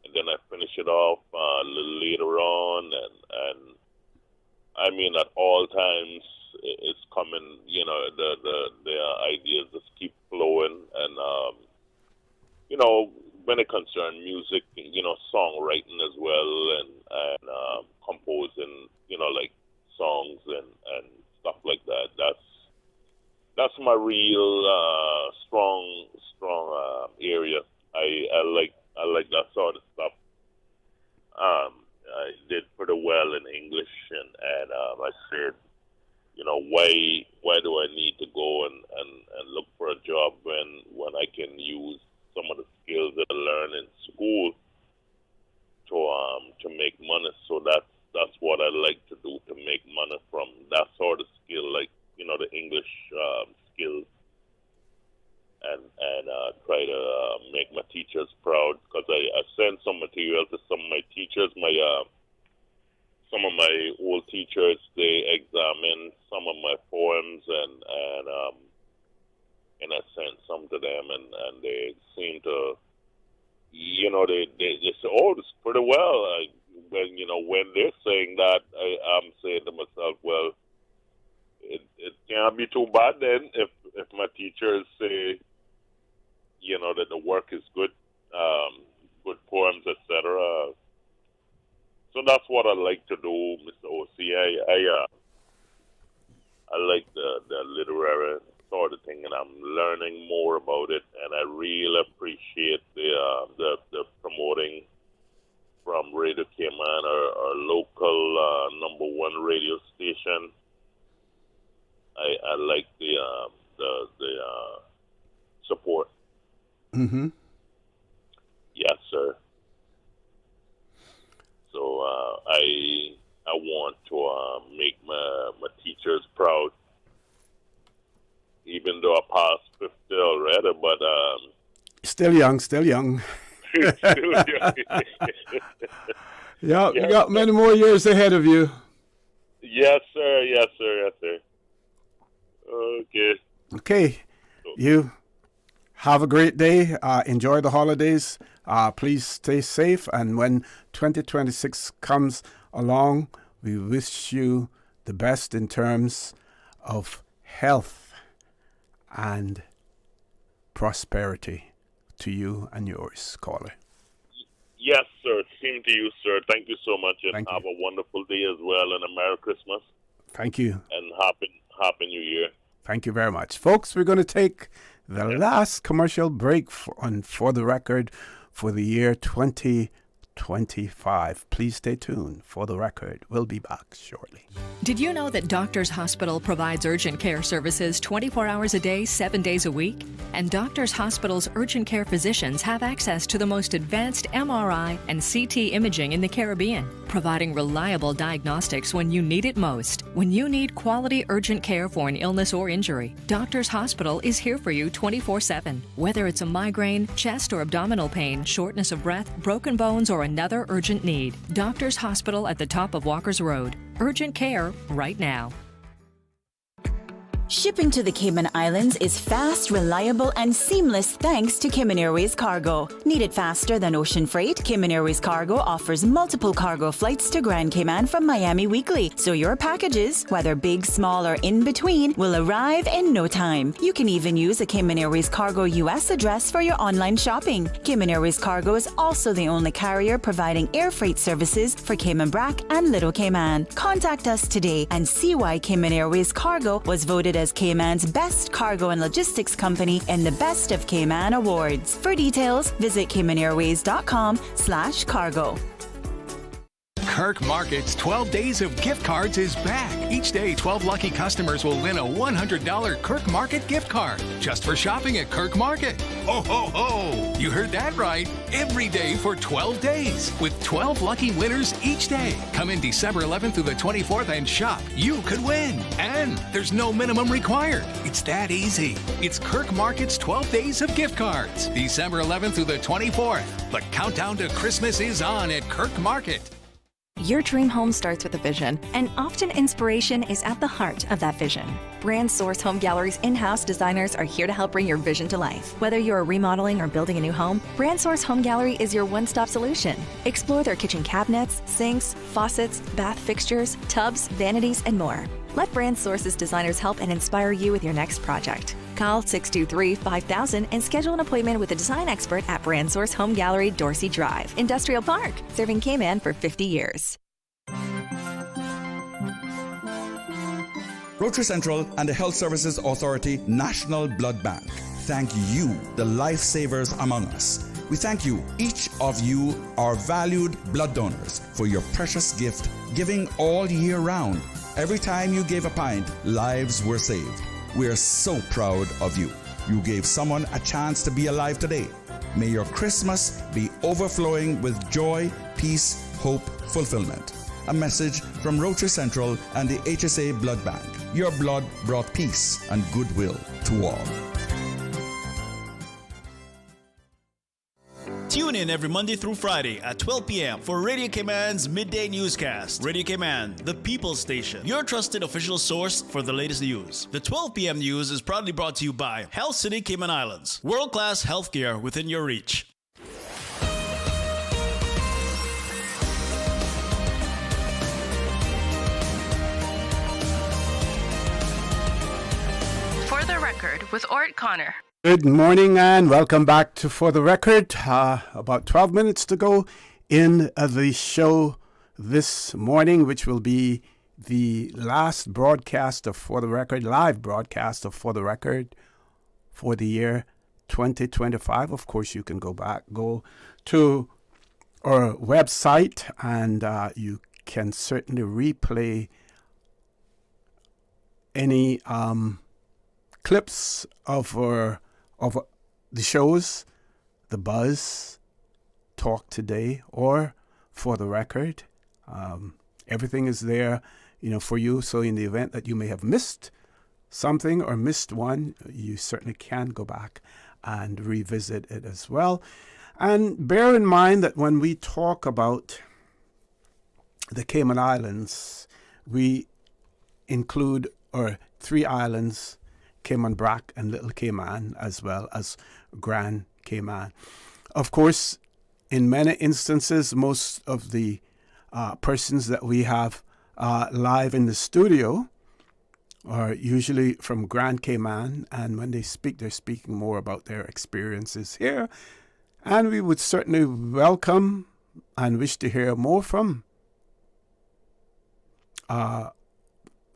and then I finish it off a little later on, and I mean at all times it's coming. The ideas just keep flowing, and when it concerns music, songwriting as well, and composing, like songs and stuff like that. That's my real strong area. I like that sort of stuff. I did pretty well in English, and I said, why do I need to go and look for a job when I can use some of the skills that I learned in school to make money? So that's what I like to do, to make money from that sort of skill, like the English skills, and try to make my teachers proud, because I sent some material to some of my teachers. Some of my old teachers, they examined some of my poems, and I sent some to them, and they seem to, they say, oh, this is pretty well. When they're saying that, I'm saying to myself, well, it can't be too bad then if my teachers say, that the work is good, good poems, etc. So that's what I like to do, Mr. O.C. I like the literary sort of thing, and I'm learning more about it, and I really appreciate the promoting from Radio Cayman, our local #1 radio station. I like the support. Mm-hmm. Yes, sir. So I want to make my teachers proud, even though I passed 50 already, but still young. Still young. Yeah, you got many more years ahead of you. Yes, sir. Yes, sir. Yes, sir. Okay. You have a great day. Enjoy the holidays. Please stay safe. And when 2026 comes along, we wish you the best in terms of health and prosperity to you and yours, caller. Yes, sir. Same to you, sir. Thank you so much, and have a wonderful day as well, and a Merry Christmas. Thank you. And Happy New Year. Thank you very much. Folks, we're going to take the last commercial break for the record for the year 2025. Please stay tuned for the record. We'll be back shortly. Did you know that Doctors Hospital provides urgent care services 24 hours a day, 7 days a week? And Doctors Hospital's urgent care physicians have access to the most advanced MRI and CT imaging in the Caribbean, providing reliable diagnostics when you need it most. When you need quality urgent care for an illness or injury, Doctors Hospital is here for you 24/7. Whether it's a migraine, chest or abdominal pain, shortness of breath, broken bones, or another urgent need, Doctors Hospital at the top of Walker's Road. Urgent care right now. Shipping to the Cayman Islands is fast, reliable, and seamless thanks to Cayman Airways Cargo. Need it faster than ocean freight? Cayman Airways Cargo offers multiple cargo flights to Grand Cayman from Miami weekly, so your packages, whether big, small, or in between, will arrive in no time. You can even use a Cayman Airways Cargo US address for your online shopping. Cayman Airways Cargo is also the only carrier providing air freight services for Cayman Brac and Little Cayman. Contact us today and see why Cayman Airways Cargo was voted as Cayman's best cargo and logistics company in the Best of Cayman Awards. For details, visit CaymanAirways.com/cargo. Kirk Market's 12 Days of Gift Cards is back. Each day, 12 lucky customers will win a $100 Kirk Market gift card just for shopping at Kirk Market. Ho, ho, ho! You heard that right. Every day for 12 days with 12 lucky winners each day. Come in December 11th through the 24th and shop. You could win. And there's no minimum required. It's that easy. It's Kirk Market's 12 Days of Gift Cards. December 11th through the 24th. The countdown to Christmas is on at Kirk Market. Your dream home starts with a vision, and often inspiration is at the heart of that vision. Brand Source Home Gallery's in-house designers are here to help bring your vision to life. Whether you're remodeling or building a new home, Brand Source Home Gallery is your one-stop solution. Explore their kitchen cabinets, sinks, faucets, bath fixtures, tubs, vanities, and more. Let Brand Source's designers help and inspire you with your next project. Call 623-5000 and schedule an appointment with a design expert at Brand Source Home Gallery, Dorsey Drive, Industrial Park, serving Cayman for 50 years. Rotary Central and the Health Services Authority National Blood Bank thank you, the lifesavers among us. We thank you, each of you, our valued blood donors, for your precious gift, giving all year round. Every time you gave a pint, lives were saved. We are so proud of you. You gave someone a chance to be alive today. May your Christmas be overflowing with joy, peace, hope, fulfillment. A message from Rotary Central and the HSA Blood Bank. Your blood brought peace and goodwill to all. Tune in every Monday through Friday at 12 p.m. for Radio Cayman's Midday Newscast. Radio Cayman, the People's Station, your trusted official source for the latest news. The 12 p.m. news is proudly brought to you by Health City Cayman Islands. World-class healthcare within your reach. For the Record with Orrett Connor. Good morning and welcome back to For the Record. About 12 minutes to go in the show this morning, which will be the last broadcast of For the Record, live broadcast of For the Record for the year 2025. Of course, you can go to our website and you can certainly replay any clips of the shows, The Buzz, Talk Today, or For the Record. Everything is there, for you. So in the event that you may have missed something or missed one, you certainly can go back and revisit it as well. And bear in mind that when we talk about the Cayman Islands, we include our 3 islands, Cayman Brac and Little Cayman, as well as Grand Cayman. Of course, in many instances, most of the persons that we have live in the studio are usually from Grand Cayman, and when they speak, they're speaking more about their experiences here. And we would certainly welcome and wish to hear more from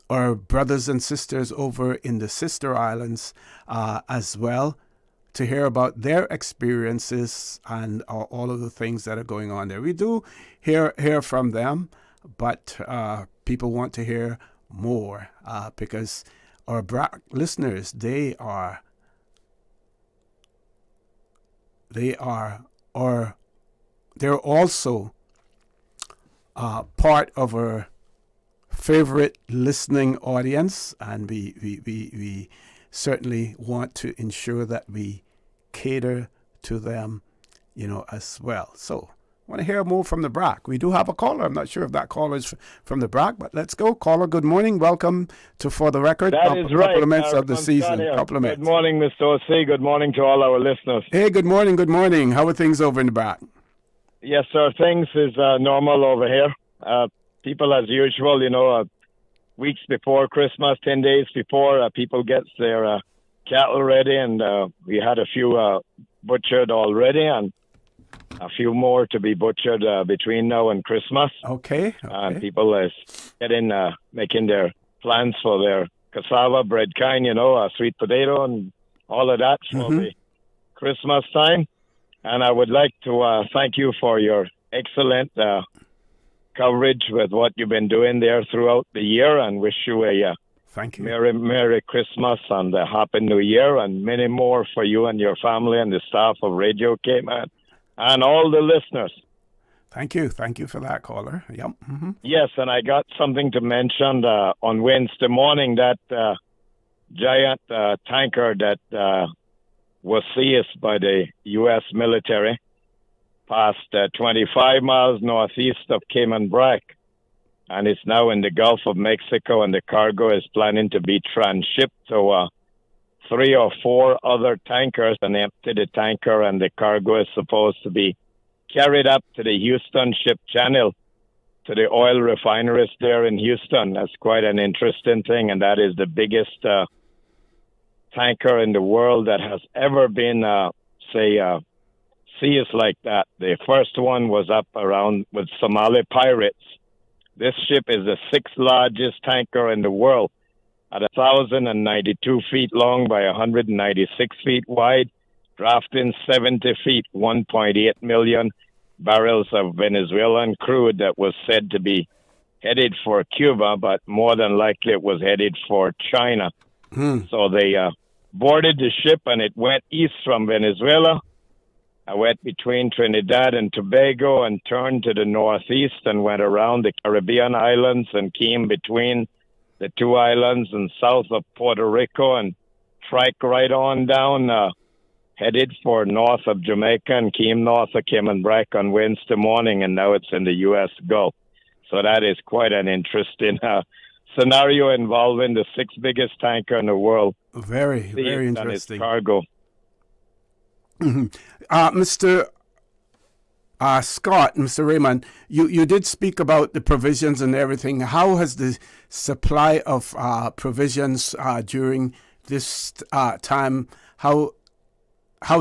our brothers and sisters over in the sister islands as well, to hear about their experiences and all of the things that are going on there. We do hear from them, but people want to hear more because our listeners, they're also part of our favorite listening audience, and we certainly want to ensure that we cater to them, as well. So I want to hear more from the Brac. We do have a caller. I'm not sure if that caller is from the Brac, but let's go. Caller, good morning. Welcome to For the Record. That is right. Compliments of the season. Compliments. Good morning, Mr. O.C. Good morning to all our listeners. Hey, good morning. Good morning. How are things over in the Brac? Yes, sir. Things is normal over here. People, as usual, weeks before Christmas, 10 days before, people get their cattle ready, and we had a few butchered already, and a few more to be butchered between now and Christmas. Okay. And people is making their plans for their cassava, bread kind, sweet potato, and all of that for the Christmas time. And I would like to thank you for your excellent coverage with what you've been doing there throughout the year, and wish you a thank you. Merry Christmas and a Happy New Year, and many more for you and your family and the staff of Radio Cayman and all the listeners. Thank you for that, caller. Yep. Yes, and I got something to mention on Wednesday morning, that giant tanker that was seized by the U.S. military past 25 miles northeast of Cayman Brac, and it's now in the Gulf of Mexico, and the cargo is planning to be transshipped to 3 or 4 other tankers and empty the tanker, and the cargo is supposed to be carried up to the Houston Ship Channel to the oil refineries there in Houston. That's quite an interesting thing, and that is the biggest tanker in the world that has ever been, seized like that. The first one was up around with Somali pirates. This ship is the 6th largest tanker in the world, at 1,092 feet long by 196 feet wide, drafting 70 feet, 1.8 million barrels of Venezuelan crude that was said to be headed for Cuba, but more than likely it was headed for China. So they boarded the ship and it went east from Venezuela. I went between Trinidad and Tobago and turned to the northeast and went around the Caribbean islands and came between the two islands and south of Puerto Rico and triked right on down, headed for north of Jamaica and came north of Cayman Brac on Wednesday morning, and now it's in the U.S. Gulf. So that is quite an interesting scenario involving the sixth biggest tanker in the world. Very interesting. Its cargo. Mr. Scott, Mr. Raymond, you did speak about the provisions and everything. How has the supply of provisions during this time? How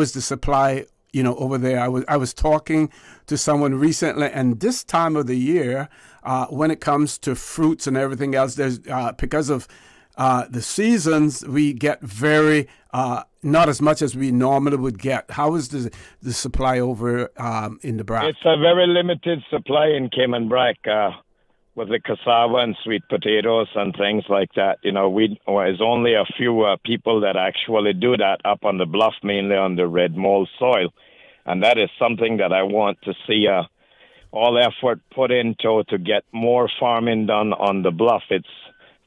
is the supply, over there? I was talking to someone recently, and this time of the year, when it comes to fruits and everything else, there's because of the seasons, we get very not as much as we normally would get. How is the supply over in the Brac? It's a very limited supply in Cayman Brac with the cassava and sweet potatoes and things like that. There's only a few people that actually do that up on the bluff, mainly on the red mold soil. And that is something that I want to see all effort put into to get more farming done on the bluff. It's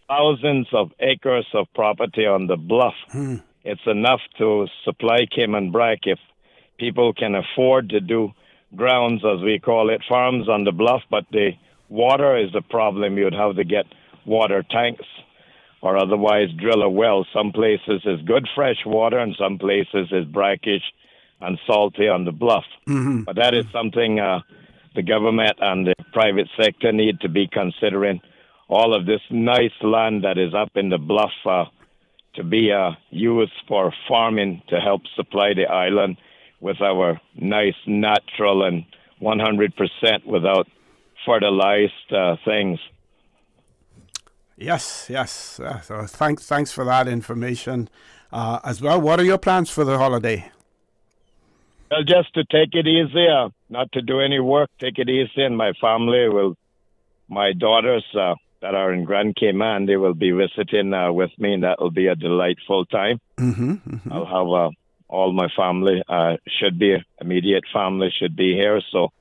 thousands of acres of property on the bluff. It's enough to supply Cayman Brac if people can afford to do grounds, as we call it, farms on the bluff, but the water is the problem. You'd have to get water tanks or otherwise drill a well. Some places is good fresh water and some places is brackish and salty on the bluff. But that is something the government and the private sector need to be considering. All of this nice land that is up in the bluff to be used for farming to help supply the island with our nice natural and 100% without fertilized things. Yes. So thanks for that information as well. What are your plans for the holiday? Well, just to take it easy, not to do any work, take it easy, and my family my daughters that are in Grand Cayman, they will be visiting with me, and that will be a delightful time. I'll have all my family, immediate family should be here, so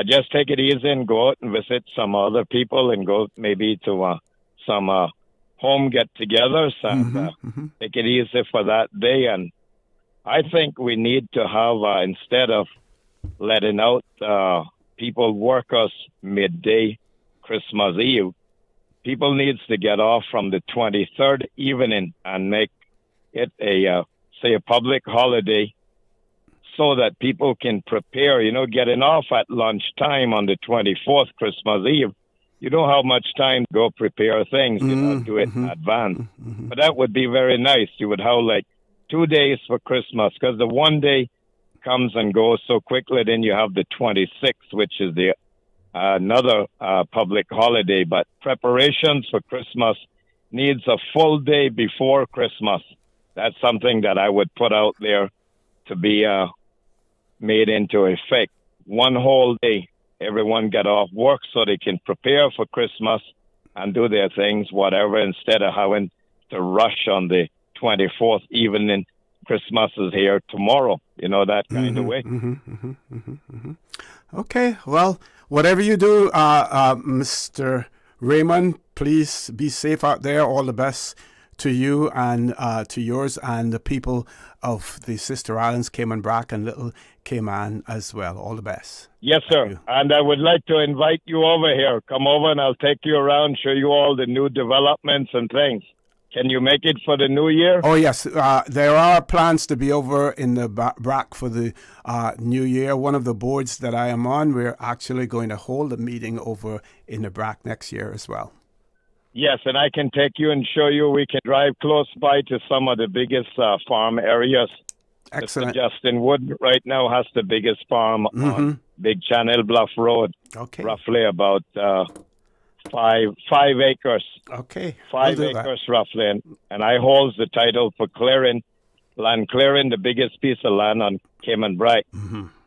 just take it easy and go out and visit some other people and go maybe to some home get-togethers and take it easy for that day. And I think we need to have, instead of letting out people work us midday Christmas Eve, people needs to get off from the 23rd evening and make it a public holiday so that people can prepare, getting off at lunchtime on the 24th Christmas Eve. You don't have much time to go prepare things, do it in advance. But that would be very nice. You would have like 2 days for Christmas, because the one day comes and goes so quickly. Then you have the 26th, which is the another public holiday. But preparations for Christmas needs a full day before Christmas. That's something that I would put out there to be made into effect. One whole day, everyone get off work so they can prepare for Christmas and do their things, whatever, instead of having to rush on the 24th evening. Christmas is here tomorrow, that kind of way. Okay, well, whatever you do, Mr. Raymond, please be safe out there. All the best to you and to yours and the people of the sister islands, Cayman Brac and Little Cayman as well. All the best. Yes, sir. And I would like to invite you over here. Come over and I'll take you around, show you all the new developments and things. Can you make it for the new year? Oh, yes. There are plans to be over in the Brac for the new year. One of the boards that I am on, we're actually going to hold a meeting over in the Brac next year as well. Yes, and I can take you and show you. We can drive close by to some of the biggest farm areas. Excellent. Mr. Justin Wood right now has the biggest farm on Big Channel Bluff Road. Okay. Roughly about 5 acres. Okay. 5 we'll do acres roughly. And I hold the title for clearing the biggest piece of land on Cayman Brack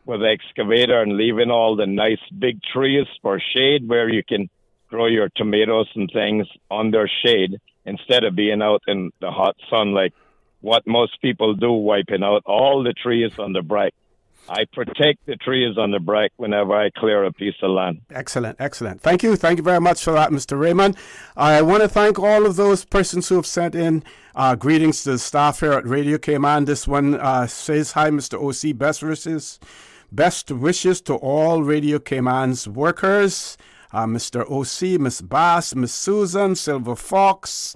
with the excavator and leaving all the nice big trees for shade where you can grow your tomatoes and things under shade instead of being out in the hot sun like what most people do, wiping out all the trees on the Brack. I protect the trees on the Brack whenever I clear a piece of land. Excellent, excellent. Thank you very much for that, Mr. Raymond. I want to thank all of those persons who have sent in greetings to the staff here at Radio Cayman. This one says, hi, Mr. OC, best wishes to all Radio Cayman's workers. Mr. OC, Miss Bass, Miss Susan, Silver Fox,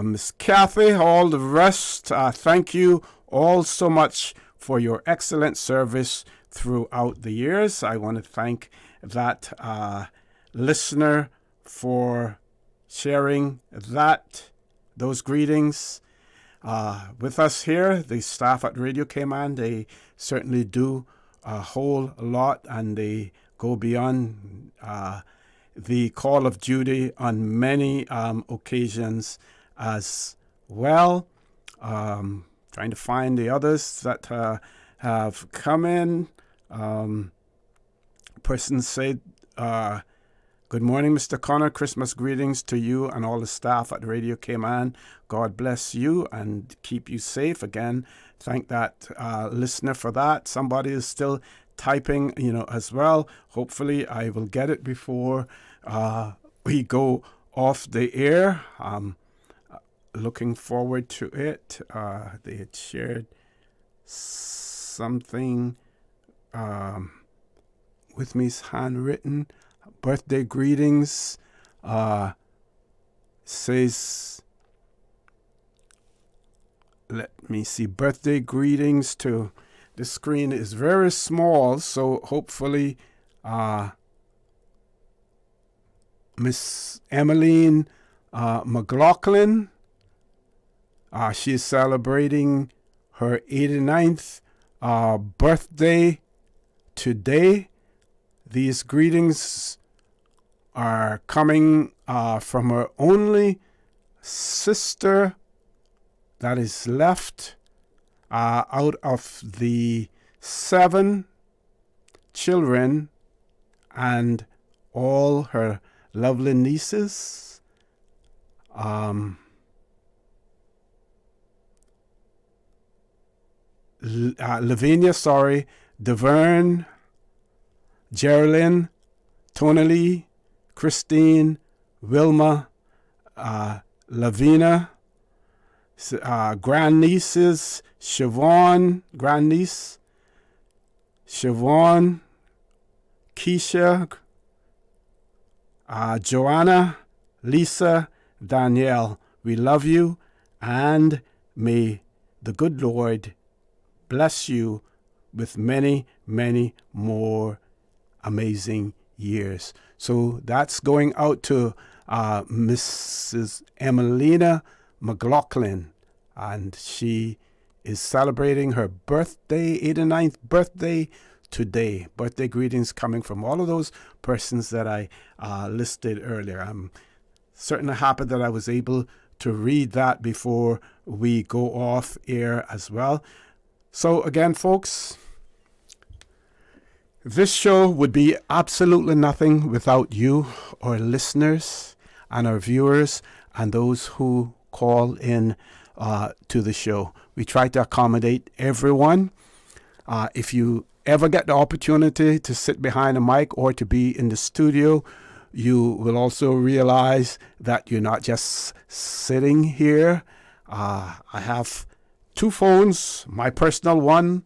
Miss Kathy, all the rest. Thank you all so much for your excellent service throughout the years. I want to thank that listener for sharing those greetings with us here. The staff at Radio Cayman, they certainly do a whole lot, and they go beyond the call of duty on many occasions as well. Trying to find the others that have come in. Person said, good morning, Mr. Connor. Christmas greetings to you and all the staff at Radio Cayman. God bless you and keep you safe. Again, thank that listener for that. Somebody is still typing, as well. Hopefully, I will get it before we go off the air. Looking forward to it. They had shared something with me, handwritten. Birthday greetings. Says, let me see. Birthday greetings to, the screen is very small, so hopefully Miss Emmeline McLaughlin, she is celebrating her 89th birthday today. These greetings are coming from her only sister that is left out of the 7 children and all her lovely nieces. Lavinia, Deverne, Geraldine, Tonalee, Christine, Wilma, Lavina, grandnieces, grandniece, Siobhan, Keisha, Joanna, Lisa, Danielle. We love you, and may the good Lord bless you with many, many more amazing years. So that's going out to Mrs. Emelina McLaughlin, and she is celebrating her birthday, 89th birthday today. Birthday greetings coming from all of those persons that I listed earlier. I'm certainly happy that I was able to read that before we go off air as well. So again, folks, this show would be absolutely nothing without you, our listeners and our viewers and those who call in to the show. We try to accommodate everyone. If you ever get the opportunity to sit behind a mic or to be in the studio, you will also realize that you're not just sitting here. I have 2 phones, my personal one.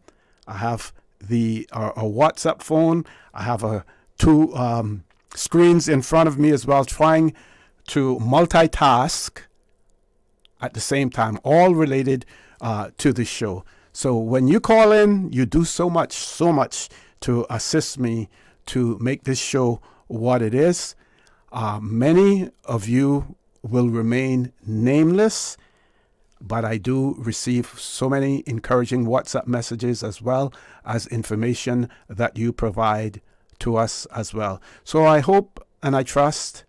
I have a WhatsApp phone. I have 2 screens in front of me as well, trying to multitask at the same time, all related to the show. So when you call in, you do so much to assist me to make this show what it is. Many of you will remain nameless, but I do receive so many encouraging WhatsApp messages as well as information that you provide to us as well. So I hope and I trust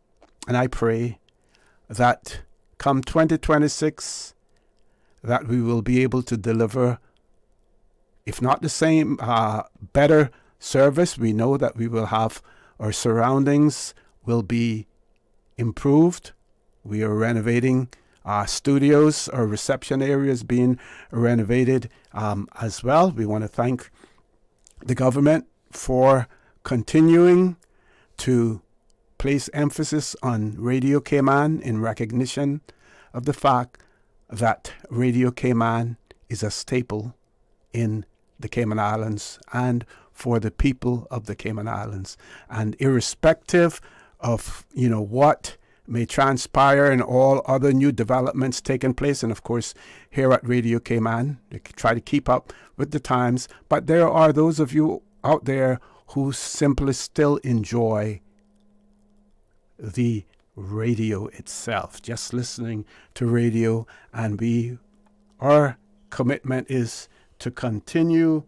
and I pray that come 2026, that we will be able to deliver, if not the same, better service. We know that we will have, our surroundings will be improved. We are renovating our studios, our reception areas being renovated as well. We want to thank the government for continuing to place emphasis on Radio Cayman in recognition of the fact that Radio Cayman is a staple in the Cayman Islands and for the people of the Cayman Islands. And irrespective of, what may transpire and all other new developments taking place, and of course here at Radio Cayman, they try to keep up with the times, but there are those of you out there who simply still enjoy the radio itself, just listening to radio, and our commitment is to continue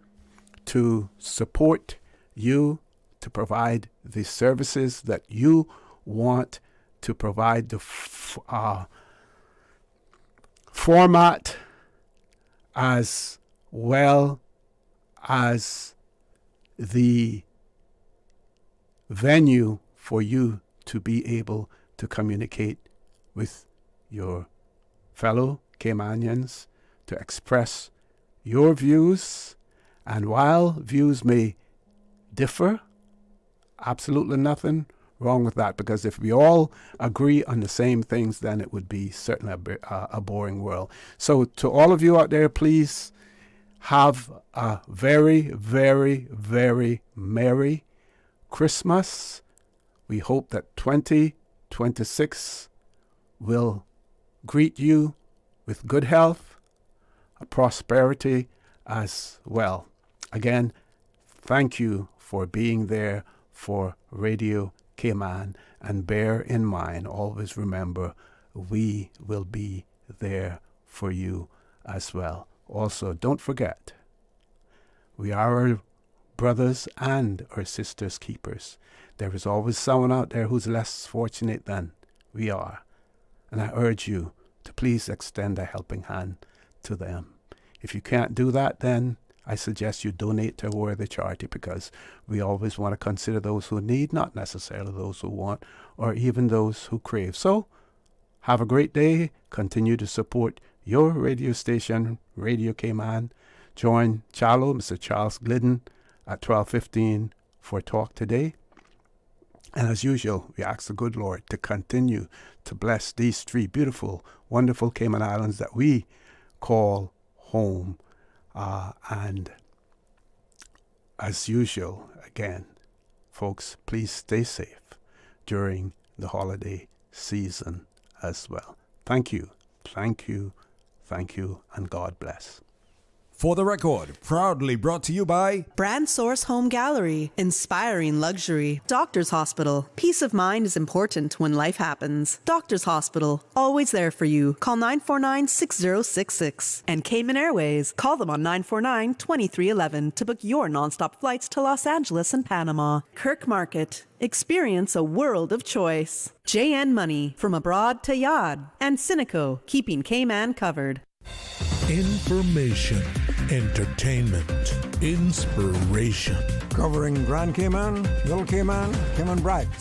to support you, to provide the services that you want, to provide the format as well as the venue for you to be able to communicate with your fellow Caymanians, to express your views. And while views may differ, absolutely nothing wrong with that, because if we all agree on the same things, then it would be certainly a boring world. So to all of you out there, please have a very, very, very Merry Christmas. We hope that 2026 will greet you with good health, prosperity as well. Again, thank you for being there for Radio Cayman, and bear in mind, always remember, we will be there for you as well. Also, don't forget, we are our brothers and our sisters' keepers. There is always someone out there who's less fortunate than we are, and I urge you to please extend a helping hand to them. If you can't do that, then I suggest you donate to a worthy charity, because we always want to consider those who need, not necessarily those who want, or even those who crave. So, have a great day. Continue to support your radio station, Radio Cayman. Join Charlo, Mr. Charles Glidden, at 12:15 for Talk Today. And as usual, we ask the good Lord to continue to bless these three beautiful, wonderful Cayman Islands that we call home. And as usual, again, folks, please stay safe during the holiday season as well. Thank you, thank you, thank you, and God bless. For the Record, proudly brought to you by Brand Source Home Gallery, inspiring luxury. Doctors Hospital, peace of mind is important when life happens. Doctors Hospital, always there for you. Call 949-6066. And Cayman Airways, call them on 949-2311 to book your nonstop flights to Los Angeles and Panama. Kirk Market, experience a world of choice. JN Money, from abroad to Yad. And Cineco, keeping Cayman covered. Information, entertainment, inspiration. Covering Grand Cayman, Little Cayman, Cayman Brac.